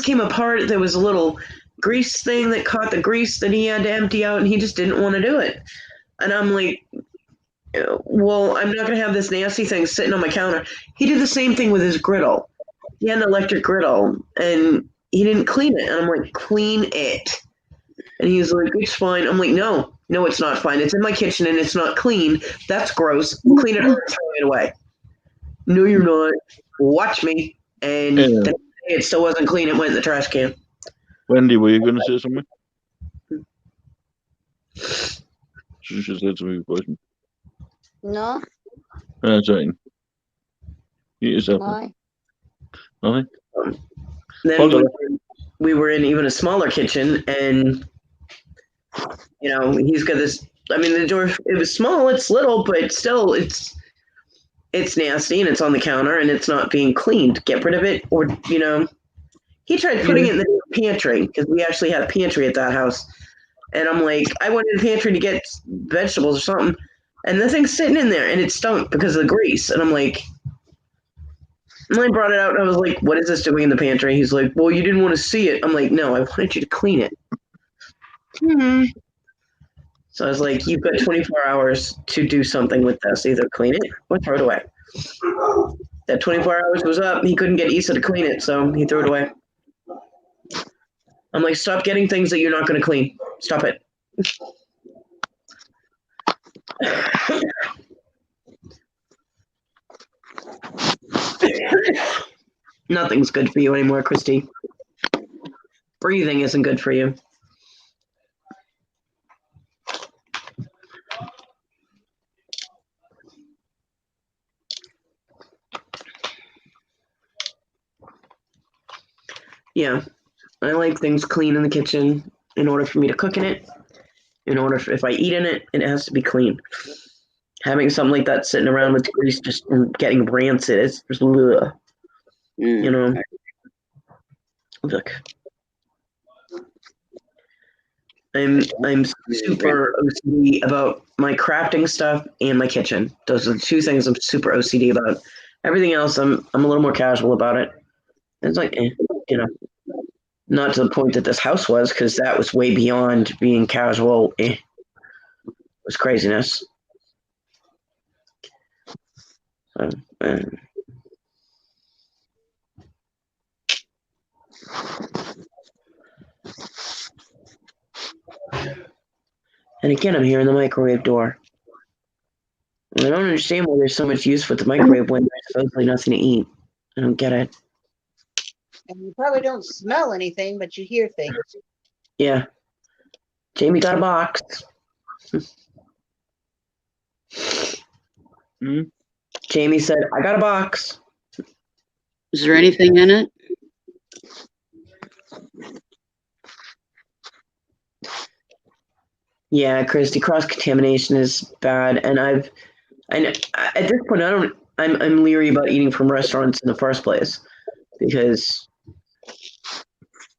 came apart. There was a little grease thing that caught the grease that he had to empty out, and he just didn't want to do it. And I'm like, well, I'm not going to have this nasty thing sitting on my counter. He did the same thing with his griddle. He had an electric griddle, and he didn't clean it. And I'm like, clean it. And he was like, it's fine. I'm like, no, it's not fine. It's in my kitchen, and it's not clean. That's gross. Clean it or throw it away. No, you're not. Watch me. And then it still wasn't clean. It went in the trash can. Wendy, were you going to say something? She just said something. No, That's right. Eat yourself. why? Nothing. Then we were in even a smaller kitchen, and he's got this. I mean, the door. It was small. It's little, but still, it's nasty, and it's on the counter, and it's not being cleaned. Get rid of it, or he tried putting it in the pantry because we actually had a pantry at that house, and I'm like, I went in the pantry to get vegetables or something. And the thing's sitting in there, and it stunk because of the grease. And I'm like, and I brought it out, and I was like, what is this doing in the pantry? He's like, well, you didn't want to see it. I'm like, no, I wanted you to clean it. So I was like, you've got 24 hours to do something with this. Either clean it or throw it away. That 24 hours was up. He couldn't get Issa to clean it, so he threw it away. I'm like, stop getting things that you're not going to clean. Stop it. Nothing's good for you anymore, Christy. Breathing isn't good for you. Yeah, I like things clean in the kitchen in order for me to cook in it. In order for, if I eat in it, it has to be clean. Having something like that sitting around with grease just getting rancid, it's just ugh. Look. I'm super OCD about my crafting stuff and my kitchen. Those are the two things I'm super OCD about. Everything else, I'm a little more casual about it. It's like, not to the point that this house was, because that was way beyond being casual. It was craziness. And again, I'm hearing the microwave door. And I don't understand why there's so much use with the microwave when there's supposedly nothing to eat. I don't get it. And you probably don't smell anything, but you hear things. Yeah. Jamie got a box. Jamie said, I got a box. Is there anything in it? Yeah, Christy, cross-contamination is bad. And at this point, I'm leery about eating from restaurants in the first place. Because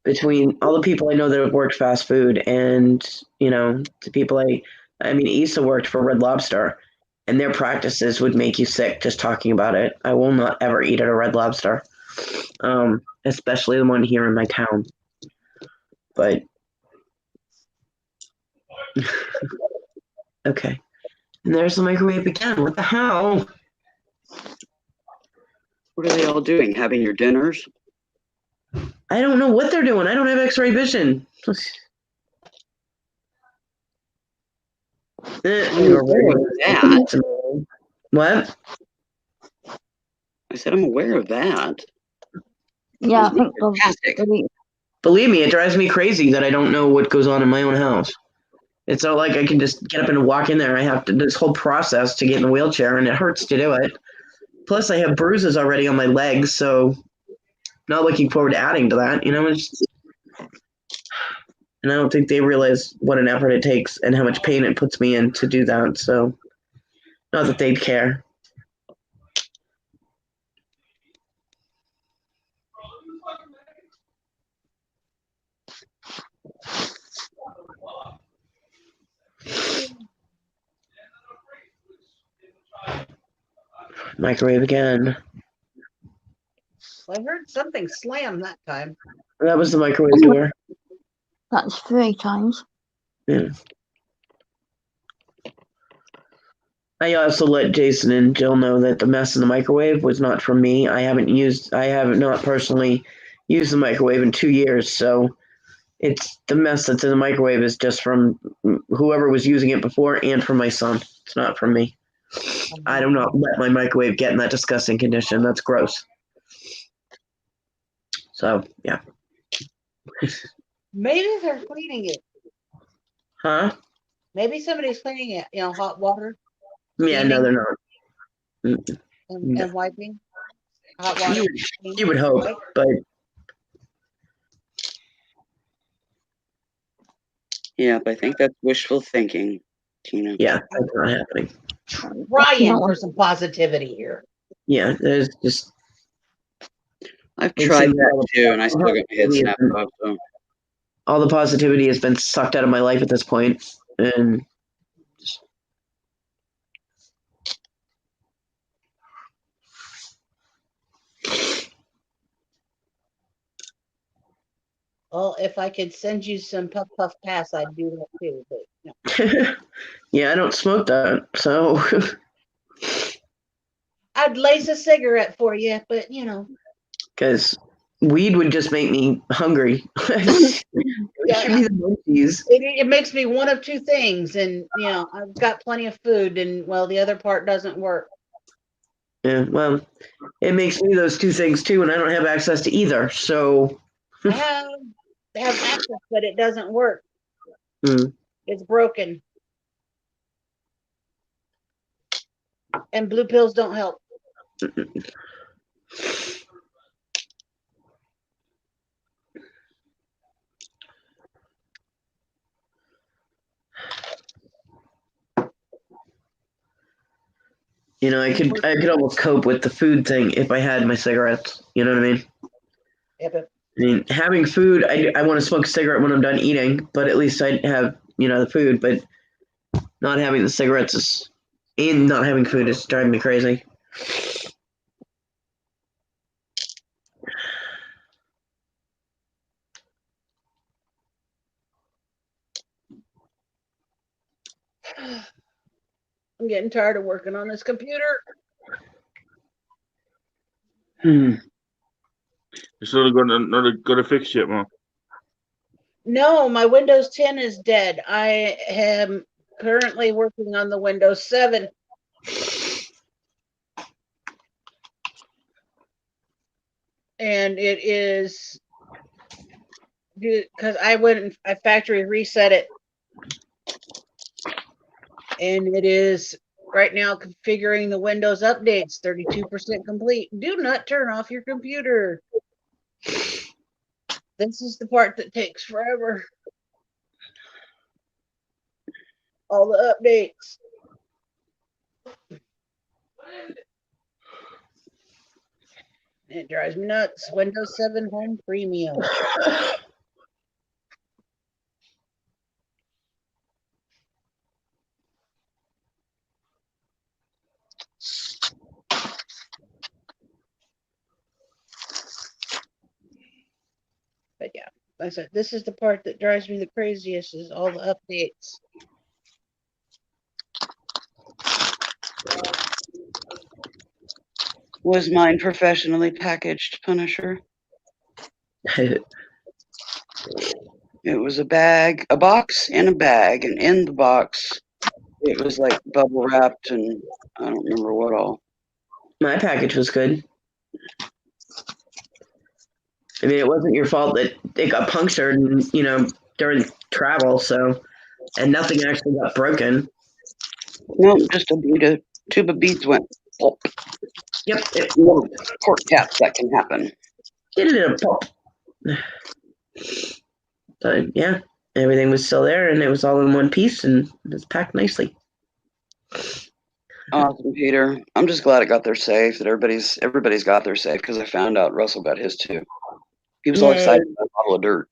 between all the people I know that have worked fast food and, the people I mean, Issa worked for Red Lobster. and their practices would make you sick just talking about it. I will not ever eat at a Red Lobster, especially the one here in my town. But okay, and there's the microwave again. What the hell? What are they all doing? Having your dinners? I don't know what they're doing. I don't have X-ray vision. I'm aware of that. What? I said I'm aware of that. Yeah, I think Fantastic. Believe me, it drives me crazy that I don't know what goes on in my own house. It's not like I can just get up and walk in there. I have to this whole process to get in the wheelchair, and it hurts to do it. Plus, I have bruises already on my legs, so not looking forward to adding to that. And I don't think they realize what an effort it takes and how much pain it puts me in to do that. So, not that they'd care. Microwave again. Well, I heard something slam that time. That was the microwave door. That's 3 times. Yeah. I also let Jason and Jill know that the mess in the microwave was not from me. I have not personally used the microwave in 2 years, so it's the mess that's in the microwave is just from whoever was using it before and from my son. It's not from me. I do not let my microwave get in that disgusting condition. That's gross. So, yeah. Maybe they're cleaning it. Huh? Maybe somebody's cleaning it. Hot water. Yeah, no, they're not. And wiping. Hot water. You would hope, but Yeah, I think that's wishful thinking, Tina. yeah, that's not happening. Trying for some positivity here. Yeah, there's just. I've tried that too, and I still got my head snapped off. So. All the positivity has been sucked out of my life at this point, and Well, if I could send you some Puff Puff Pass, I'd do that too. But no. yeah, I don't smoke that, so I'd lace a cigarette for you, but because weed would just make me hungry. It makes me one of two things, and I've got plenty of food, and well, the other part doesn't work. Yeah, well, it makes me those two things too, and I don't have access to either. So I have access, but it doesn't work. It's broken, and blue pills don't help. I could almost cope with the food thing if I had my cigarettes. You know what I mean? Yep. I mean, having food, I want to smoke a cigarette when I'm done eating, but at least I'd have, the food. But not having the cigarettes and not having food is driving me crazy. I'm getting tired of working on this computer. You're still not got a fix yet, Mom? No, my Windows 10 is dead. I am currently working on the Windows 7. And it is because I went and I factory reset it. And it is right now configuring the Windows updates, 32% complete. Do not turn off your computer. This is the part that takes forever. All the updates. It drives me nuts. Windows 7 Home Premium. But yeah, like I said, this is the part that drives me the craziest is all the updates. Was mine professionally packaged, Punisher? It was a bag, a box and a bag, and in the box, it was like bubble wrapped and I don't remember what all. My package was good. I mean, it wasn't your fault that it got punctured, during travel. So, and nothing actually got broken. No, just a tube of beads went pulp. Yep, Little pork taps that can happen. it did a pop. But yeah, everything was still there, and it was all in one piece, and it was packed nicely. Awesome, Peter. I'm just glad it got there safe. That everybody's got there safe because I found out Russell got his too. He was all Yay. excited about a bottle of dirt.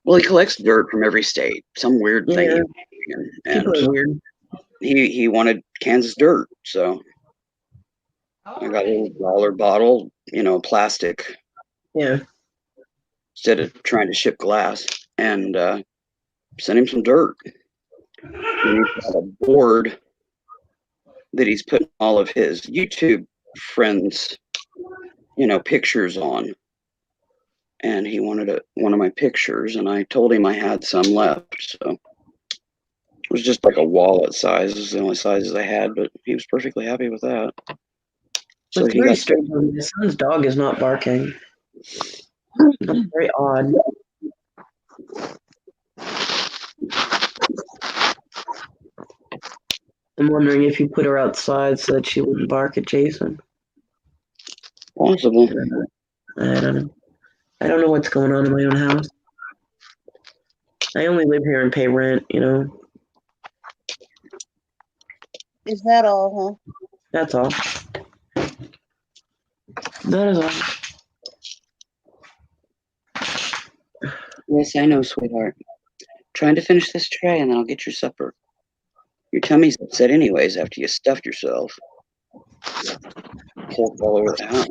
Well, he collects dirt from every state. Some weird thing. Yeah. And People are weird. he wanted Kansas dirt, so I got a little dollar bottle, plastic, Yeah. instead of trying to ship glass, and sent him some dirt. And he's got a board that he's putting all of his YouTube friends, pictures on. And he wanted one of my pictures, and I told him I had some left. So it was just like a wallet size. It was the only sizes I had, but he was perfectly happy with that. So It's very strange. My son's dog is not barking. That's very odd. I'm wondering if you put her outside so that she wouldn't bark at Jason. Possible. I don't know. I don't know what's going on in my own house. I only live here and pay rent, Is that all, huh? That's all. That is all. Yes, I know, sweetheart. Trying to finish this tray and then I'll get your supper. Your tummy's upset anyways after you stuffed yourself. Pork all over the house.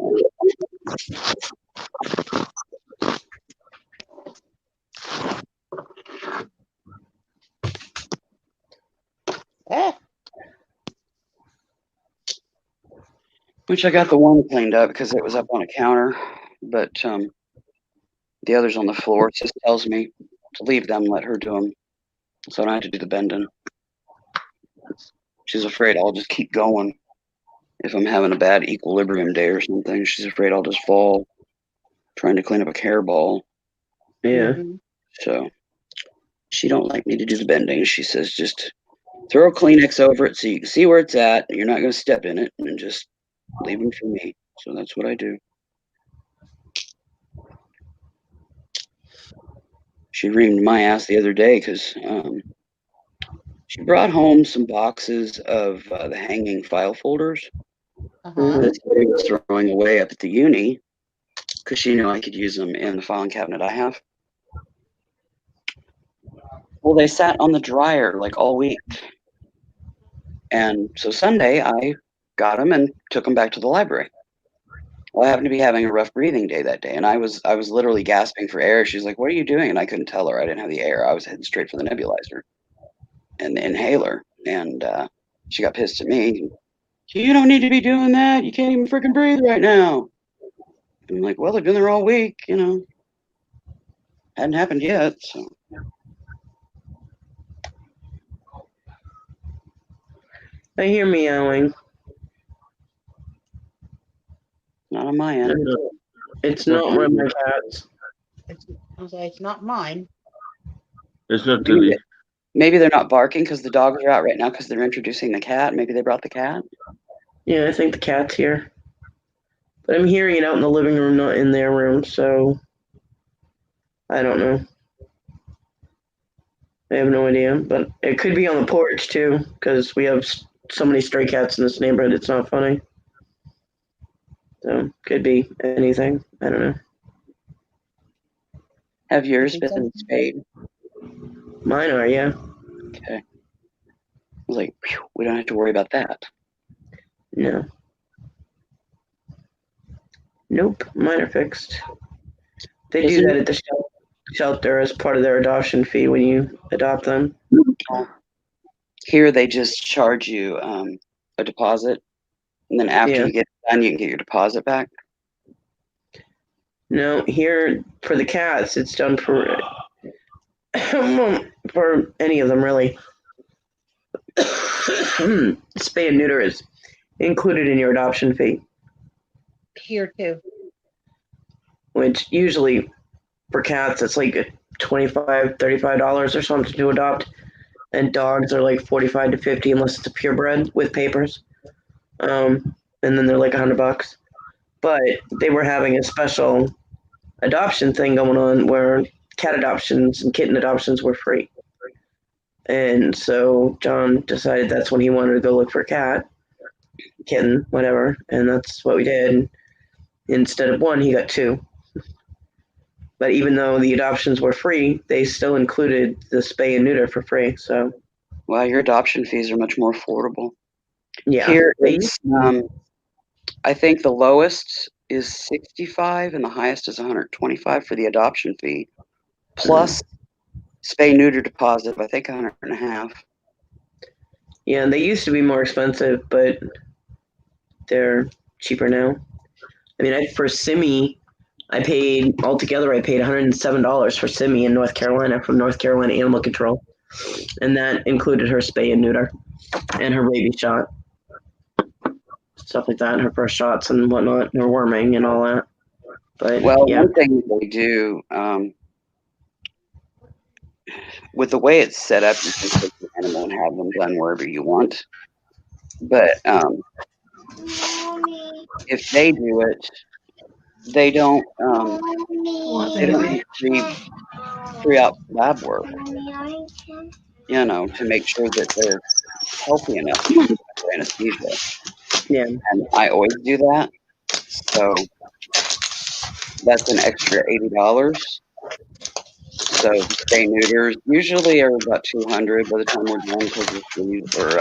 Ah. Which I got the one cleaned up because it was up on a counter, but the others on the floor, it just tells me to leave them, let her do them, so I don't have to do the bending. She's afraid I'll just keep going if I'm having a bad equilibrium day or something. She's afraid I'll just fall trying to clean up a hairball. Yeah. So she don't like me to do the bending. She says just throw a Kleenex over it so you can see where it's at. You're not going to step in it, and just leave them for me. So that's what I do. She reamed my ass the other day because she brought home some boxes of the hanging file folders that somebody was throwing away up at the uni because she knew I could use them in the filing cabinet I have. Well, they sat on the dryer like all week. And so Sunday, I got them and took them back to the library. Well, I happened to be having a rough breathing day that day, and I was literally gasping for air. She's like, "What are you doing?" And I couldn't tell her. I didn't have the air. I was heading straight for the nebulizer and the inhaler. And she got pissed at me. "You don't need to be doing that. You can't even freaking breathe right now." I'm like, "Well, they've been there all week, Hadn't happened yet, so." I hear meowing. Not on my end. It's not one of my cats. It's not mine. It's not Dilly. Maybe they're not barking because the dogs are out right now because they're introducing the cat. Maybe they brought the cat. Yeah, I think the cat's here. But I'm hearing it out in the living room, not in their room, so I don't know. I have no idea, but it could be on the porch too, because we have so many stray cats in this neighborhood. It's not funny. So could be anything. I don't know. Have yours been spayed? Mine are, yeah. Okay. I was like, whew, we don't have to worry about that. No. Nope, mine are fixed. They do that at the shelter as part of their adoption fee when you adopt them. Here they just charge you a deposit, and then after Yeah. you get it done, you can get your deposit back. No, here for the cats, it's done for for any of them really. Spay and neuter is included in your adoption fee, Here too. which usually for cats it's like $25, $35 or something to adopt, and dogs are like 45 to 50 unless it's a purebred with papers, and then they're like $100. But they were having a special adoption thing going on where cat adoptions and kitten adoptions were free. And so John decided that's when he wanted to go look for a cat, kitten, whatever, and that's what we did. Instead of one, he got two. But even though the adoptions were free, they still included the spay and neuter for free. So, Well, your adoption fees are much more affordable. yeah. Here, it's, I think the lowest is 65 and the highest is 125 for the adoption fee, plus spay neuter deposit of I think 150. Yeah, they used to be more expensive, but they're cheaper now. I mean, for Simi, I paid $107 for Simi in North Carolina from North Carolina Animal Control, and that included her spay and neuter and her rabies shot, stuff like that, and her first shots and whatnot, and her worming and all that. But Well, yeah, one thing they do, with the way it's set up, you can take the animal and have them done wherever you want. But if they do it, they don't do pre-op lab work, to make sure that they're healthy enough to use anesthesia. yeah, And I always do that. So that's an extra $80. So spay neuters usually are about 200 by the time we're done because we are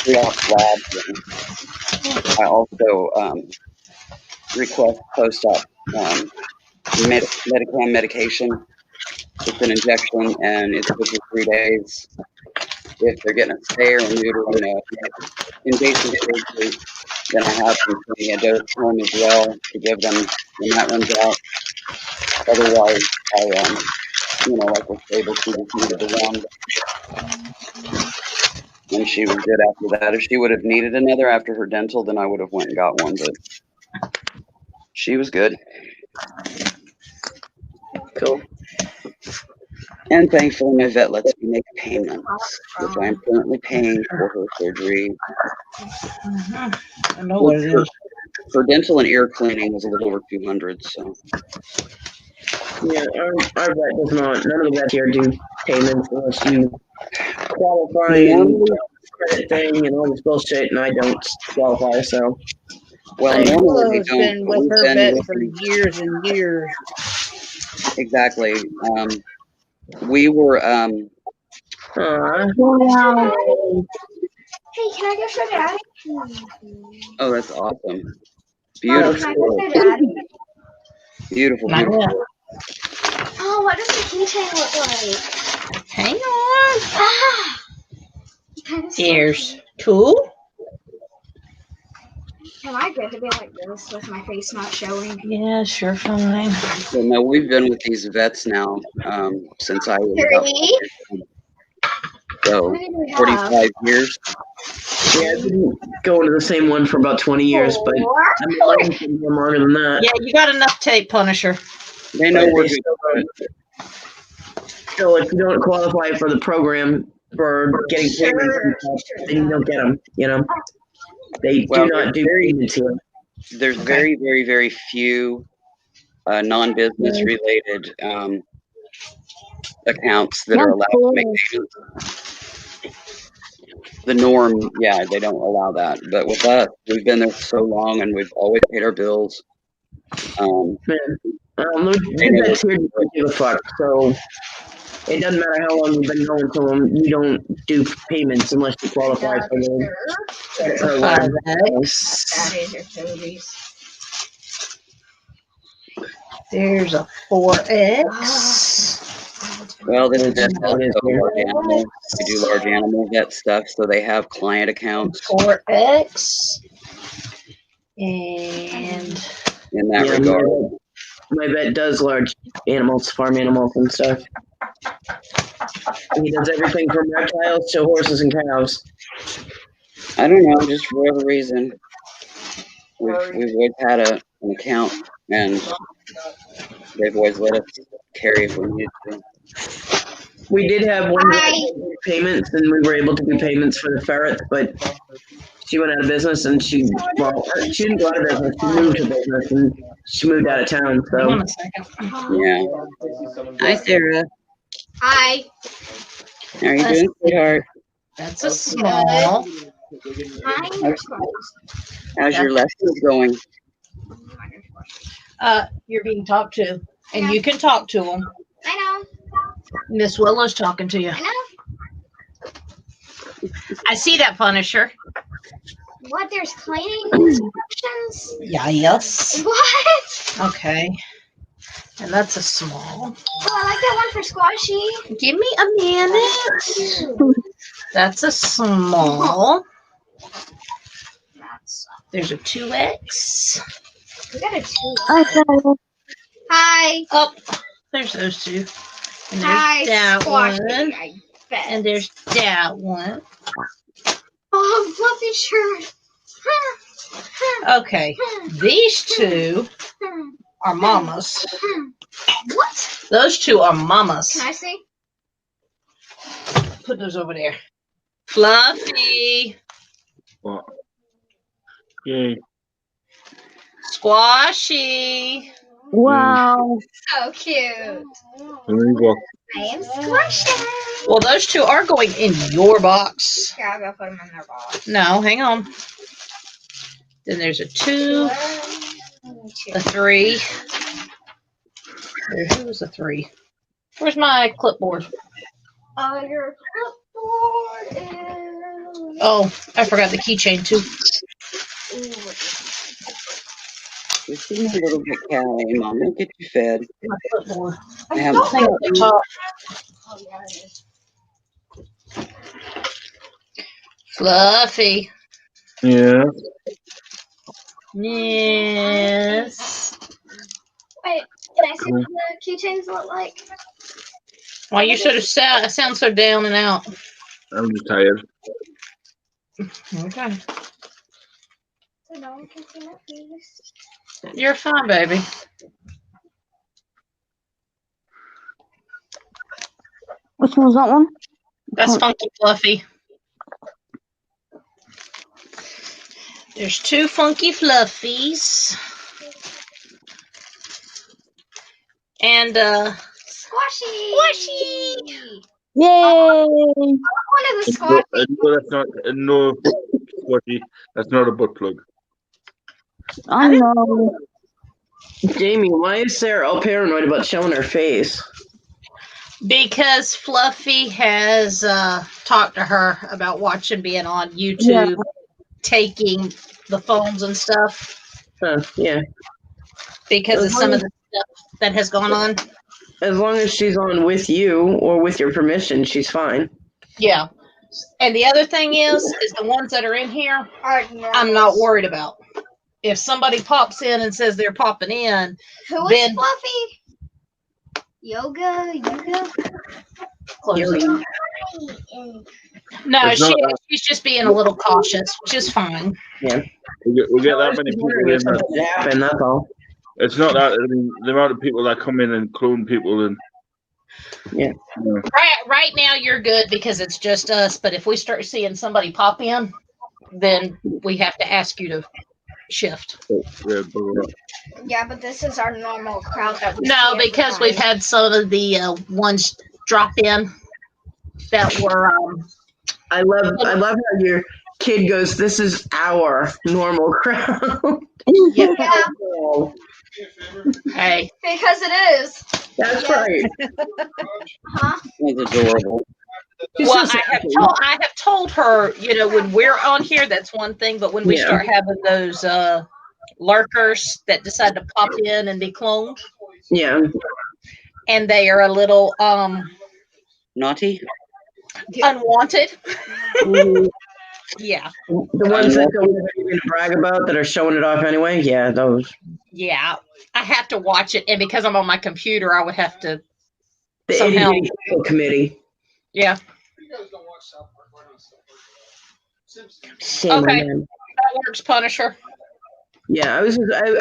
pre-op labs. I also request post-op medication. It's an injection and it's good for 3 days. If they're getting a spay or a neuter, invasive surgery, then I have them send me a dose home as well to give them when that runs out. Otherwise, like with Sable, she just needed the one. And she was good after that. If she would have needed another after her dental, then I would have went and got one, but she was good. cool. And thankfully, my vet lets me make payments, which I'm currently paying for her surgery. I know what it is. For dental and ear cleaning was a little over 200. So Yeah, our vet does not. None of the vets here do payments unless you qualify and credit thing and all this bullshit, and I don't qualify. So, well, normally we Willow's don't. been with her vet for years and years. Exactly. We were. Wow. Hey, can I go show Daddy? Oh, that's awesome. Mom, Beautiful. can I go show Daddy? Beautiful. Not Beautiful. yet. Oh, what does the keychain look like? Hang on. Ah! Kinda Here's scary. 2. Am I good to be like this with my face not showing? Yes, you're fine. So, no, we've been with these vets now since I was about 3. so How many do we have? 45 years. yeah, I've been going to the same one for about 20 years, but 4. I've been going for more longer than that. Yeah, you got enough tape, Punisher. They know But we're they good. still, if you don't qualify for the program for getting payments, and stuff, then you don't get them. They Well, do not do payments here. There's very, very, very few non-business related accounts that are allowed to make payments. The norm, yeah, they don't allow that. But with us, we've been there so long and we've always paid our bills. The vets here don't give a fuck. So it doesn't matter how long you've been going to them. You don't do payments unless you qualify for the credit program. That is your Toby's. There's a 4X. Well, this is also large animal. We do large animal vet stuff, so they have client accounts 4X. And in that Yeah, regard. my vet does large animals, farm animals and stuff. He does everything from reptiles to horses and cows. I don't know, just for whatever reason. We've always had an account, and they've always let us carry if we needed to. We did have one payments, and we were able to do payments for the ferrets, but she went out of business, and she didn't go out of business. She moved to business, and she moved out of town. hang on So a second. Yeah. Hi, Sarah. Hi. How are you doing, sweetheart? That's a small. Hi. How's your lessons going? You're being talked to, and you can talk to them. I know. Miss Willow's talking to you. I know. I see that, Punisher. What? There's cleaning instructions? Yeah, yes. What? Okay. And that's a small. Oh, I like that one for squashy. Give me a minute. That's a small. There's a 2X. We got a 2. Okay. Hi. Oh, there's those two. And there's Hi, that squashy. one. I bet. And there's that one. Oh, fluffy shirt. Okay. These two are mamas. What? Those two are mamas. Can I see? Put those over there. Fluffy. What? Yay. Squashy. Wow. So cute. There you go. I am squashy. Well, those two are going in your box. Here, I'll go put them in their box. No, hang on. Then there's a 2, a 3. Who was a 3? Where's my clipboard? Your clipboard is. Oh, I forgot the keychain too. You see me a little bit, Callie. Mom will get you fed. My clipboard. I have Hang on the top. Oh, yeah, it is. Fluffy. Yeah. Yes. Wait, can I see what the keychains look like? Why you sort of sound so down and out? I'm just tired. Okay. So no one can see my face. You're fine, baby. Which one's that one? That's Funky Fluffy. There's 2 Funky Fluffies. And Squashy. Yay! One of the squashy. No, that's not. No, Squatty. That's not a butt plug. I know. Jamie, why is Sarah all paranoid about showing her face? because Fluffy has talked to her about watching being on YouTube, taking the phones and stuff Yeah. because of some of the stuff that has gone on. As long as she's on with you or with your permission, she's fine. Yeah. And the other thing is the ones that are in here, I'm not worried about. If somebody pops in and says they're popping in, Who then is Fluffy? Yoga. close it. No, she's just being a little cautious, which is fine. Yeah. We get that many people in there. It happened, that's all. It's not that. I mean, the amount of people that come in and clone people and. Yeah. Right now you're good because it's just us. But if we start seeing somebody pop in, then we have to ask you to shift. Yeah, but this is our normal crowd. No, because we've had some of the ones drop in that were. I love how your kid goes, "This is our normal crowd." Yeah. Hey. Because it is. That's right. Huh? That's adorable. Well, I have told her, when we're on here, that's one thing, but when we start having those lurkers that decide to pop in and be cloned, Yeah. and they are a little Naughty. unwanted. Mhm. Yeah. The ones that don't have anything to brag about that are showing it off anyway. Yeah, those. Yeah. I have to watch it, and because I'm on my computer, I would have to The somehow. itty bitty committee. Yeah. Shame Okay. on them. That works, Punisher. Yeah,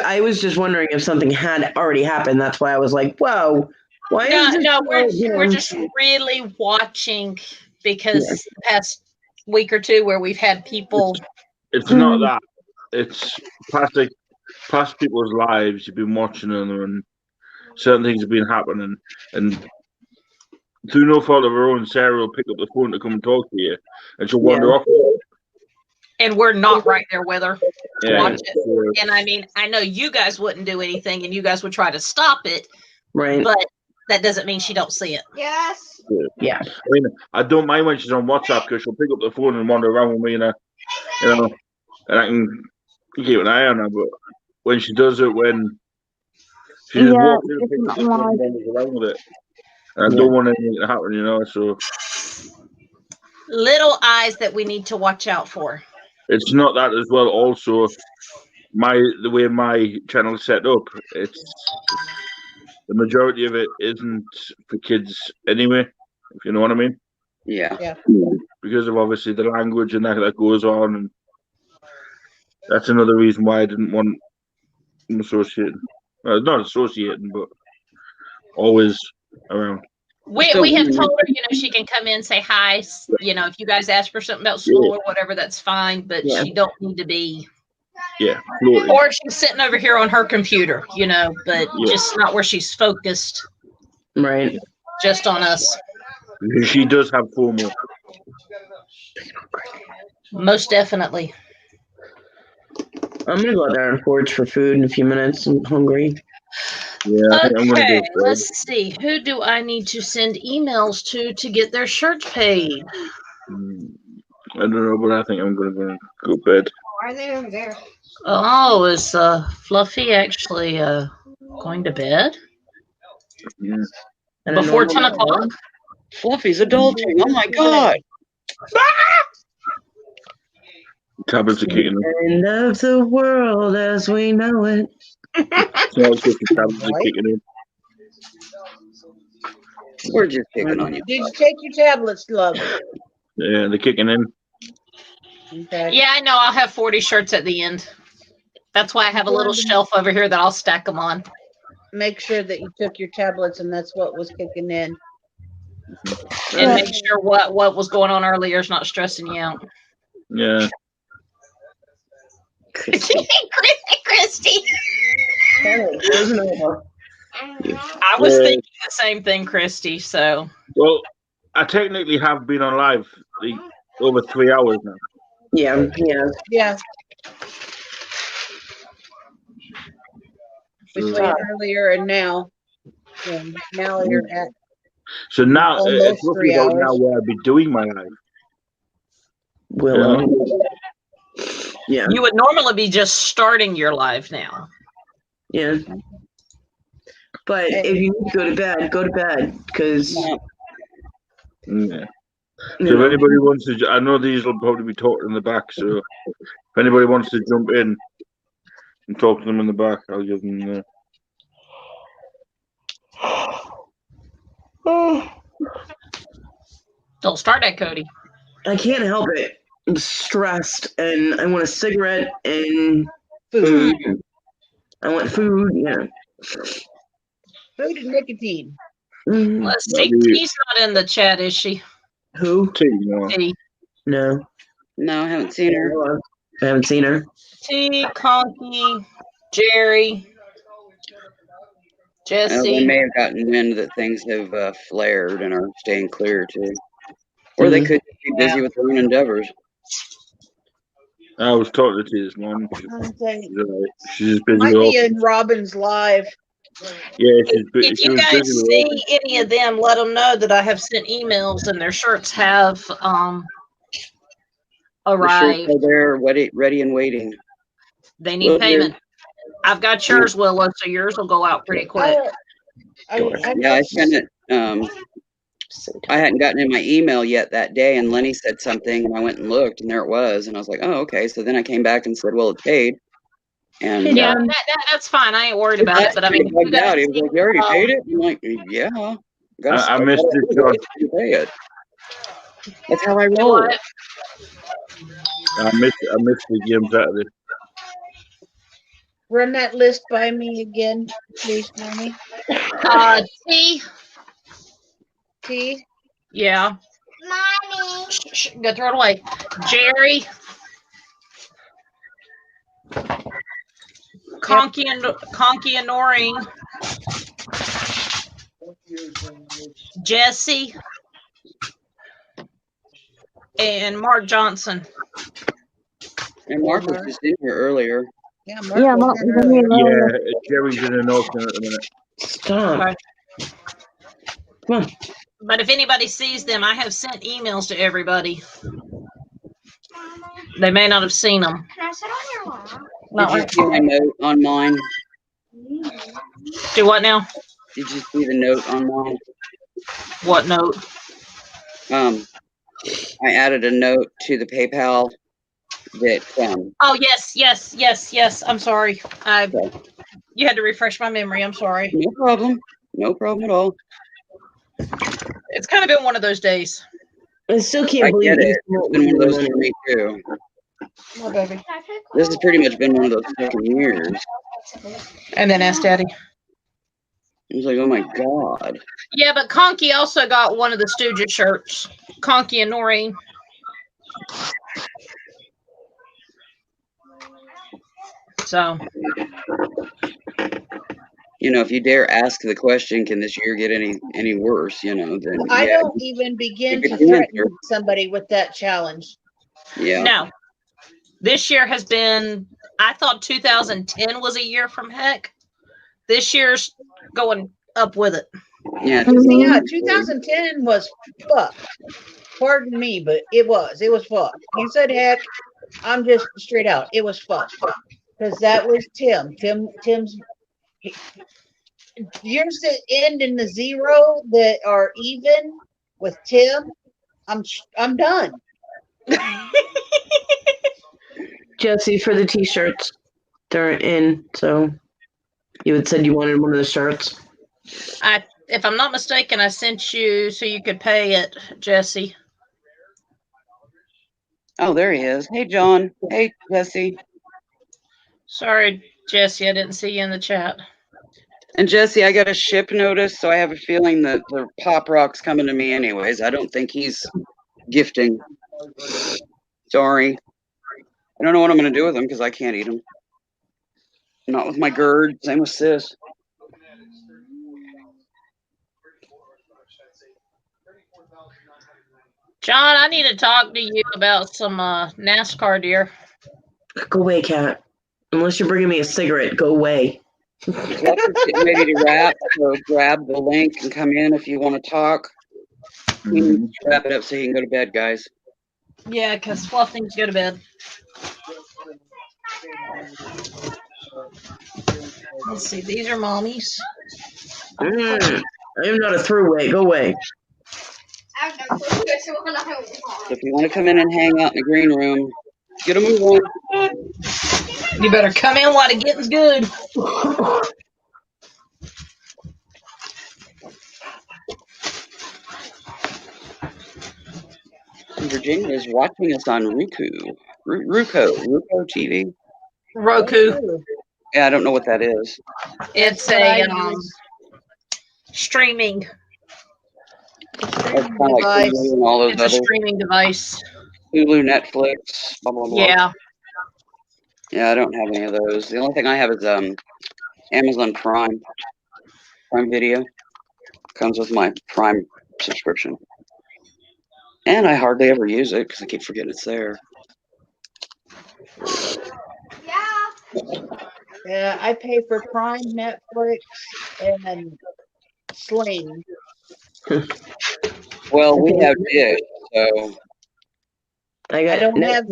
I was just wondering if something had already happened. That's why I was like, whoa, why is this? No, we're you we're know, just really watching because the past week or two where we've had people. It's not that. It's past people's lives. You've been watching them, and certain things have been happening, and through no fault of her own, Sarah will pick up the phone to come and talk to you, and she'll wander off. And we're not right there with her to Yeah, watch it. And I mean, I know you guys wouldn't do anything, and you guys would try to stop it, right? but that doesn't mean she don't see it. Yes. Yeah. I mean, I don't mind when she's on WhatsApp because she'll pick up the phone and wander around with me, and and I can keep an eye on her. But when she does it, when she just walks in and picks up the phone and wanders around with it, and I don't want anything to happen, so. Little eyes that we need to watch out for. It's not that as well. Also, the way my channel is set up, it's the majority of it isn't for kids anyway. If you know what I mean. Yeah. Yeah. Because of obviously the language and that goes on, and that's another reason why I didn't want them associating. Not associating, but always around. We have told her, she can come in, say hi. If you guys ask her something about school or whatever, that's fine. But she don't need to be. Yeah. Floating. Or she's sitting over here on her computer, but just not where she's focused. Right. Just on us. She does have FOMO. Most definitely. I'm gonna go out there and forage for food in a few minutes. I'm hungry. Yeah, I think I'm gonna Okay, go. let's see. Who do I need to send emails to get their shirts paid? I don't know, but I think I'm gonna go to bed. Why are they over there? Oh, is Fluffy actually going to bed? Yeah. Before 10 o'clock? Fluffy's adulting. Oh my god. Tablets are kicking in. End of the world as we know it. So it's just the tablets are kicking in. We're just picking on you. Did you take your tablets, love? Yeah, they're kicking in. Okay. Yeah, I know. I'll have 40 shirts at the end. That's why I have a little shelf over here that I'll stack them on. Make sure that you took your tablets and that's what was kicking in. And make sure what was going on earlier is not stressing you out. Yeah. Christy. I was thinking the same thing, Christy. So. Well, I technically have been on live over 3 hours now. Yeah. Yeah. Between earlier and now. And now you're at. So now it's almost roughly 3 about hours. now where I'd be doing my live. Willow. Yeah. You would normally be just starting your live now. Yeah. But if you need to go to bed, because. Yeah. So if anybody wants to, I know these will probably be talked in the back. So if anybody wants to jump in and talk to them in the back, I'll give them. Don't start that, Cody. I can't help it. I'm stressed, and I want a cigarette and food. I want food. Yeah. Food and nicotine. Let's see. T's not in the chat, is she? Who? T. No. T. No. No, I haven't seen her. I haven't seen her. T, Conky, Jerry, Jesse. They may have gotten wind that things have flared and are staying clear too. Or they could be busy with their own endeavors. I was talking to T this morning. She's busy. Might be in Robin's live. Yeah, she's busy. If you guys see any of them, let them know that I have sent emails and their shirts have arrived. They're ready and waiting. They need payment. I've got yours, Willow, so yours will go out pretty quick. Yeah, I sent it. I hadn't gotten in my email yet that day, and Lenny said something, and I went and looked, and there it was, and I was like, "Oh, okay." So then I came back and said, "Well, it's paid." And Yeah, that's fine. I ain't worried about it. But I mean, bugged out. He was like, "You already paid it?" I'm like, "Yeah." I missed it, John. Pay it. That's how I Do roll. what? I missed the game Saturday. Run that list by me again, please, Mommy. T. T. Yeah. Mommy. Shh, go throw it away. Jerry. Conky and Noreen. Jesse. And Mark Johnson. And Mark was just in here earlier. Yeah, Mark was in here earlier. Yeah, Jerry's in an auction at the minute. Stop. Okay. Come on. But if anybody sees them, I have sent emails to everybody. They may not have seen them. Can I sit on your lap? Not Did you see my note on mine? Do what now? Did you see the note on mine? What note? I added a note to the PayPal that. Oh yes. I'm sorry. You had to refresh my memory. I'm sorry. No problem. No problem at all. It's kind of been one of those days. I still can't I believe get it. you It's been one of those for me too. Oh, baby. This has pretty much been one of those fucking years. And then ask Daddy. I was like, oh my god. Yeah, but Conky also got one of the Stooges shirts. Conky and Noreen. So. You know, if you dare ask the question, can this year get any worse? You know, then I yeah. don't even begin You to could threaten answer. somebody with that challenge. Yeah. No. This year has been, I thought 2010 was a year from heck. This year's going up with it. Yeah. Yeah, 2010 was fuck. Pardon me, but it was fuck. You said heck, I'm just straight out. It was fuck. Because that was Tim's years that end in the zero that are even with Tim. I'm done. Jesse, for the t-shirts, they're in. So you had said you wanted one of the shirts. If I'm not mistaken, I sent you so you could pay it, Jesse. Oh, there he is. Hey, John. Hey, Jesse. Sorry, Jesse, I didn't see you in the chat. And Jesse, I got a ship notice, so I have a feeling that the Pop Rock's coming to me anyways. I don't think he's gifting. Sorry. I don't know what I'm going to do with them because I can't eat them. Not with my GERD. Same with Sis. John, I need to talk to you about some NASCAR, dear. Go away, Cat. Unless you're bringing me a cigarette, go away. Fluffy's getting ready to wrap, so grab the link and come in if you want to talk. We need to wrap it up so you can go to bed, guys. Yeah, because Fluff needs to go to bed. Let's see, these are mommies. I am not a throwaway. Go away. If you want to come in and hang out in the green room, get a move on. You better come in while the getting's good. Virginia is watching us on Roku TV. Roku. Yeah, I don't know what that is. It's a streaming. It's kind of like Hulu and all those It's a other streaming device. Hulu, Netflix, blah blah blah. Yeah. Yeah, I don't have any of those. The only thing I have is Amazon Prime Video. Comes with my Prime subscription. And I hardly ever use it because I keep forgetting it's there. Yeah, I pay for Prime, Netflix, and Sling. Well, we have Dish, so I don't have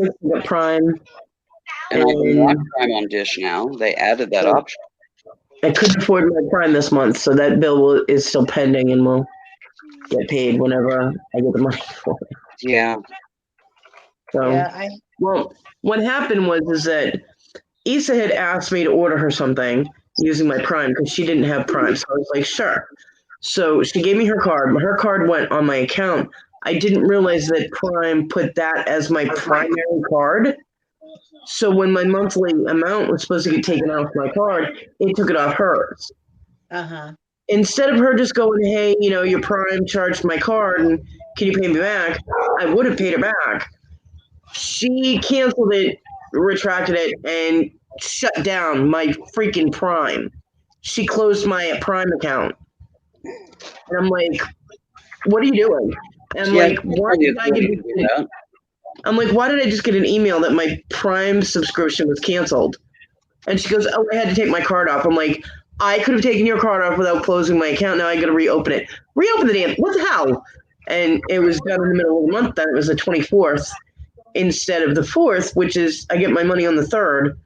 Prime. and I can watch Prime on Dish now. They added that option. I couldn't afford my Prime this month, so that bill is still pending and will get paid whenever I get the money for it. Yeah. So, Yeah, well, what happened was that Issa had asked me to order her something using my Prime because she didn't have Prime. So I was like, sure. So she gave me her card. Her card went on my account. I didn't realize that Prime put that as my primary card. So when my monthly amount was supposed to get taken off my card, it took it off hers. uh-huh. Instead of her just going, hey, your Prime charged my card and can you pay me back? I would have paid her back. She canceled it, retracted it, and shut down my freaking Prime. She closed my Prime account. And I'm like, what are you doing? And I'm Yeah, like, why did I get that. I'm like, why did I just get an email that my Prime subscription was canceled? And she goes, oh, I had to take my card off. I'm like, I could have taken your card off without closing my account. Now I got to reopen it. Reopen the damn. What the hell? And it was done in the middle of the month. Then it was the 24th instead of the 4th, which is I get my money on the 3rd.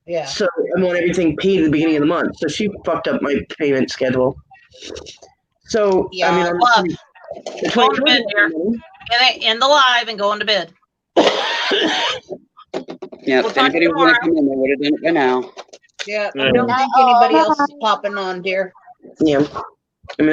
Yeah. So I want everything paid at the beginning of the month. So she fucked up my payment schedule. So Yeah, I mean, love. the Go to bed, 24th. dear. End the live and go on to bed. Yeah, We'll if anybody was going to come in, they would have done it by now. Yeah, Yeah. I don't think anybody else is popping on, dear. Yeah. I mean,